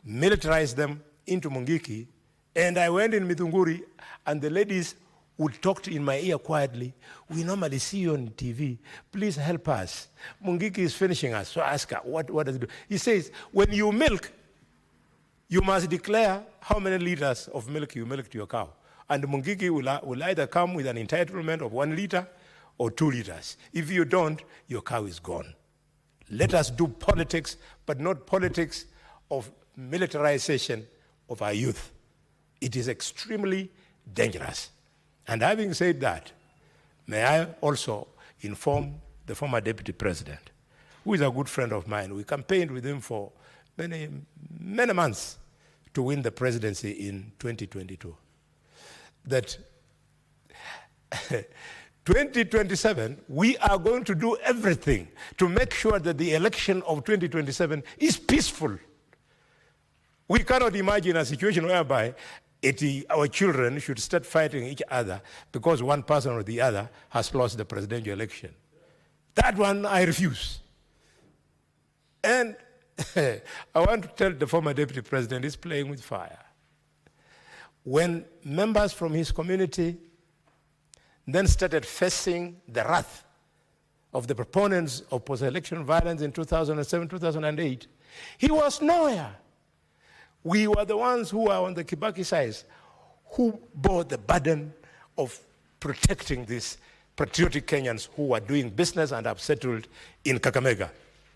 militarized them into Mungiki, and I went in Mitunguri, and the ladies would talk in my ear quietly. We normally see you on TV. Please help us. Mungiki is finishing us. So I ask her, what does it do? He says, when you milk, you must declare how many liters of milk you milk to your cow. And Mungiki will either come with an entitlement of 1 liter or 2 liters. If you don't, your cow is gone. Let us do politics, but not politics of militarization of our youth. It is extremely dangerous. And having said that, may I also inform the former deputy president, who is a good friend of mine. We campaigned with him for many months to win the presidency in 2022. That 2027, we are going to do everything to make sure that the election of 2027 is peaceful. We cannot imagine a situation whereby our children should start fighting each other because one person or the other has lost the presidential election. That one I refuse. And I want to tell the former deputy president he's playing with fire. When members from his community then started facing the wrath of the proponents of post-election violence in 2007, 2008, he was nowhere. We were the ones who were on the Kibaki side who bore the burden of protecting these patriotic Kenyans who were doing business and have settled in Kakamega.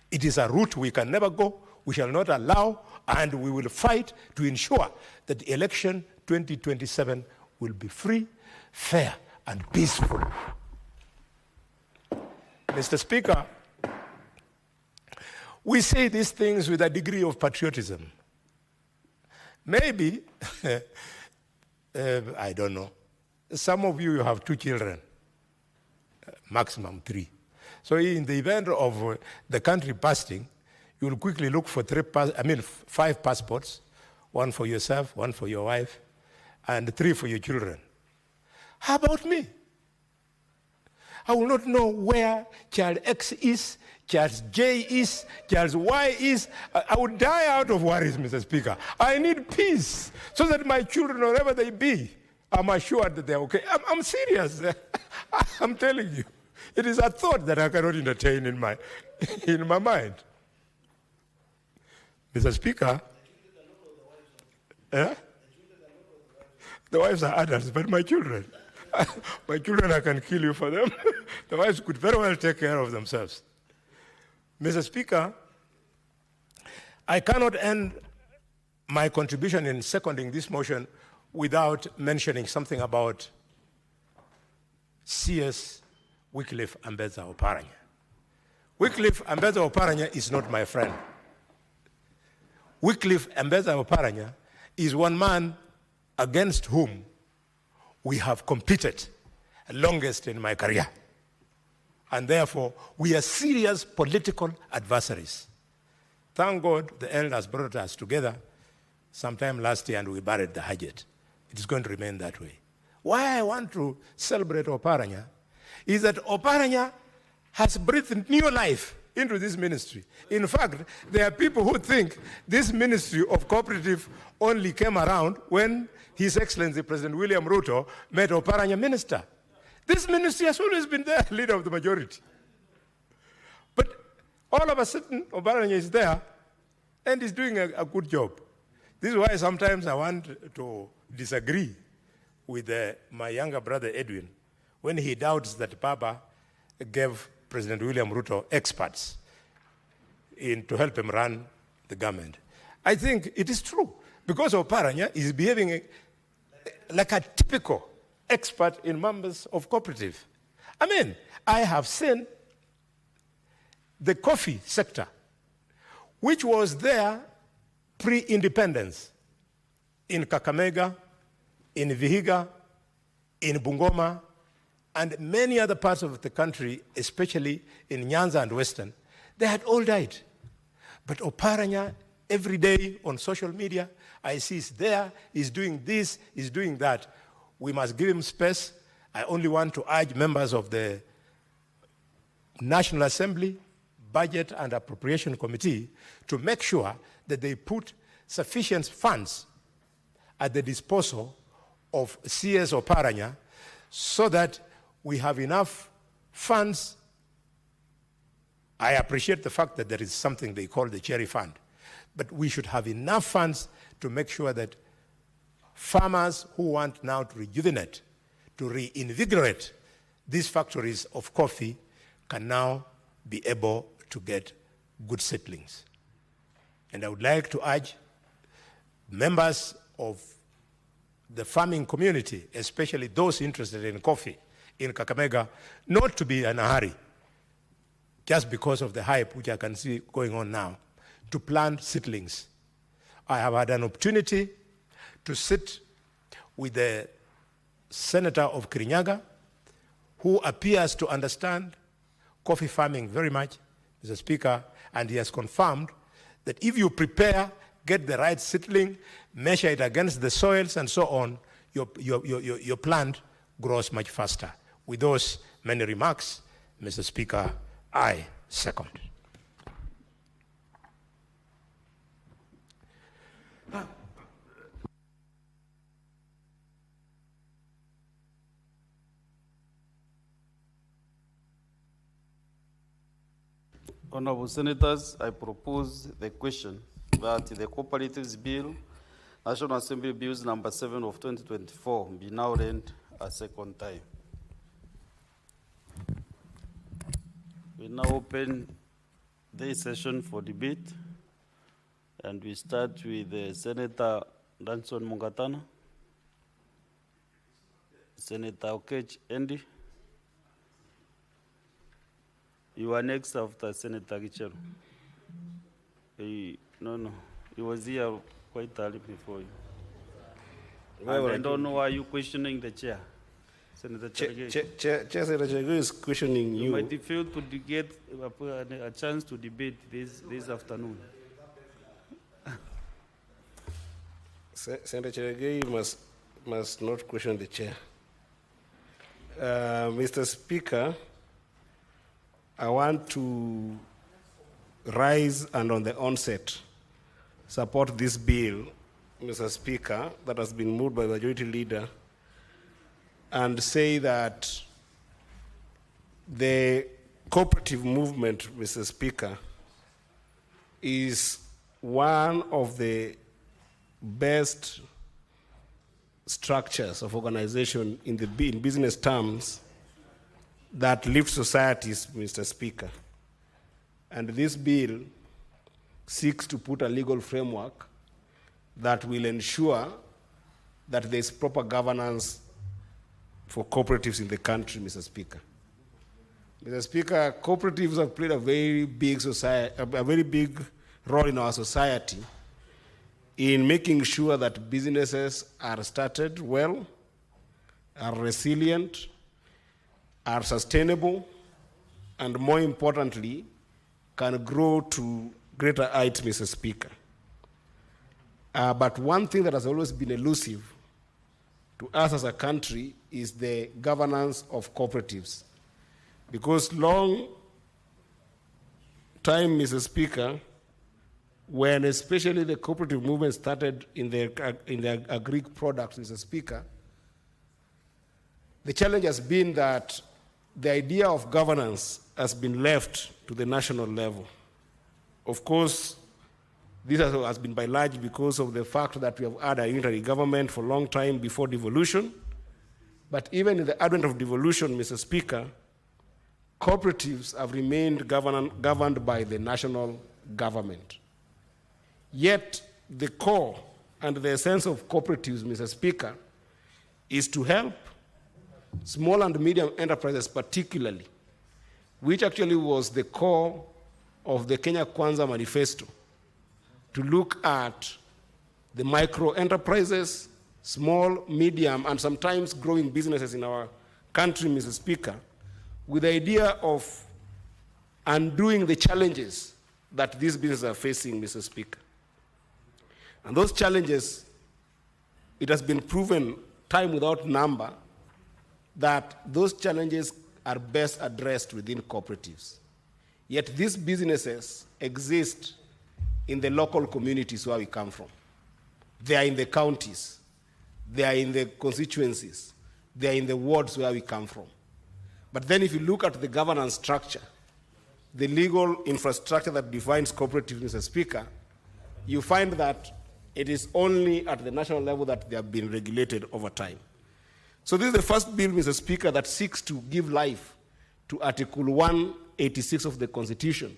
It is a route we can never go, we shall not allow, and we will fight to ensure that the election 2027 will be free, fair, and peaceful. Mr. Speaker, we say these things with a degree of patriotism. Maybe, I don't know, some of you have 2 children, maximum 3. So in the event of the country bursting, you will quickly look for 5 passports, 1 for yourself, 1 for your wife, and 3 for your children. How about me? I will not know where child X is, child J is, child Y is. I would die out of worries, Mr. Speaker. I need peace so that my children, wherever they be, I'm assured that they're okay. I'm serious. I'm telling you. It is a thought that I cannot entertain in my mind. Mr. Speaker, the wives are adults, but my children, I can kill you for them. The wives could very well take care of themselves. Mr. Speaker, I cannot end my contribution in seconding this motion without mentioning something about CS Wycliffe Ambetsa Oparanya. Wycliffe Ambetsa Oparanya is not my friend. Wycliffe Ambetsa Oparanya is one man against whom we have competed longest in my career. And therefore, we are serious political adversaries. Thank God the elders brought us together sometime last year and we buried the hatchet. It is going to remain that way. Why I want to celebrate Oparanya is that Oparanya has breathed new life into this ministry. In fact, there are people who think this ministry of cooperative only came around when His Excellency President William Ruto made Oparanya minister. This ministry has always been there, leader of the majority. But all of a sudden, Oparanya is there and is doing a good job. This is why sometimes I want to disagree with my younger brother Edwin when he doubts that Baba gave President William Ruto experts to help him run the government. I think it is true because Oparanya is behaving like a typical expert in members of cooperative. I mean, I have seen the coffee sector, which was there pre-independence in Kakamega, in Vihiga, in Bungoma, and many other parts of the country, especially in Nyanza and Western. They had all died. But Oparanya, every day on social media, I see he's there, he's doing this, he's doing that. We must give him space. I only want to urge members of the National Assembly, Budget and Appropriation Committee to make sure that they put sufficient funds at the disposal of CS Oparanya so that we have enough funds. I appreciate the fact that there is something they call the cherry fund, but we should have enough funds to make sure that farmers who want now to rejuvenate, to reinvigorate these factories of coffee can now be able to get good settlings. And I would like to urge members of the farming community, especially those interested in coffee in Kakamega, not to be in a hurry, just because of the hype which I can see going on now, to plant seedlings. I have had an opportunity to sit with the Senator of Kirinyaga, who appears to understand coffee farming very much, Mr. Speaker, and he has confirmed that if you prepare, get the right seedling, measure it against the soils and so on, your plant grows much faster. With those many remarks, Mr. Speaker, I second. Honorable Senators, I propose the question that the Cooperatives Bill, National Assembly Bills number 7 of 2024, be now read a second time. We now open this session for debate, and we start with Senator Danson Mungatana, Senator Okech Endi. You are next after Senator Gicheru. No, he was here quite early before you. And I don't know why you're questioning the chair. Senator Chair, Cherargei. Senator Cherargei is questioning You you. might fail to get a chance to debate this afternoon. Senator Cherargei must not question the chair. Mr. Speaker, I want to rise and on the onset support this bill, Mr. Speaker, that has been moved by the Majority Leader, and say that the cooperative movement, Mr. Speaker, is one of the best structures of organization in business terms that lift societies, Mr. Speaker. And this bill seeks to put a legal framework that will ensure that there is proper governance for cooperatives in the country, Mr. Speaker. Mr. Speaker, cooperatives have played a very big role in our society in making sure that businesses are started well, are resilient, are sustainable, and more importantly, can grow to greater heights, Mr. Speaker. But one thing that has always been elusive to us as a country is the governance of cooperatives. Because long time, Mr. Speaker, when especially the cooperative movement started in the agri products, Mr. Speaker, the challenge has been that the idea of governance has been left to the national level. Of course, this has been by large because of the fact that we have had a unitary government for a long time before devolution. But even in the advent of devolution, Mr. Speaker, cooperatives have remained governed by the national government. Yet the core and the essence of cooperatives, Mr. Speaker, is to help small and medium enterprises particularly, which actually was the core of the Kenya Kwanza Manifesto, to look at the micro enterprises, small, medium, and sometimes growing businesses in our country, Mr. Speaker, with the idea of undoing the challenges that these businesses are facing, Mr. Speaker. And those challenges, it has been proven time without number that those challenges are best addressed within cooperatives. Yet these businesses exist in the local communities where we come from. They are in the counties. They are in the constituencies. They are in the wards where we come from. But then if you look at the governance structure, the legal infrastructure that defines cooperatives, Mr. Speaker, you find that it is only at the national level that they have been regulated over time. So this is the first bill, Mr. Speaker, that seeks to give life to Article 186 of the Constitution,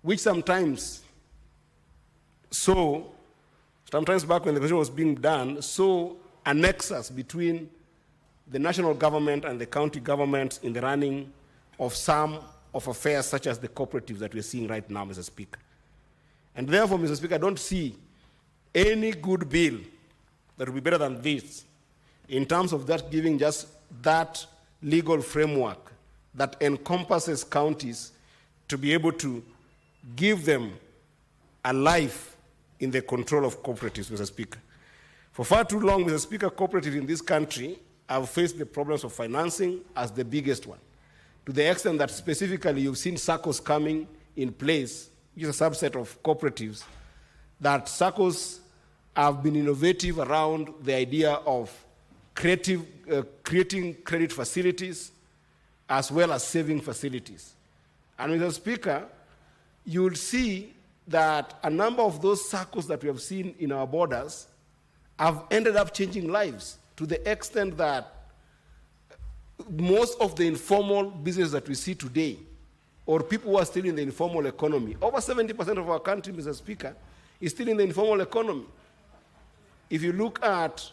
which sometimes back when the Constitution was being done, saw a nexus between the national government and the county government in the running of some of affairs such as the cooperatives that we're seeing right now, Mr. Speaker. And therefore, Mr. Speaker, I don't see any good bill that will be better than this in terms of that giving just that legal framework that encompasses counties to be able to give them a life in the control of cooperatives, Mr. Speaker. For far too long, Mr. Speaker, cooperatives in this country have faced the problems of financing as the biggest one, to the extent that specifically you've seen SACCOs coming in place, which is a subset of cooperatives, that SACCOs have been innovative around the idea of creating credit facilities as well as saving facilities. And Mr. Speaker, you will see that a number of those SACCOs that we have seen in our borders have ended up changing lives to the extent that most of the informal business that we see today, or people who are still in the informal economy, over 70% of our country, Mr. Speaker, is still in the informal economy. If you look at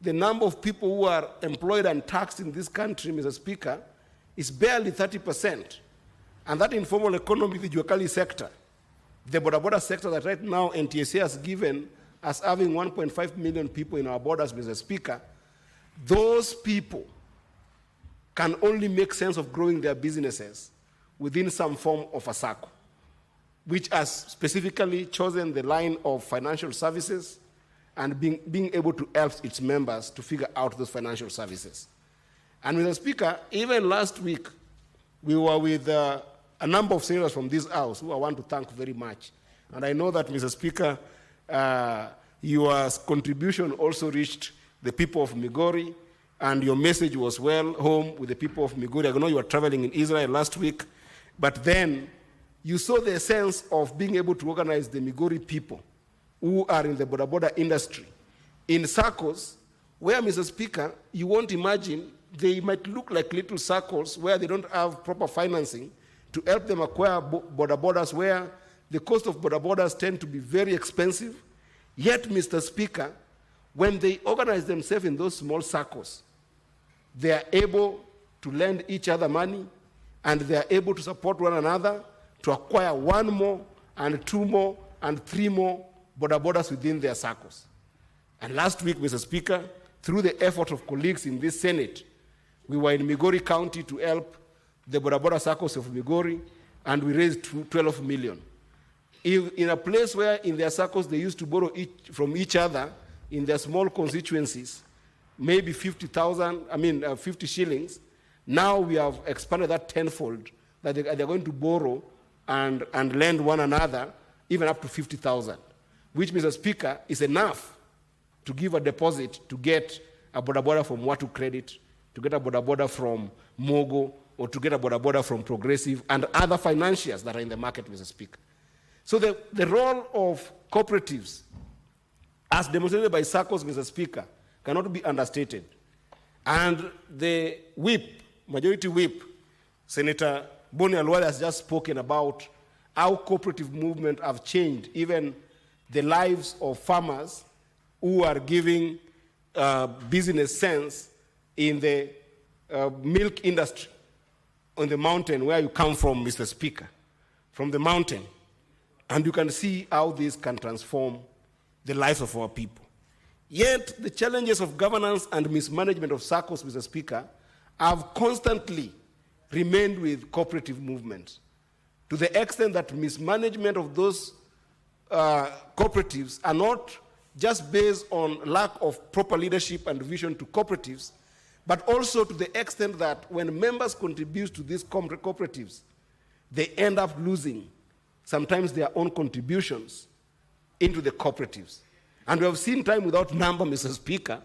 the number of people who are employed and taxed in this country, Mr. Speaker, is barely 30%. And that informal economy, the Juakali sector, the border sector that right now NTSA has given as having 1.5 million people in our borders, Mr. Speaker, those people can only make sense of growing their businesses within some form of a SACCO, which has specifically chosen the line of financial services and being able to help its members to figure out those financial services. And Mr. Speaker, even last week, we were with a number of senators from this House who I want to thank very much. And I know that, Mr. Speaker, your contribution also reached the people of Migori, and your message was well home with the people of Migori. I know you were traveling in Israel last week, but then you saw the sense of being able to organize the Migori people who are in the boda industry in circles where, Mr. Speaker, you won't imagine they might look like little circles where they don't have proper financing to help them acquire bodas where the cost of bodas tend to be very expensive. Yet, Mr. Speaker, when they organize themselves in those small circles, they are able to lend each other money, and they are able to support one another to acquire one more and two more and three more bodas within their circles. And last week, Mr. Speaker, through the effort of colleagues in this Senate, we were in Migori County to help the boda circles of Migori, and we raised 12 million. In a place where in their circles they used to borrow from each other in their small constituencies, maybe 50 shillings, now we have expanded that tenfold, that they're going to borrow and lend one another even up to 50,000, which, Mr. Speaker, is enough to give a deposit to get a boda from Watu Credit, to get a boda from Mogo, or to get a boda from Progressive and other financiers that are in the market, Mr. Speaker. So the role of cooperatives, as demonstrated by SACCOs, Mr. Speaker, cannot be understated. And the whip, majority whip, Senator Boni Alwale has just spoken about how cooperative movement have changed even the lives of farmers who are giving business sense in the milk industry on the mountain where you come from, Mr. Speaker, from the mountain. And you can see how this can transform the lives of our people. Yet the challenges of governance and mismanagement of SACCOs, Mr. Speaker, have constantly remained with cooperative movements, to the extent that mismanagement of those cooperatives are not just based on lack of proper leadership and vision to cooperatives, but also to the extent that when members contribute to these cooperatives, they end up losing sometimes their own contributions into the cooperatives. And we have seen time without number, Mr. Speaker,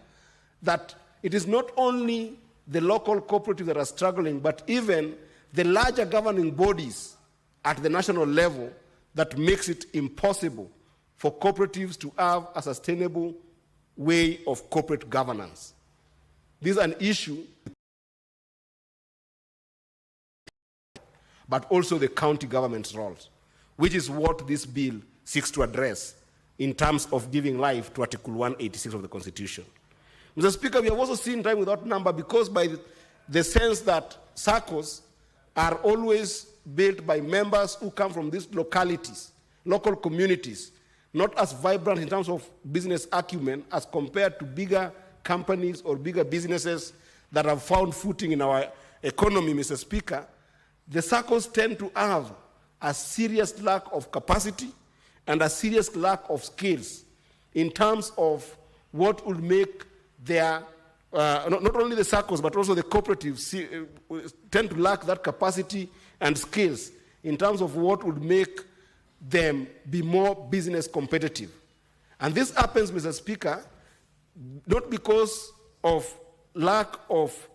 that it is not only the local cooperatives that are struggling, but even the larger governing bodies at the national level that makes it impossible for cooperatives to have a sustainable way of corporate governance. This is an issue, but also the county government's roles, which is what this bill seeks to address in terms of giving life to Article 186 of the Constitution. Mr. Speaker, we have also seen time without number because by the sense that SACCOs are always built by members who come from these localities, local communities, not as vibrant in terms of business acumen as compared to bigger companies or bigger businesses that have found footing in our economy, Mr. Speaker, the SACCOs tend to have a serious lack of capacity and a serious lack of skills in terms of what would make their, not only the SACCOs, but also the cooperatives tend to lack that capacity and skills in terms of what would make them be more business competitive. And this happens, Mr. Speaker, not because of lack of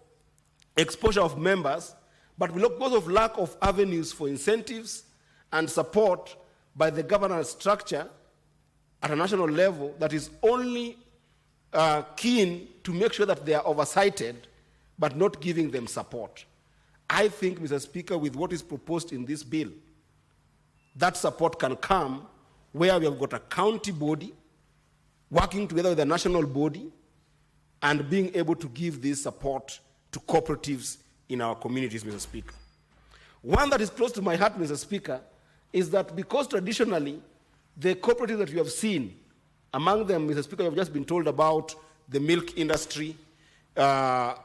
exposure of members, but because of lack of avenues for incentives and support by the governance structure at a national level that is only keen to make sure that they are oversighted, but not giving them support. I think, Mr. Speaker, with what is proposed in this bill, that support can come where we have got a county body working together with a national body and being able to give this support to cooperatives in our communities, Mr. Speaker. One that is close to my heart, Mr. Speaker, is that because traditionally the cooperatives that we have seen, among them, Mr. Speaker, you have just been told about the milk industry,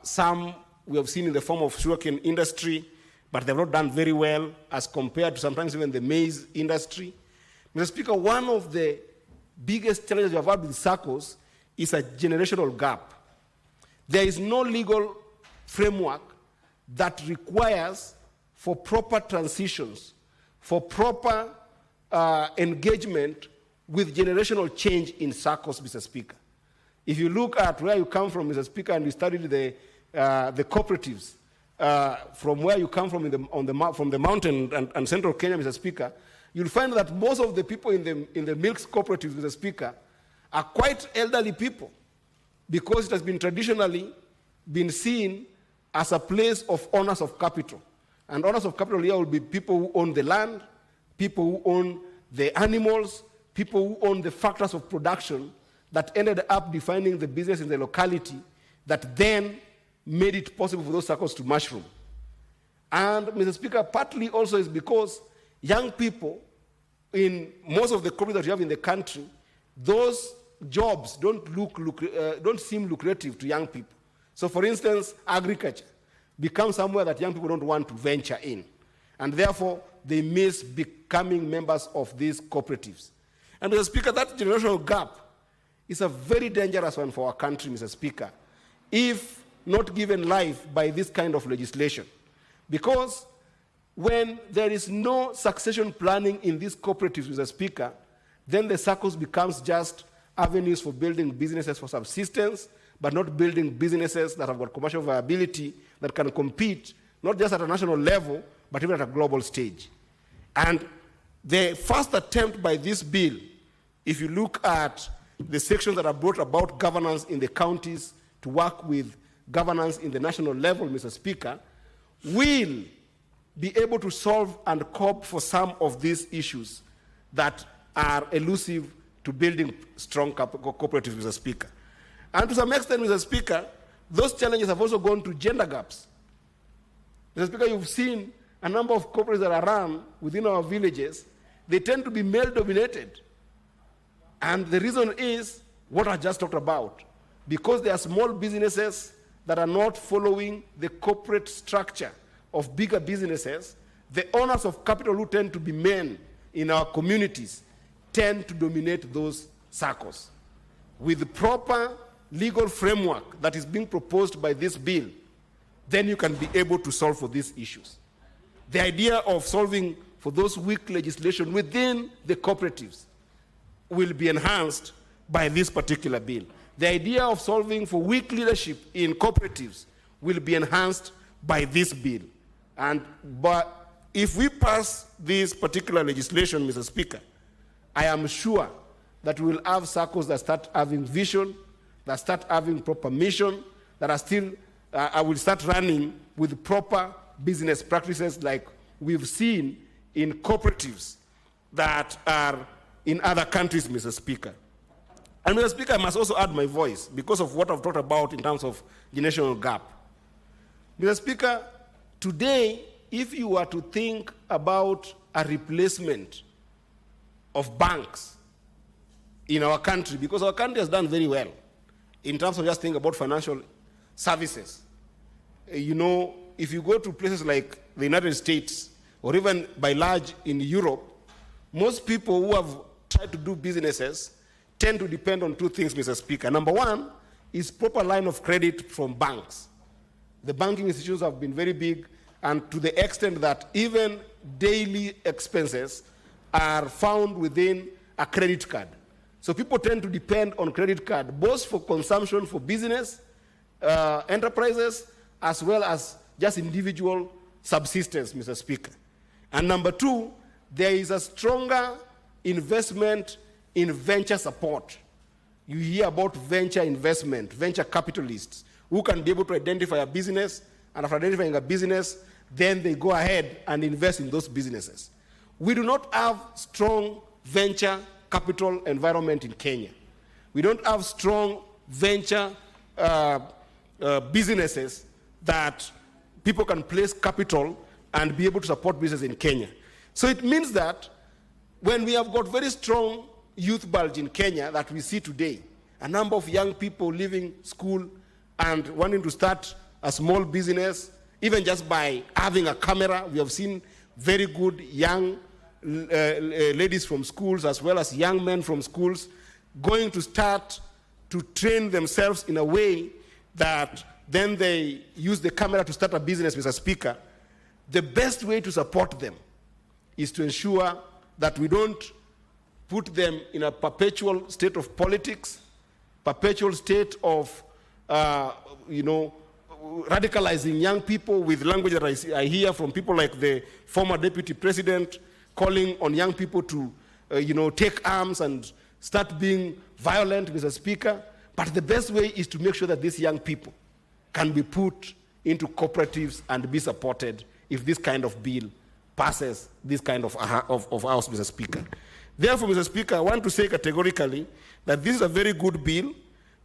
some we have seen in the form of sugarcane industry, but they've not done very well as compared to sometimes even the maize industry. Mr. Speaker, one of the biggest challenges we have had with SACCOs is a generational gap. There is no legal framework that requires for proper transitions, for proper engagement with generational change in SACCOs, Mr. Speaker. If you look at where you come from, Mr. Speaker, and you studied the cooperatives, from where you come from from the mountain and central Kenya, Mr. Speaker, you'll find that most of the people in the milk cooperatives, Mr. Speaker, are quite elderly people, because it has been traditionally been seen as a place of owners of capital. And owners of capital here will be people who own the land, people who own the animals, people who own the factors of production that ended up defining the business in the locality that then made it possible for those circles to mushroom. And, Mr. Speaker, partly also is because young people in most of the cooperatives that you have in the country, those jobs don't seem lucrative to young people. So, for instance, agriculture becomes somewhere that young people don't want to venture in. And therefore, they miss becoming members of these cooperatives. And, Mr. Speaker, that generational gap is a very dangerous one for our country, Mr. Speaker, if not given life by this kind of legislation. Because when there is no succession planning in these cooperatives, Mr. Speaker, then the SACCOs becomes just avenues for building businesses for subsistence, but not building businesses that have got commercial viability that can compete, not just at a national level, but even at a global stage. And the first attempt by this bill, if you look at the sections that are brought about governance in the counties to work with governance in the national level, Mr. Speaker, will be able to solve and cope for some of these issues that are elusive to building strong cooperatives, Mr. Speaker. And to some extent, Mr. Speaker, those challenges have also gone to gender gaps. Mr. Speaker, you've seen a number of cooperatives that are run within our villages. They tend to be male-dominated. And the reason is what I just talked about. Because they are small businesses that are not following the corporate structure of bigger businesses, the owners of capital who tend to be men in our communities tend to dominate those circles. With the proper legal framework that is being proposed by this bill, then you can be able to solve for these issues. The idea of solving for those weak legislation within the cooperatives will be enhanced by this particular bill. The idea of solving for weak leadership in cooperatives will be enhanced by this bill. But if we pass this particular legislation, Mr. Speaker, I am sure that we will have SACCOs that start having vision, that start having proper mission, that are still, will start running with proper business practices like we've seen in cooperatives that are in other countries, Mr. Speaker. And, Mr. Speaker, I must also add my voice because of what I've talked about in terms of generational gap. Mr. Speaker, today, if you were to think about a replacement of banks in our country, because our country has done very well in terms of just thinking about financial services. You know, if you go to places like the United States, or even by large in Europe, most people who have tried to do businesses tend to depend on two things, Mr. Speaker. Number one is proper line of credit from banks. The banking institutions have been very big, and to the extent that even daily expenses are found within a credit card. So people tend to depend on credit card, both for consumption for business, enterprises, as well as just individual subsistence, Mr. Speaker. And number two, there is a stronger investment in venture support. You hear about venture investment, venture capitalists, who can be able to identify a business, and after identifying a business, then they go ahead and invest in those businesses. We do not have strong venture capital environment in Kenya. We don't have strong venture businesses that people can place capital and be able to support business in Kenya. So it means that when we have got very strong youth bulge in Kenya that we see today, a number of young people leaving school and wanting to start a small business, even just by having a camera. We have seen very good young ladies from schools as well as young men from schools going to start to train themselves in a way that then they use the camera to start a business, Mr. Speaker. The best way to support them is to ensure that we don't put them in a perpetual state of politics, perpetual state of, radicalizing young people with language that I hear from people like the former deputy president calling on young people to, take arms and start being violent, Mr. Speaker. But the best way is to make sure that these young people can be put into cooperatives and be supported if this kind of bill passes this kind of House, Mr. Speaker. Therefore, Mr. Speaker, I want to say categorically that this is a very good bill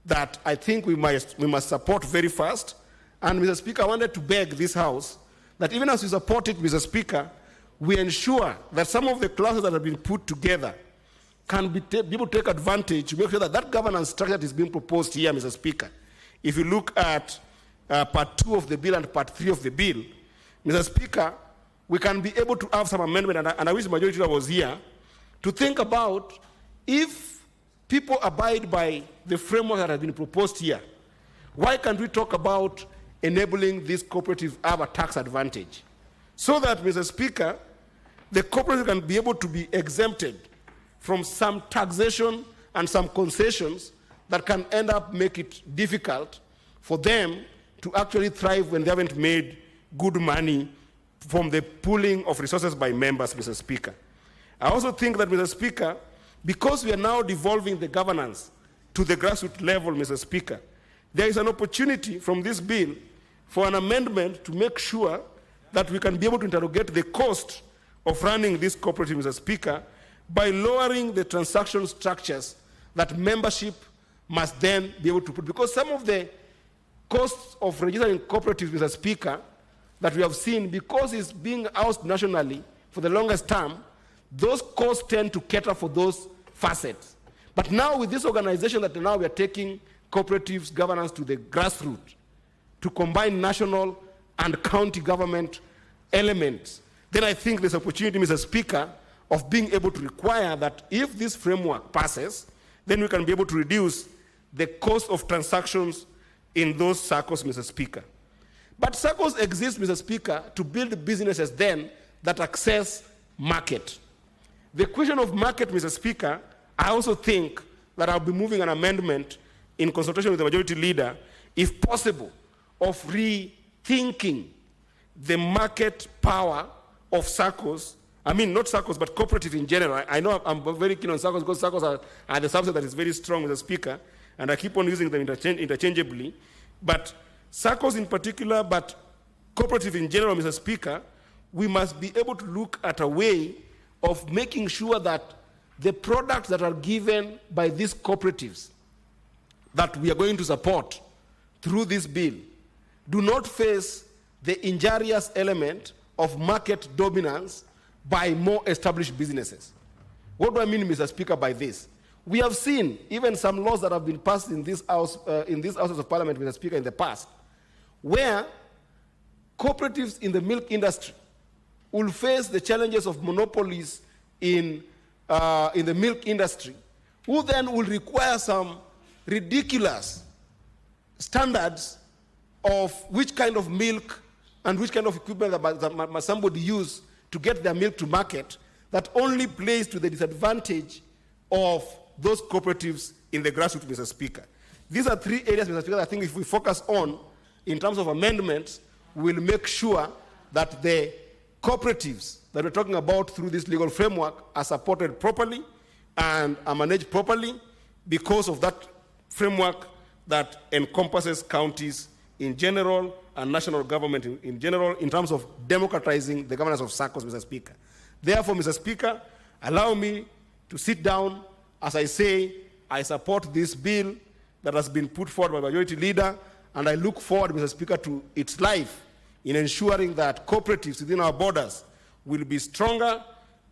that I think we must support very fast. And, Mr. Speaker, I wanted to beg this House that even as we support it, Mr. Speaker, we ensure that some of the classes that have been put together can be able to take advantage to make sure that that governance structure that is being proposed here, Mr. Speaker. If you look at part 2 of the bill and part 3 of the bill, Mr. Speaker, we can be able to have some amendment, and I wish the majority leader was here, to think about if people abide by the framework that has been proposed here, why can't we talk about enabling these cooperatives have a tax advantage? So that, Mr. Speaker, the cooperatives can be able to be exempted from some taxation and some concessions that can end up make it difficult for them to actually thrive when they haven't made good money from the pooling of resources by members, Mr. Speaker. I also think that, Mr. Speaker, because we are now devolving the governance to the grassroots level, Mr. Speaker, there is an opportunity from this bill for an amendment to make sure that we can be able to interrogate the cost of running this cooperative, Mr. Speaker, by lowering the transaction structures that membership must then be able to put. Because some of the costs of registering cooperatives, Mr. Speaker, that we have seen, because it's being housed nationally for the longest term, those costs tend to cater for those facets. But now with this organization that now we are taking cooperatives governance to the grassroots, to combine national and county government elements, then I think there's opportunity, Mr. Speaker, of being able to require that if this framework passes, then we can be able to reduce the cost of transactions in those circles, Mr. Speaker. But circles exist, Mr. Speaker, to build businesses then that access market. The question of market, Mr. Speaker, I also think that I'll be moving an amendment in consultation with the majority leader, if possible, of rethinking the market power of SACCOs. I mean, not SACCOs, but cooperatives in general. I know I'm very keen on SACCOs because SACCOs are the subset that is very strong, Mr. Speaker, and I keep on using them interchangeably. But SACCOs in particular, but cooperative in general, Mr. Speaker, we must be able to look at a way of making sure that the products that are given by these cooperatives that we are going to support through this bill do not face the injurious element of market dominance by more established businesses. What do I mean, Mr. Speaker, by this? We have seen even some laws that have been passed in this house, in these houses of parliament, Mr. Speaker, in the past, where cooperatives in the milk industry will face the challenges of monopolies in the milk industry, who then will require some ridiculous standards of which kind of milk and which kind of equipment that must somebody use to get their milk to market, that only plays to the disadvantage of those cooperatives in the grassroots, Mr. Speaker. These are three areas, Mr. Speaker, that I think if we focus on in terms of amendments, we'll make sure that the cooperatives that we're talking about through this legal framework are supported properly and are managed properly because of that framework that encompasses counties in general and national government in general in terms of democratizing the governance of SACCOs, Mr. Speaker. Therefore, Mr. Speaker, allow me to sit down. As I say, I support this bill that has been put forward by the majority leader, and I look forward, Mr. Speaker, to its life in ensuring that cooperatives within our borders will be stronger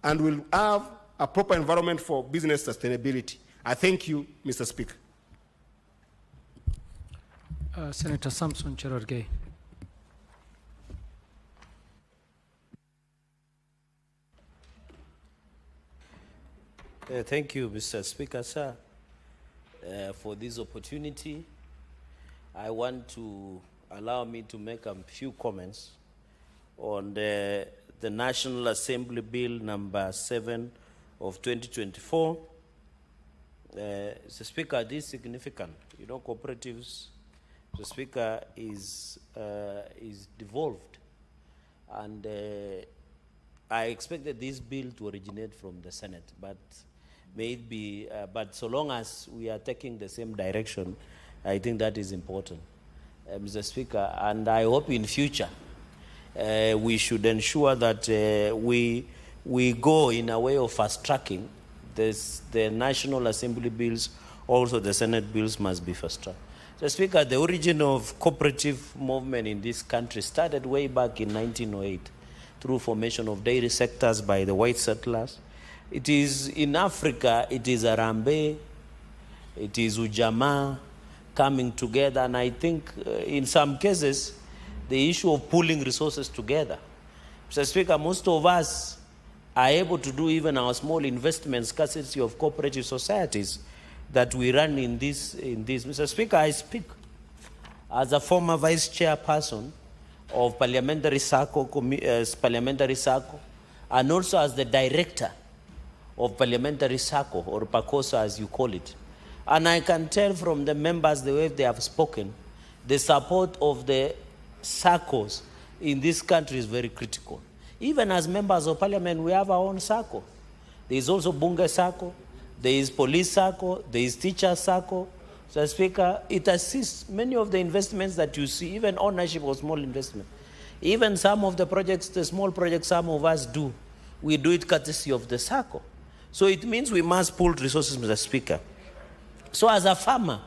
and will have a proper environment for business sustainability. I thank you, Mr. Speaker. Senator Samson Cherargei. Thank you, Mr. Speaker, sir, for this opportunity. I want to allow me to make a few comments on the National Assembly Bill number 7 of 2024. Mr. Speaker, this is significant. You know, cooperatives, Mr. Speaker, is devolved, and I expected this bill to originate from the Senate, but may it be, but so long as we are taking the same direction, I think that is important, Mr. Speaker, and I hope in future we should ensure that we go in a way of fast-tracking the National Assembly bills, also the Senate bills must be fast-tracked. Mr. Speaker, the origin of cooperative movement in this country started way back in 1908 through formation of dairy sectors by the white settlers. It is in Africa, it is Arambe, it is Ujamaa coming together, and I think in some cases, the issue of pooling resources together. Mr. Speaker, most of us are able to do even our small investments courtesy of cooperative societies that we run in this. Mr. Speaker, I speak as a former vice chairperson of Parliamentary Circle, and also as the director of Parliamentary Circle, or PACOSA as you call it. And I can tell from the members, the way they have spoken, the support of the circles in this country is very critical. Even as members of parliament, we have our own circle. There is also Bunge Circle, there is Police Circle, there is Teacher Circle. So, Speaker, it assists many of the investments that you see, even ownership of small investment. Even some of the projects, the small projects some of us do, we do it courtesy of the circle. So it means we must pool resources, Mr. Speaker. So as a farmer,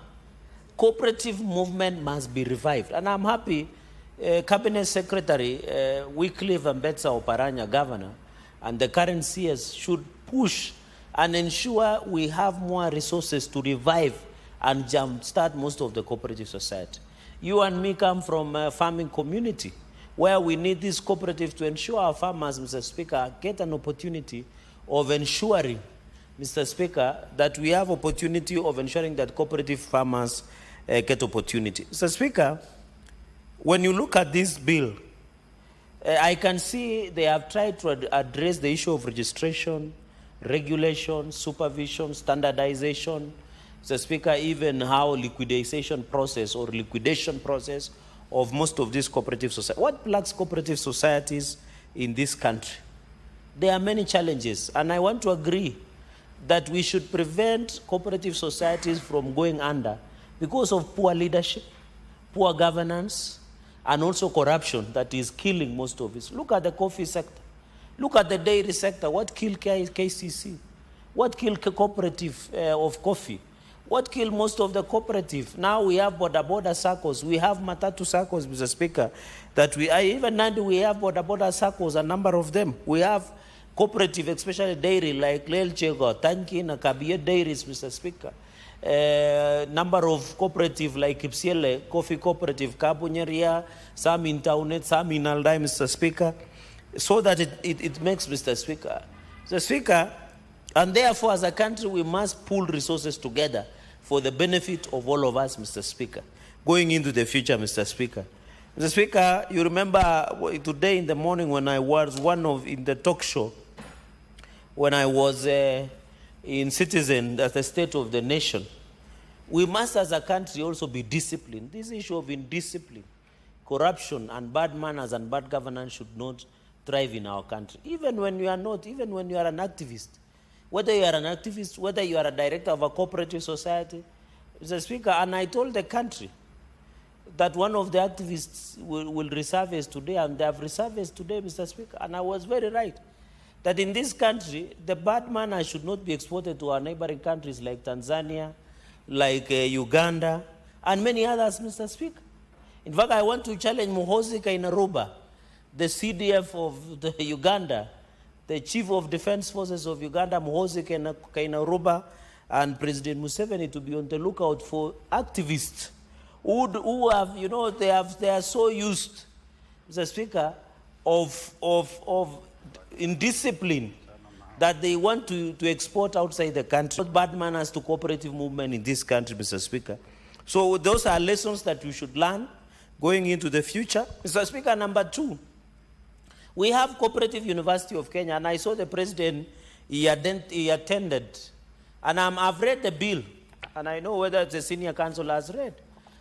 cooperative movement must be revived. And I'm happy Cabinet Secretary Wycliffe Ambetsa Oparanya, Governor, and the current CS should push and ensure we have more resources to revive and jumpstart most of the cooperative society. You and me come from a farming community where we need this cooperative to ensure our farmers, Mr. Speaker, get an opportunity of ensuring, Mr. Speaker, that we have opportunity of ensuring that cooperative farmers get opportunity. Mr. Speaker, when you look at this bill, I can see they have tried to address the issue of registration, regulation, supervision, standardization. Mr. Speaker, even how liquidation process of most of these cooperative societies. What plagues cooperative societies in this country? There are many challenges, and I want to agree that we should prevent cooperative societies from going under because of poor leadership, poor governance, and also corruption that is killing most of it. Look at the coffee sector. Look at the dairy sector. What killed KCC? What killed cooperative of coffee? What killed most of the cooperative? Now we have border circles. We have matatu circles, Mr. Speaker, that even now we have border circles, a number of them. We have cooperative, especially dairy, like Lelchego, Tankin, and Kabiye dairies, Mr. Speaker. Number of cooperative like Kipsiele, Coffee Cooperative, Kabunyeria, some in Taunet, some in Aldai, Mr. Speaker, so that it makes, Mr. Speaker. Mr. Speaker, and therefore as a country we must pool resources together for the benefit of all of us, Mr. Speaker, going into the future, Mr. Speaker. Mr. Speaker, you remember today in the morning when I was in the talk show, when I was in Citizen at the State of the Nation, we must as a country also be disciplined. This issue of indiscipline, corruption, and bad manners and bad governance should not thrive in our country. Even when you are not, even when you are an activist, whether you are an activist, whether you are a director of a cooperative society, Mr. Speaker, and I told the country that one of the activists will resurface today, and they have resurfaced today, Mr. Speaker, and I was very right, that in this country, the bad manner should not be exported to our neighboring countries like Tanzania, like Uganda, and many others, Mr. Speaker. In fact, I want to challenge Muhoozi Kainerugaba, the CDF of the Uganda, the Chief of Defense Forces of Uganda, Muhoozi Kainerugaba, and President Museveni to be on the lookout for activists who have, you know, they are so used, Mr. Speaker, of indiscipline that they want to export outside the country. Not bad manners to cooperative movement in this country, Mr. Speaker. So those are lessons that we should learn going into the future. Mr. Speaker, number 2, we have Cooperative University of Kenya, and I saw the president, he attended. And I've read the bill, and I know whether the senior counsel has read.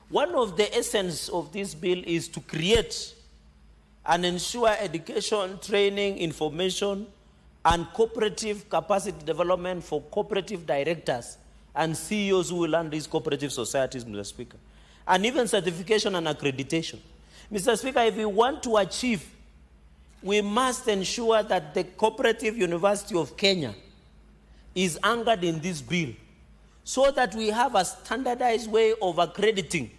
One of the essence of this bill is to create and ensure education, training, information, and cooperative capacity development for cooperative directors and CEOs who will run these cooperative societies, Mr. Speaker. And even certification and accreditation. Mr. Speaker, if we want to achieve, we must ensure that the Cooperative University of Kenya is anchored in this bill so that we have a standardized way of accrediting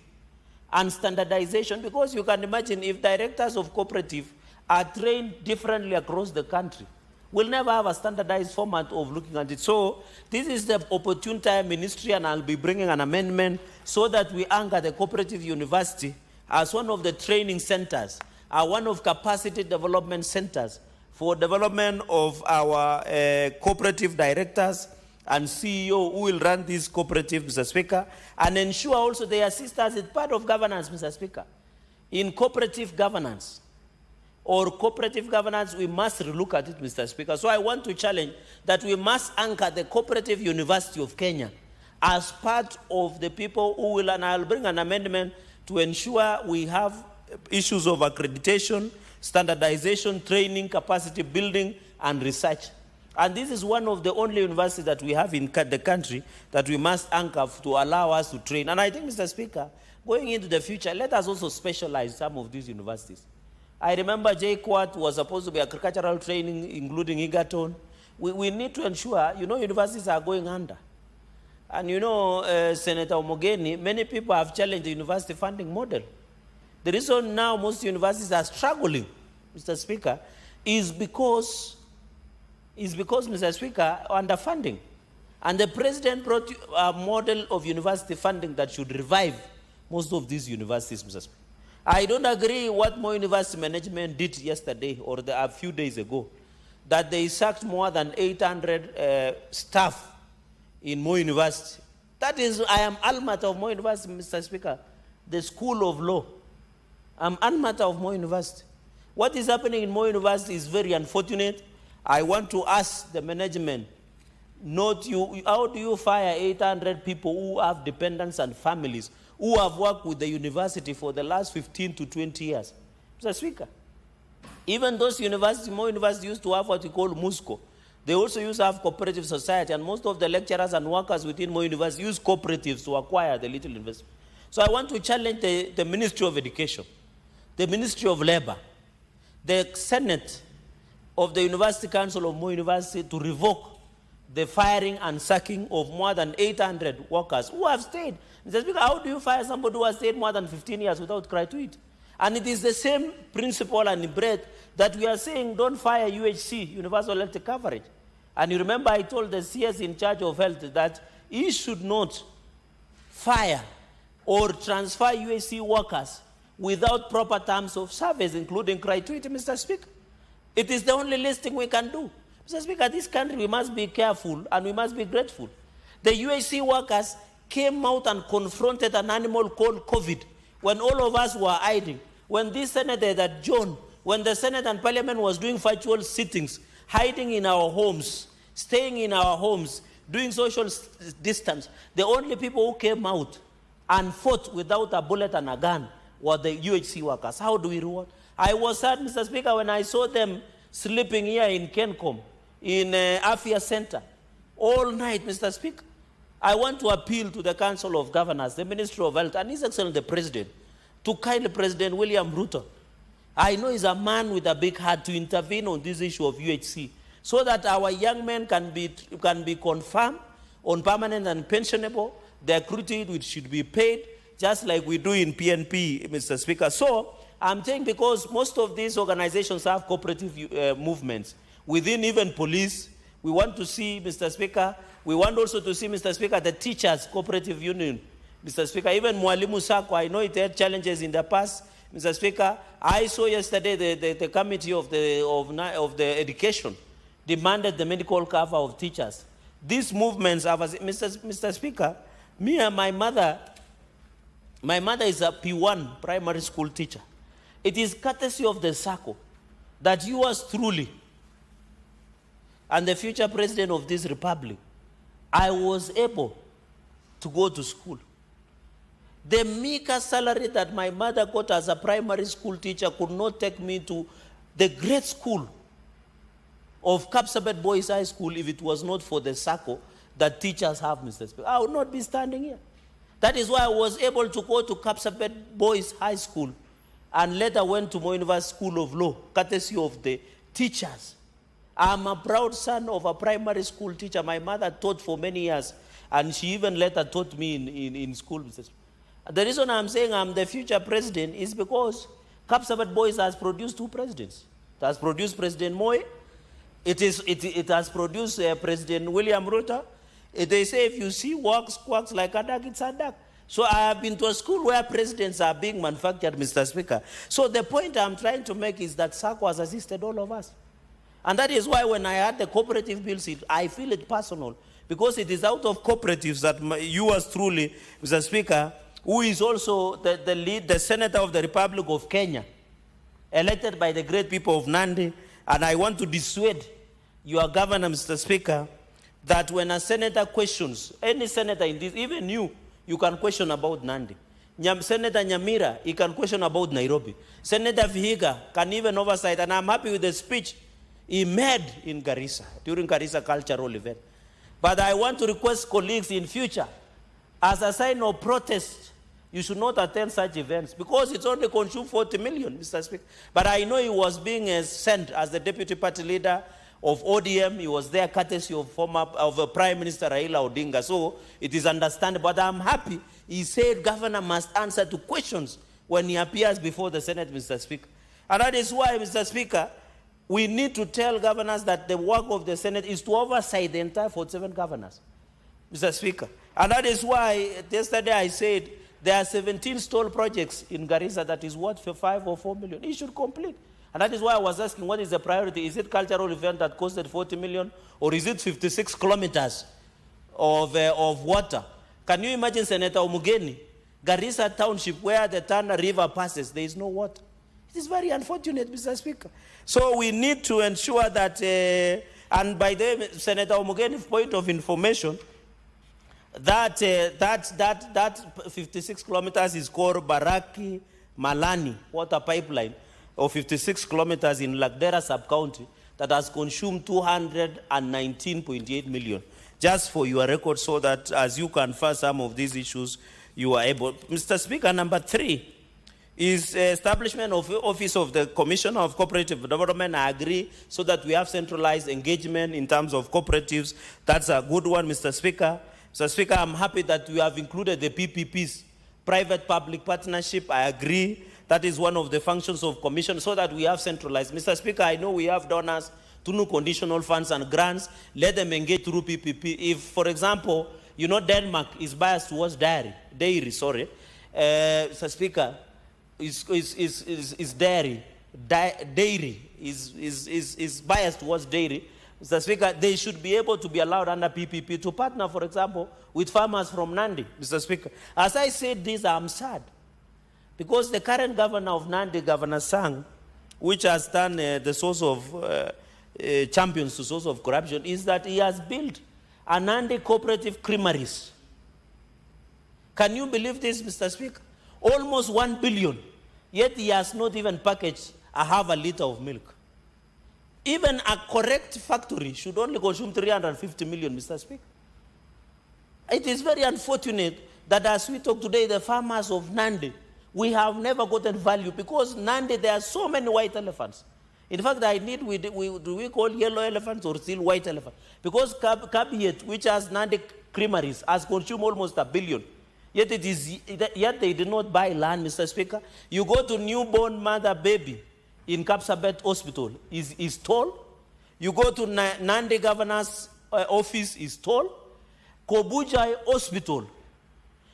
and standardization, because you can imagine if directors of cooperative are trained differently across the country, we'll never have a standardized format of looking at it. So this is the opportune time, Ministry, and I'll be bringing an amendment so that we anchor the Cooperative University as one of the training centers, one of capacity development centers for development of our cooperative directors and CEO who will run this cooperative, Mr. Speaker, and ensure also they assist us as part of governance, Mr. Speaker. In cooperative governance, we must relook at it, Mr. Speaker. So I want to challenge that we must anchor the Cooperative University of Kenya as part of the people who will, and I'll bring an amendment to ensure we have issues of accreditation, standardization, training, capacity building, and research. And this is one of the only universities that we have in the country that we must anchor to allow us to train. And I think, Mr. Speaker, going into the future, let us also specialize some of these universities. I remember JKUAT was supposed to be agricultural training, including Egerton. We need to ensure, universities are going under. And Senator Omogeni, many people have challenged the university funding model. The reason now most universities are struggling, Mr. Speaker, is because, Mr. Speaker, underfunding. And the president brought a model of university funding that should revive most of these universities, Mr. Speaker. I don't agree what Moi University management did yesterday or a few days ago, that they sacked more than 800 staff in Moi University. That is, I am alma mater of Moi University, Mr. Speaker, the School of Law. I'm alma mater of Moi University. What is happening in Moi University is very unfortunate. I want to ask the management, how do you fire 800 people who have dependents and families who have worked with the university for the last 15 to 20 years? Mr. Speaker, even those universities, Moi University used to have what we call MUSCO. They also used to have cooperative society, and most of the lecturers and workers within Moi University use cooperatives to acquire the little investment. So I want to challenge the Ministry of Education, the Ministry of Labor, the Senate of the University Council of Moi University to revoke the firing and sacking of more than 800 workers who have stayed. Mr. Speaker, how do you fire somebody who has stayed more than 15 years without gratuity? And it is the same principle and breadth that we are saying don't fire UHC, Universal Health Coverage. And you remember I told the CS in charge of health that he should not fire or transfer UHC workers without proper terms of service, including gratuity, Mr. Speaker. It is the only listing we can do. Mr. Speaker, this country, we must be careful and we must be grateful. The UHC workers came out and confronted an animal called COVID when all of us were hiding. When this senator, that John, when the Senate and Parliament was doing virtual sittings, hiding in our homes, staying in our homes, doing social distance, the only people who came out and fought without a bullet and a gun were the UHC workers. How do we reward? I was sad, Mr. Speaker, when I saw them sleeping here in Kencom, in Afia Center, all night, Mr. Speaker. I want to appeal to the Council of Governors, the Ministry of Health, and His Excellency the President, to kindly President William Ruto. I know he's a man with a big heart, to intervene on this issue of UHC so that our young men can be confirmed on permanent and pensionable, their gratuity which should be paid, just like we do in PNP, Mr. Speaker. So I'm saying because most of these organizations have cooperative movements, within even police, we want to see, Mr. Speaker, we want also to see, Mr. Speaker, the teachers' cooperative union, Mr. Speaker, even Mwalimu Sacco, I know it had challenges in the past, Mr. Speaker. I saw yesterday the committee of the education, demanded the medical cover of teachers. These movements, Mr. Speaker, me and my mother is a P1 primary school teacher. It is courtesy of the SACCO that yours truly and the future president of this republic, I was able to go to school. The meager salary that my mother got as a primary school teacher could not take me to the great school of Kapsabet Boys High School if it was not for the SACCO that teachers have, Mr. Speaker. I would not be standing here. That is why I was able to go to Kapsabet Boys High School and later went to Moi University School of Law, courtesy of the teachers. I'm a proud son of a primary school teacher. My mother taught for many years, and she even later taught me in school, Mr. Speaker. The reason I'm saying I'm the future president is because Kapsabet Boys has produced two presidents. It has produced President Moi. It has produced President William Ruto. They say if you see quacks like a duck, it's a duck. So I have been to a school where presidents are being manufactured, Mr. Speaker. So the point I'm trying to make is that SACCO has assisted all of us. And that is why when I had the cooperative bills, I feel it personal. Because it is out of cooperatives that yours truly, Mr. Speaker, who is also the senator of the Republic of Kenya, elected by the great people of Nandi. And I want to dissuade your governor, Mr. Speaker, that when a senator questions, any senator in this, even you can question about Nandi. Senator Nyamira, he can question about Nairobi. Senator Vihiga can even oversight, and I'm happy with the speech he made in Garissa, during Garissa cultural event. But I want to request colleagues in future, as a sign of protest, you should not attend such events because it's only consumed 40 million, Mr. Speaker. But I know he was being sent as the deputy party leader of ODM. He was there courtesy of Prime Minister Raila Odinga. So it is understandable. But I'm happy he said governor must answer to questions when he appears before the Senate, Mr. Speaker. And that is why, Mr. Speaker, we need to tell governors that the work of the Senate is to oversight the entire 47 governors, Mr. Speaker. And that is why yesterday I said there are 17 stall projects in Garissa that is worth 5 or 4 million. It should complete. And that is why I was asking, what is the priority? Is it cultural event that costed 40 million, or is it 56 kilometers of water? Can you imagine, Senator Omugeni, Garissa Township, where the Tana River passes, there is no water? It is very unfortunate, Mr. Speaker. So we need to ensure that, and by the way, Senator Omugeni's point of information, that 56 kilometers is called Baraki Malani water pipeline, of 56 kilometers in Lagdera sub-county, that has consumed 219.8 million. Just for your record, so that as you confer some of these issues, you are able. Mr. Speaker, number 3 is establishment of Office of the Commissioner of Cooperative Development. I agree, so that we have centralized engagement in terms of cooperatives. That's a good one, Mr. Speaker. Mr. Speaker, I'm happy that we have included the PPPs, private-public partnership. I agree. That is one of the functions of commission, so that we have centralized. Mr. Speaker, I know we have donors to new conditional funds and grants. Let them engage through PPP. If, for example, you know Denmark is biased towards dairy. Mr. Speaker, is dairy. Dairy is biased towards dairy. Mr. Speaker, they should be able to be allowed under PPP to partner, for example, with farmers from Nandi, Mr. Speaker. As I said this, I'm sad, because the current governor of Nandi, Governor Sang, which has done the source of champions to source of corruption, is that he has built a Nandi cooperative creameries. Can you believe this, Mr. Speaker? Almost 1 billion, yet he has not even packaged a half a liter of milk. Even a correct factory should only consume 350 million, Mr. Speaker. It is very unfortunate that as we talk today, the farmers of Nandi, we have never gotten value, because Nandi, there are so many white elephants. In fact, do we call yellow elephants or still white elephants? Because Kabiet, which has Nandi creameries, has consumed almost 1 billion. Yet they did not buy land, Mr. Speaker. You go to newborn mother baby in Kapsabet Hospital, is tall. You go to Nandi Governor's office, is tall. Kobujai Hospital,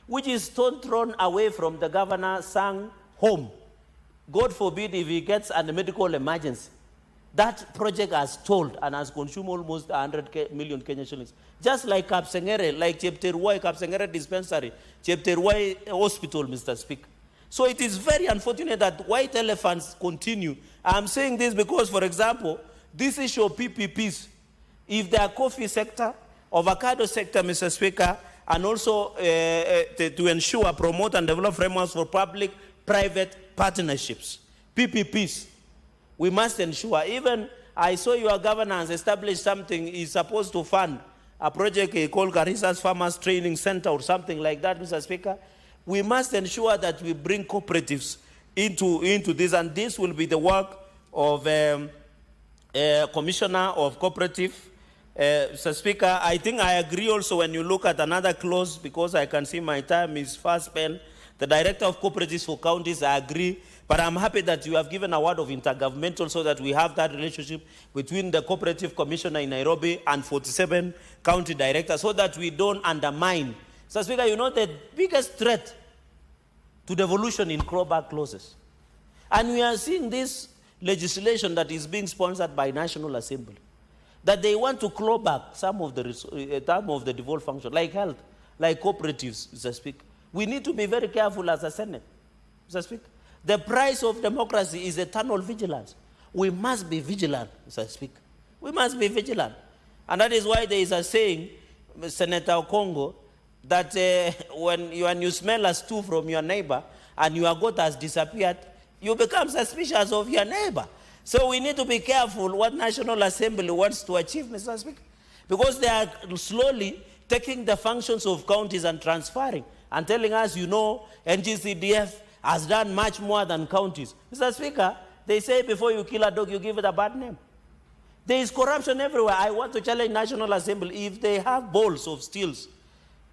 which is thrown away from the Governor Sang home. God forbid if he gets a medical emergency. That project has stalled and has consumed almost 100 million Kenyan shillings. Just like Kapsengere, like Chepterwai, Kapsengere Dispensary, Chepterwai Hospital, Mr. Speaker. So it is very unfortunate that white elephants continue. I'm saying this because, for example, this issue of PPPs, if they are coffee sector, avocado sector, Mr. Speaker, and also to ensure, promote and develop frameworks for public-private partnerships, PPPs, we must ensure. Even I saw your governance establish something, is supposed to fund a project called Garissa's Farmers Training Center or something like that, Mr. Speaker. We must ensure that we bring cooperatives into this, and this will be the work of Commissioner of Cooperative. Mr. Speaker, I think I agree also when you look at another clause, because I can see my time is fast spent. The Director of Cooperatives for Counties, I agree, but I'm happy that you have given a word of intergovernmental so that we have that relationship between the Cooperative Commissioner in Nairobi and 47 county directors so that we don't undermine. Mr. Speaker, you know the biggest threat to devolution in clawback clauses. And we are seeing this legislation that is being sponsored by National Assembly, that they want to claw back some of the devolved function, like health, like cooperatives, Mr. Speaker. We need to be very careful as a Senate, Mr. Speaker. The price of democracy is eternal vigilance. We must be vigilant, Mr. Speaker. We must be vigilant. And that is why there is a saying, Senator Okongo, that when you smell a stew from your neighbor and your goat has disappeared, you become suspicious of your neighbor. So we need to be careful what National Assembly wants to achieve, Mr. Speaker, because they are slowly taking the functions of counties and transferring and telling us, you know, NGCDF has done much more than counties. Mr. Speaker, they say before you kill a dog, you give it a bad name. There is corruption everywhere. I want to challenge National Assembly, if they have bowls of steels,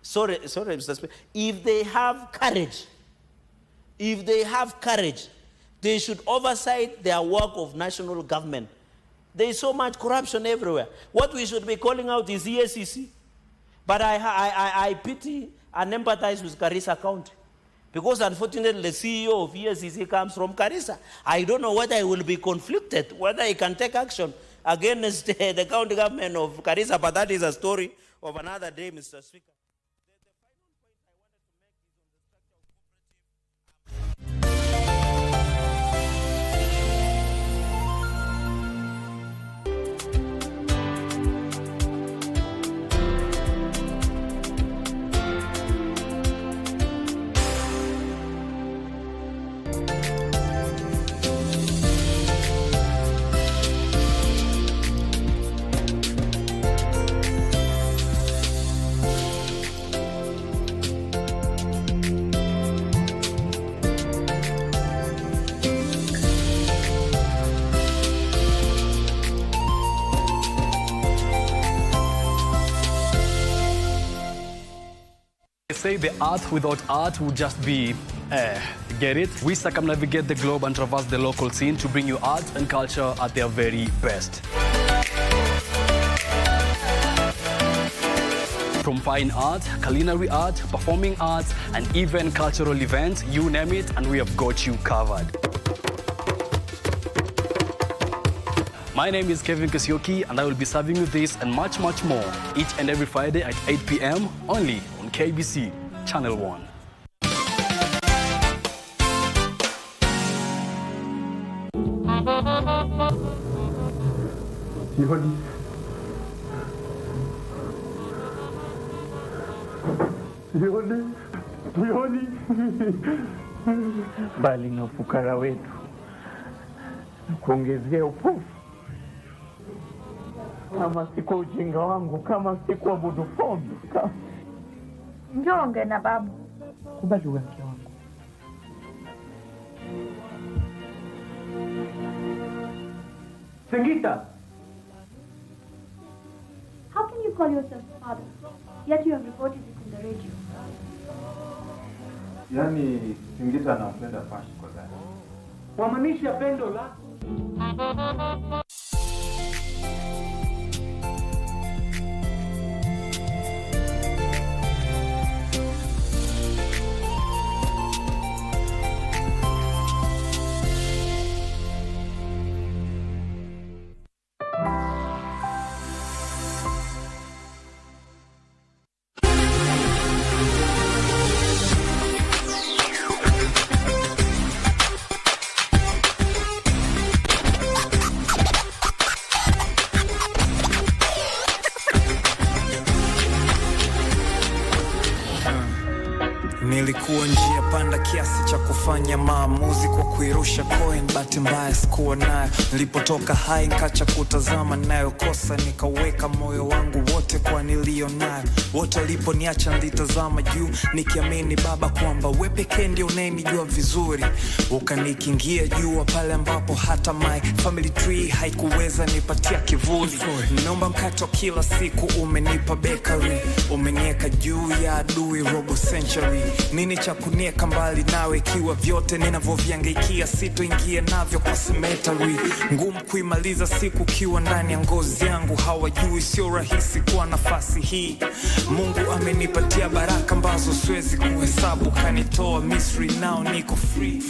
sorry, Mr. Speaker, if they have courage, they should oversight their work of national government. There is so much corruption everywhere. What we should be calling out is EACC. But I pity and empathize with Garissa County, because unfortunately the CEO of EACC comes from Garissa. I don't know whether he will be conflicted, whether he can take action against the county government of Garissa, but that is a story of another day, Mr. Speaker. Say the earth without art would just be, get it? We circumnavigate the globe and traverse the local scene to bring you art and culture at their very best. From fine art, culinary art, performing arts, and even cultural events, you name it, and we have got you covered. My name is Kevin Kasioki, and I will be serving you this and much, much more each and every Friday at 8 p.m. only on KBC Channel 1. Sioni bali na ufukara wetu na kuongezea upofu. Kama si kwa ujinga wangu, kama si kwa budu pombe. Njonge na babu. Kubali wake wangu. Singita! How can you call yourself father, yet you have reported it in the radio? Yani, Singita anampenda Fashi kwa dhati. Wamanisha pendo la? kupanda kiasi cha kufanya maamuzi kwa kuirusha coin. Bahati mbaya sikuwa nayo, nilipotoka hai nikacha kutazama nayo kosa, nikaweka moyo wangu wote kwa nilio nayo. Wote waliponiacha nilitazama juu, nikiamini Baba kwamba wewe pekee ndio unayenijua vizuri. Ukanikingia jua pale ambapo hata my family tree haikuweza nipatia kivuli. Naomba mkato kila siku umenipa bakery, umenieka juu ya adui robo century. Nini cha kunieka mbali nawe ikiwa vyote ninavyoviangaikia sitoingia navyo kwa cemetery. Ngumu kuimaliza siku kiwa ndani ya ngozi yangu, hawajui sio rahisi kwa nafasi hii. Mungu amenipatia baraka ambazo siwezi kuhesabu, kanitoa Misri now niko free.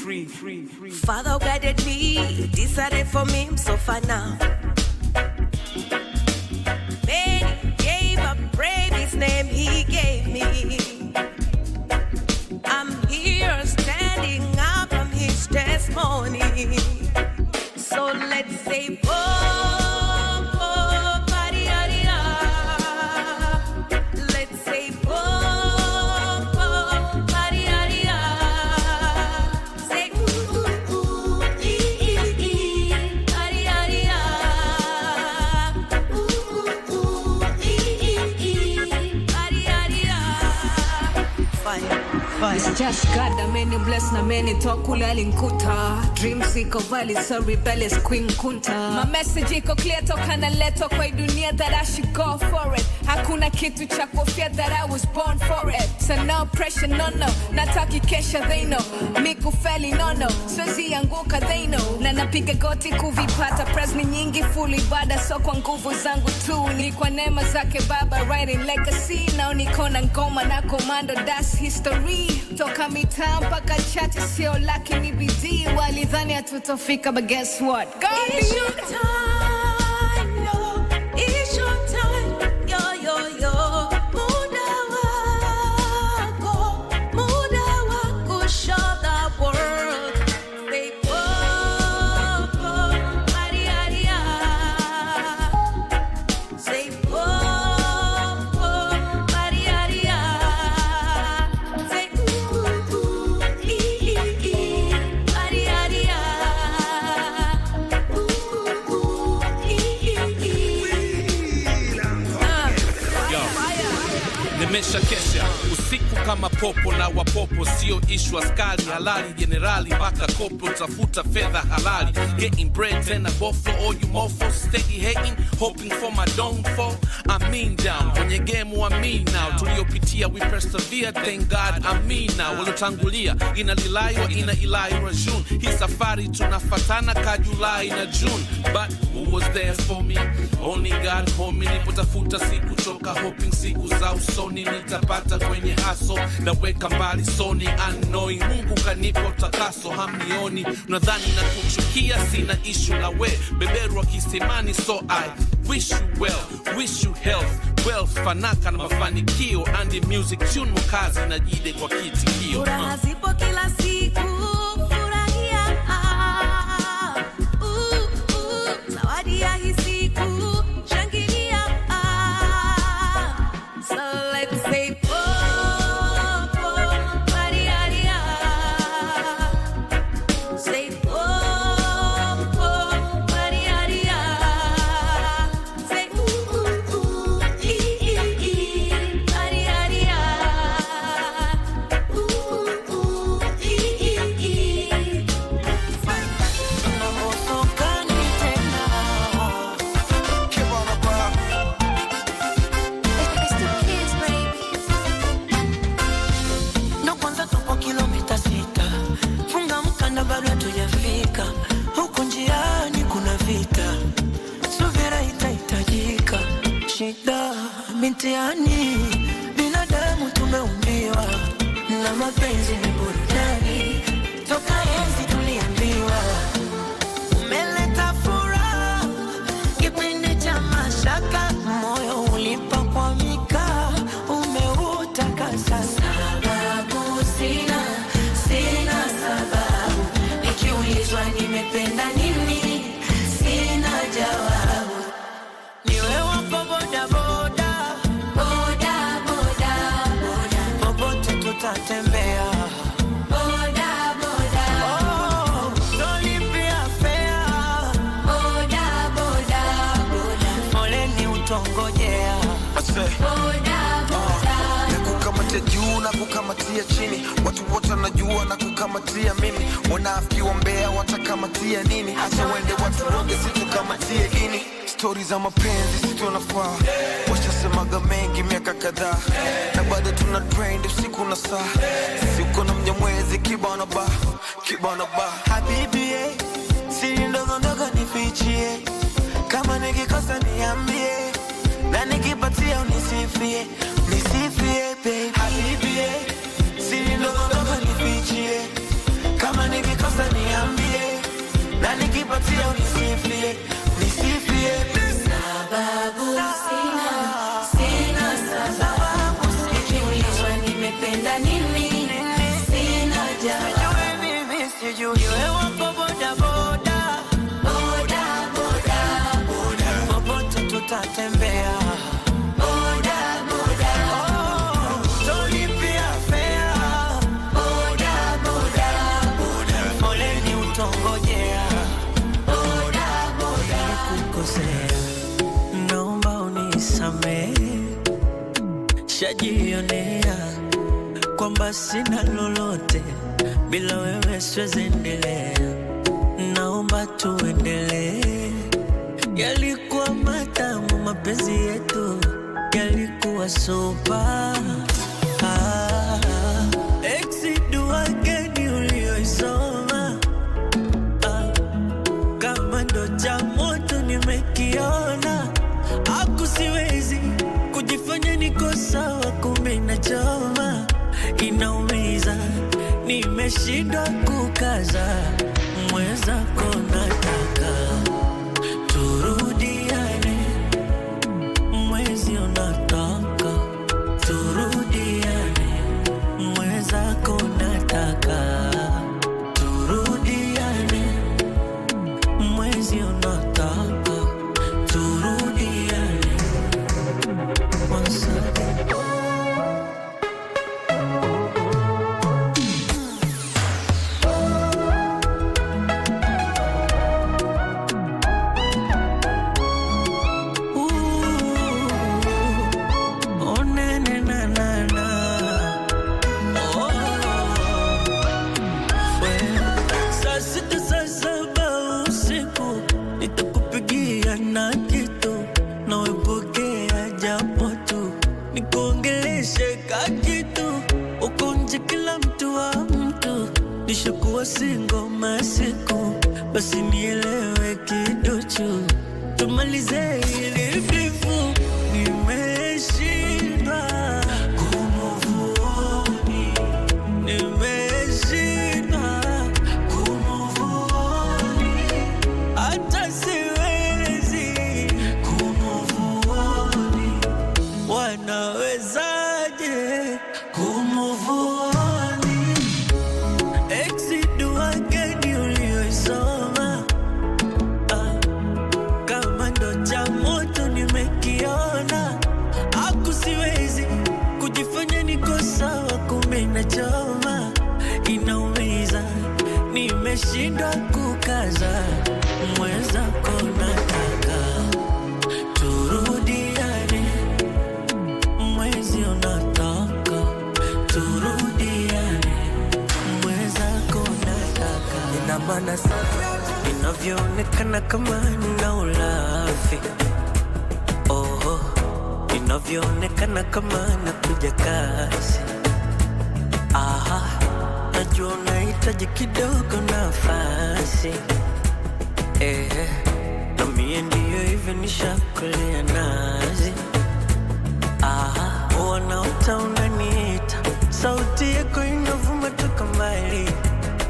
Father guided me, decided for me, I'm so far now. Many gave up, brave his name he gave me. I'm here standing up from his testimony. So let's say, It's just God, I many bless na many talk kulali nkuta. Dreams iko valley, so rebellious queen kunta. My message iko clear toka na leto kwa dunia that I should go for it. Hakuna kitu cha kofia that I was born for it. So no pressure, no. Nataki kesha, they know. Miku feli, no. Swezi anguka, they know. Na napiga goti kuvipata. Press ni nyingi fully bada, so kwa nguvu zangu tu. Ni kwa neema zake Baba, writing legacy. Now niko na ngoma na komando, that's history. Toka mitaa mpaka chati sio laki ni bidii. Walidhani hatutofika, but guess what? God, it's your time, yo. It's your time, yo. Muda wako, show the world. Say, Maria. Say, Maria. Say, Nimesha kesha usiku kama popo na wapopo, sio issue askari halali generali mpaka kopo, tafuta fedha halali, getting bread tena bofo. All you mofos steady hating, hoping for my downfall. I mean down kwenye game wa me now, tuliopitia we persevere, thank God I mean now. Walotangulia ina lilaiwa ina ilaiwa June, hii safari tunafatana ka July na June. But who was there for me? Only God homie. Nipotafuta siku choka, hoping siku za usoni nitapata kwenye haso, na weka mbali soni unknowing. Mungu kanipa utakaso, hamnioni unadhani na kuchukia, sina issue la we beberu wa kisimani. So I wish you well, wish you health, wealth, fanaka na mafanikio. And music tune mukazi na jide kwa kitikio. Furaha zipo kila siku, furahia. Zawadi ya hii siku, shangilia. So let's say, Maria. Say, Maria. Say, shida mitiani, binadamu tumeumbiwa na mapenzi ni burudani, toka enzi tuliambiwa. Umeleta furaha kipindi cha mashaka, moyo ulipakwamika, umeutakasa. Sababu sina sababu, nikiulizwa nimependa nini sina jawabu. Niwe wako boda boda, chini, watu wote wanajua na kukamatia mimi. Wanafiki wa mbea watakamatia nini? Acha wende watu roge situ kamatie dini. Stories za mapenzi si tunafaa, washasemaga mengi miaka kadhaa, na bado tuna trend usiku na saa. Sisi uko na Mnyamwezi kibana ba habibi siri ndogo ndogo nifichie, kama nikikosa niambie, na nikipatia unisifie baby. Habibi siri ndogo ndogo nifichie, kama nikikosa niambie, na nikipatia unisifie Sababu sina sababu, nikiulizwa nimependa nini sina jawabu. Sijui wewe wako boda popote tutatembea boda tolipia fea boda foleni utongojea boda kukosea, naomba unisamehe, shajionea kwamba sina lolote, bila wewe siwezi endelea, naomba tuendelee. Yalikuwa matamu mapenzi yetu, yalikuwa sopa. Dua gani ulioisoma? Kama ndo cha moto nimekiona, siwezi kujifanya niko sawa, kumbe inachoma, inaumiza, nimeshindwa kukaza. Mwenzako nataka turudiane, mwezi unataka turudiane, mwenzako nataka turudiane, mwezi unataka turudiane. One second. Singo masiku, basi nielewe kidochu, tumalize ili bifu, nimeshindwa kumuvuoni, nimeshindwa kumuvuoni, hata siwezi kumuvuoni, wanawezaje kumuvuoni? Siwezi kujifanya niko sawa, kumbe inachoma, inaumiza, nimeshindwa kukaza. Mwenzako nataka turudiane, mwezi unataka turudiane, mwenzako nataka. Ina maana sana inavyoonekana kama nina ulafi, inavyoonekana kama nakuja kasi. Najua unahitaji kidogo nafasi, na mie ndiyo hivyo nishakulea nazi. Wanaota unaniita, sauti yako inavuma toka mbali,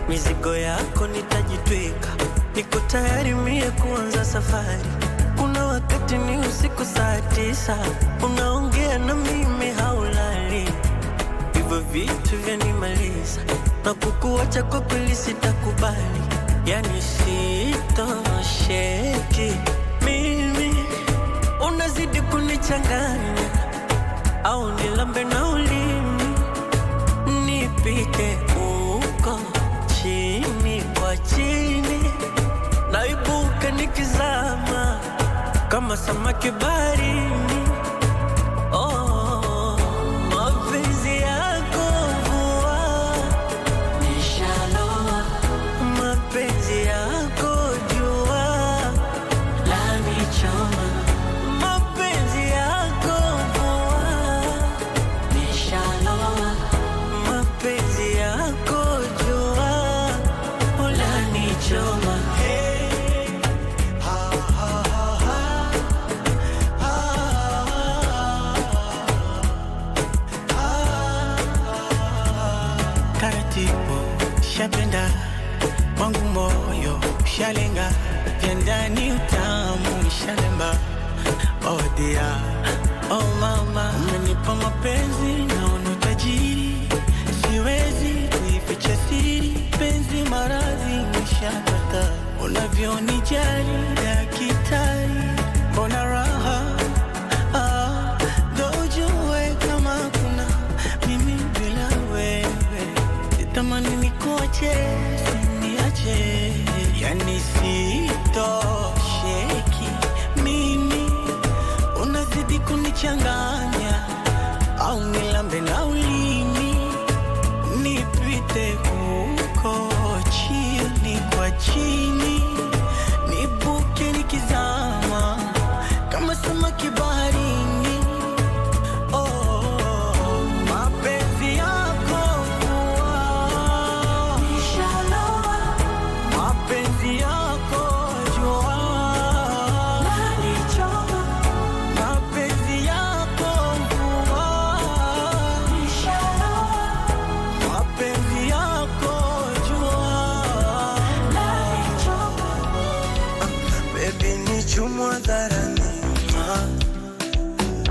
mizigo yako nitajitwika, niko tayari mie kuanza safari. Kuna wakati ni usiku saa 9, unaongea na mimi haulali, hivyo vitu vyanimaliza, na kukuacha kwa kweli sitakubali. Yani sitosheki mimi, unazidi kunichanganya, au nilambe na ulimi nipite uko chini kwa chini, naibuka nikizama kama samaki baharini. Mapenzi yako mvua wangu moyo shalenga, vya ndani utamu shalemba. Oh dear, oh mama, umenipa mapenzi naona utajiri, siwezi kuificha siri, penzi maradhi nishapata, unavyonijali daktari, mbona raha ndo ujue kama kuna mimi bila wewe, sitamani nikuache, siniache, yani sitosheki mimi, unazidi kunichanganya, au nilambe na ulimi, nipite huko chini kwa chini, nibuke nikizama kama samaki baharini. Oh, mapenzi yako nishaloa, mapenzi yako jua nanichoma, mapenzi yako nishaloa, mapenzi yako jua nanichoma. Baby ni chumwa dharani,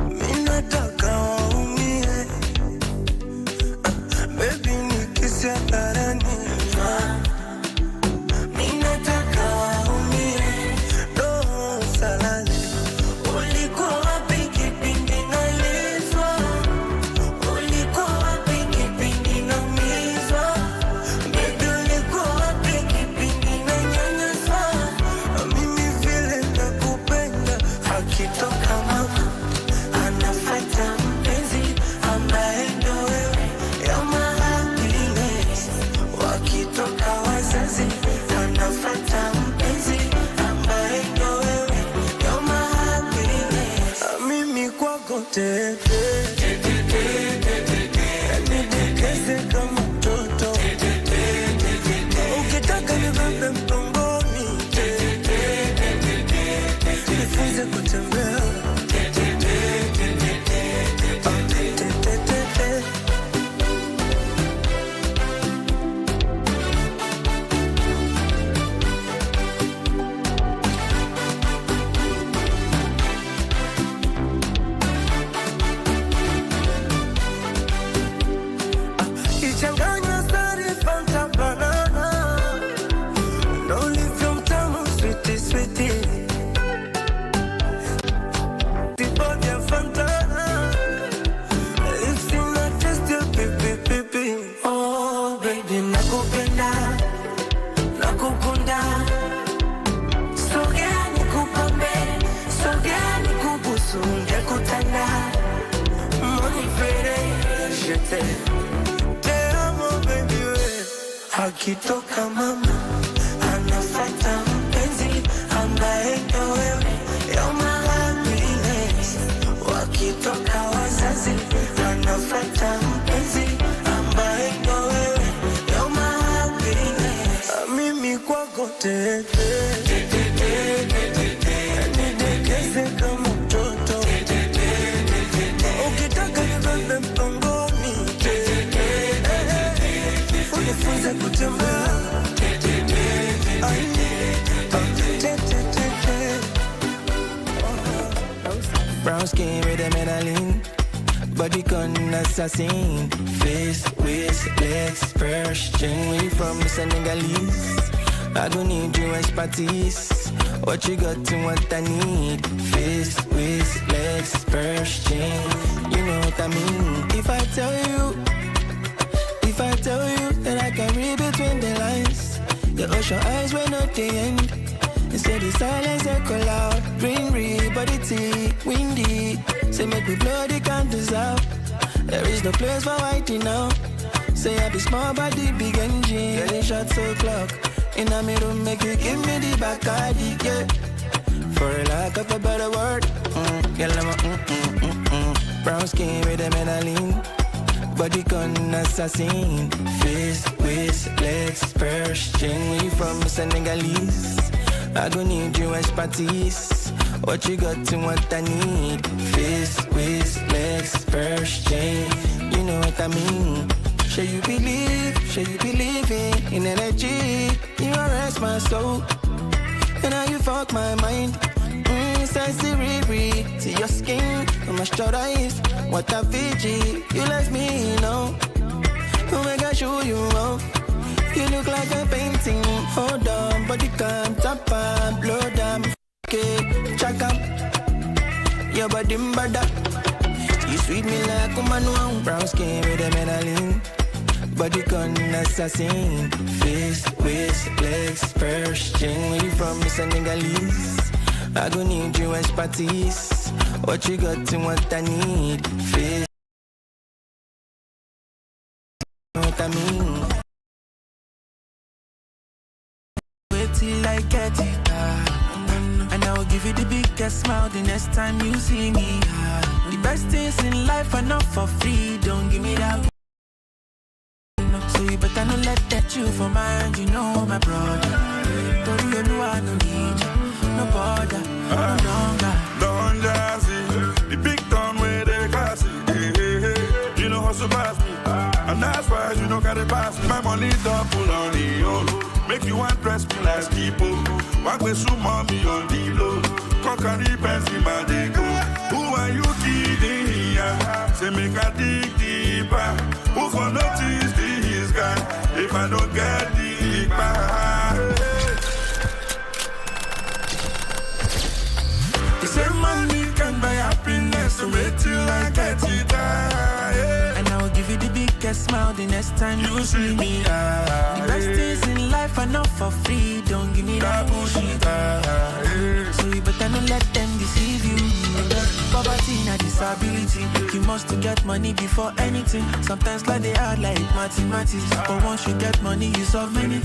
minataka waumie. Baby ni kisi hadharani, minataka waumie. Roho salani, ulikuwa wapi kipindi nalizwa? Ulikuwa wapi kipindi naumizwa? Baby ulikuwa wapi kipindi nanyanyaswa? Mimi vile nakupenda, akitoka mama anafuata mpenzi ambaye ndo wewe, you're my happiness. Wakitoka wazazi anafuata mpenzi ambaye ndo wewe, you're my happiness. Mimi kwako tete, nidekeze kama mtoto, ukitaka nibebe mgongoni, nifunze kutembea. Ichanganya sari fanta banana, ndo ulivyo mtamu sweetie sweetie, tibodia fantana, lips in a taste ya pipi pipi. Oh baby nakupenda, nakukunda, sogea nikupambe, sogea nikubusu, ngekutanda, monifere, jete. Akitoka mama anafuata mpenzi ambaye ndo wewe, you're my happiness. Wakitoka wazazi anafuata mpenzi ambaye ndo wewe, you're my happiness. Mimi kwako tete, nidekeze kama mtoto, ukitaka nibebe mgongoni, unifunze kutembea. Brown skin with a melanin, body con assassin, face, waist, legs, purse, chain. We from Senegalese, I don't need your expertise. What you got to what I need? Face, waist, legs, purse, chain. You know what I mean. If I tell you that I can read between the lines, your ocean eyes were not the end. Instead the silence echo loud, green reed, body tea, windy. Say make me blow the candles out. There is no place for whiting now. Say I be small body, big engine. Getting shots o'clock. In a mirror make you give me the Bacardi, yeah. For a lack of a better word, girl I'm a brown skin with a melanin, body con assassin, face, waist, legs, purse, chain. We from Senegalese, I don't need your expertise. What you got to what I need? Face, waist, legs, purse, chain. You know what I mean. Shall you believe in energy? You arrest my soul, and now you fuck my mind. Sexy Riri, see your skin, moisturize. What a Fiji, you let me know. Oh my gosh, show you off. You look like a painting. Hold on, body calm, tap and blow down. Okay, check up. Your body bada. You sweet me like a man, brown skin with a melanin. Body con assassin. Face, waist, legs, purse, string. Where you from, Miss Senegalese? I gon' need you expertise. What you got to what I need. Face. What I mean. Wait till I get it. And I will give you the biggest smile the next time you see me. The best things in life are not for free. Don't give me that. So you better not let that you for mine. You know my brother. Don't you know I don't need you. No border, no longer. Don't just see the big town where they classy. You know how to pass me. And that's why you don't gotta pass me. My money double on the old. Make you want press me like people. Walk with some mommy on the low. Conquer the pants in my digo. Who are you kidding? Yeah. Say make a dig deeper. Who for notice this guy? If I don't get deeper. Say money can buy happiness, so wait till I get it. And I will give you the biggest smile the next time you see me. The best things in life are not for free. Don't give me that bullshit. So you better not let them deceive you. Poverty not disability. You must get money before anything. Sometimes like they are like mathematics. But once you get money, you solve many things.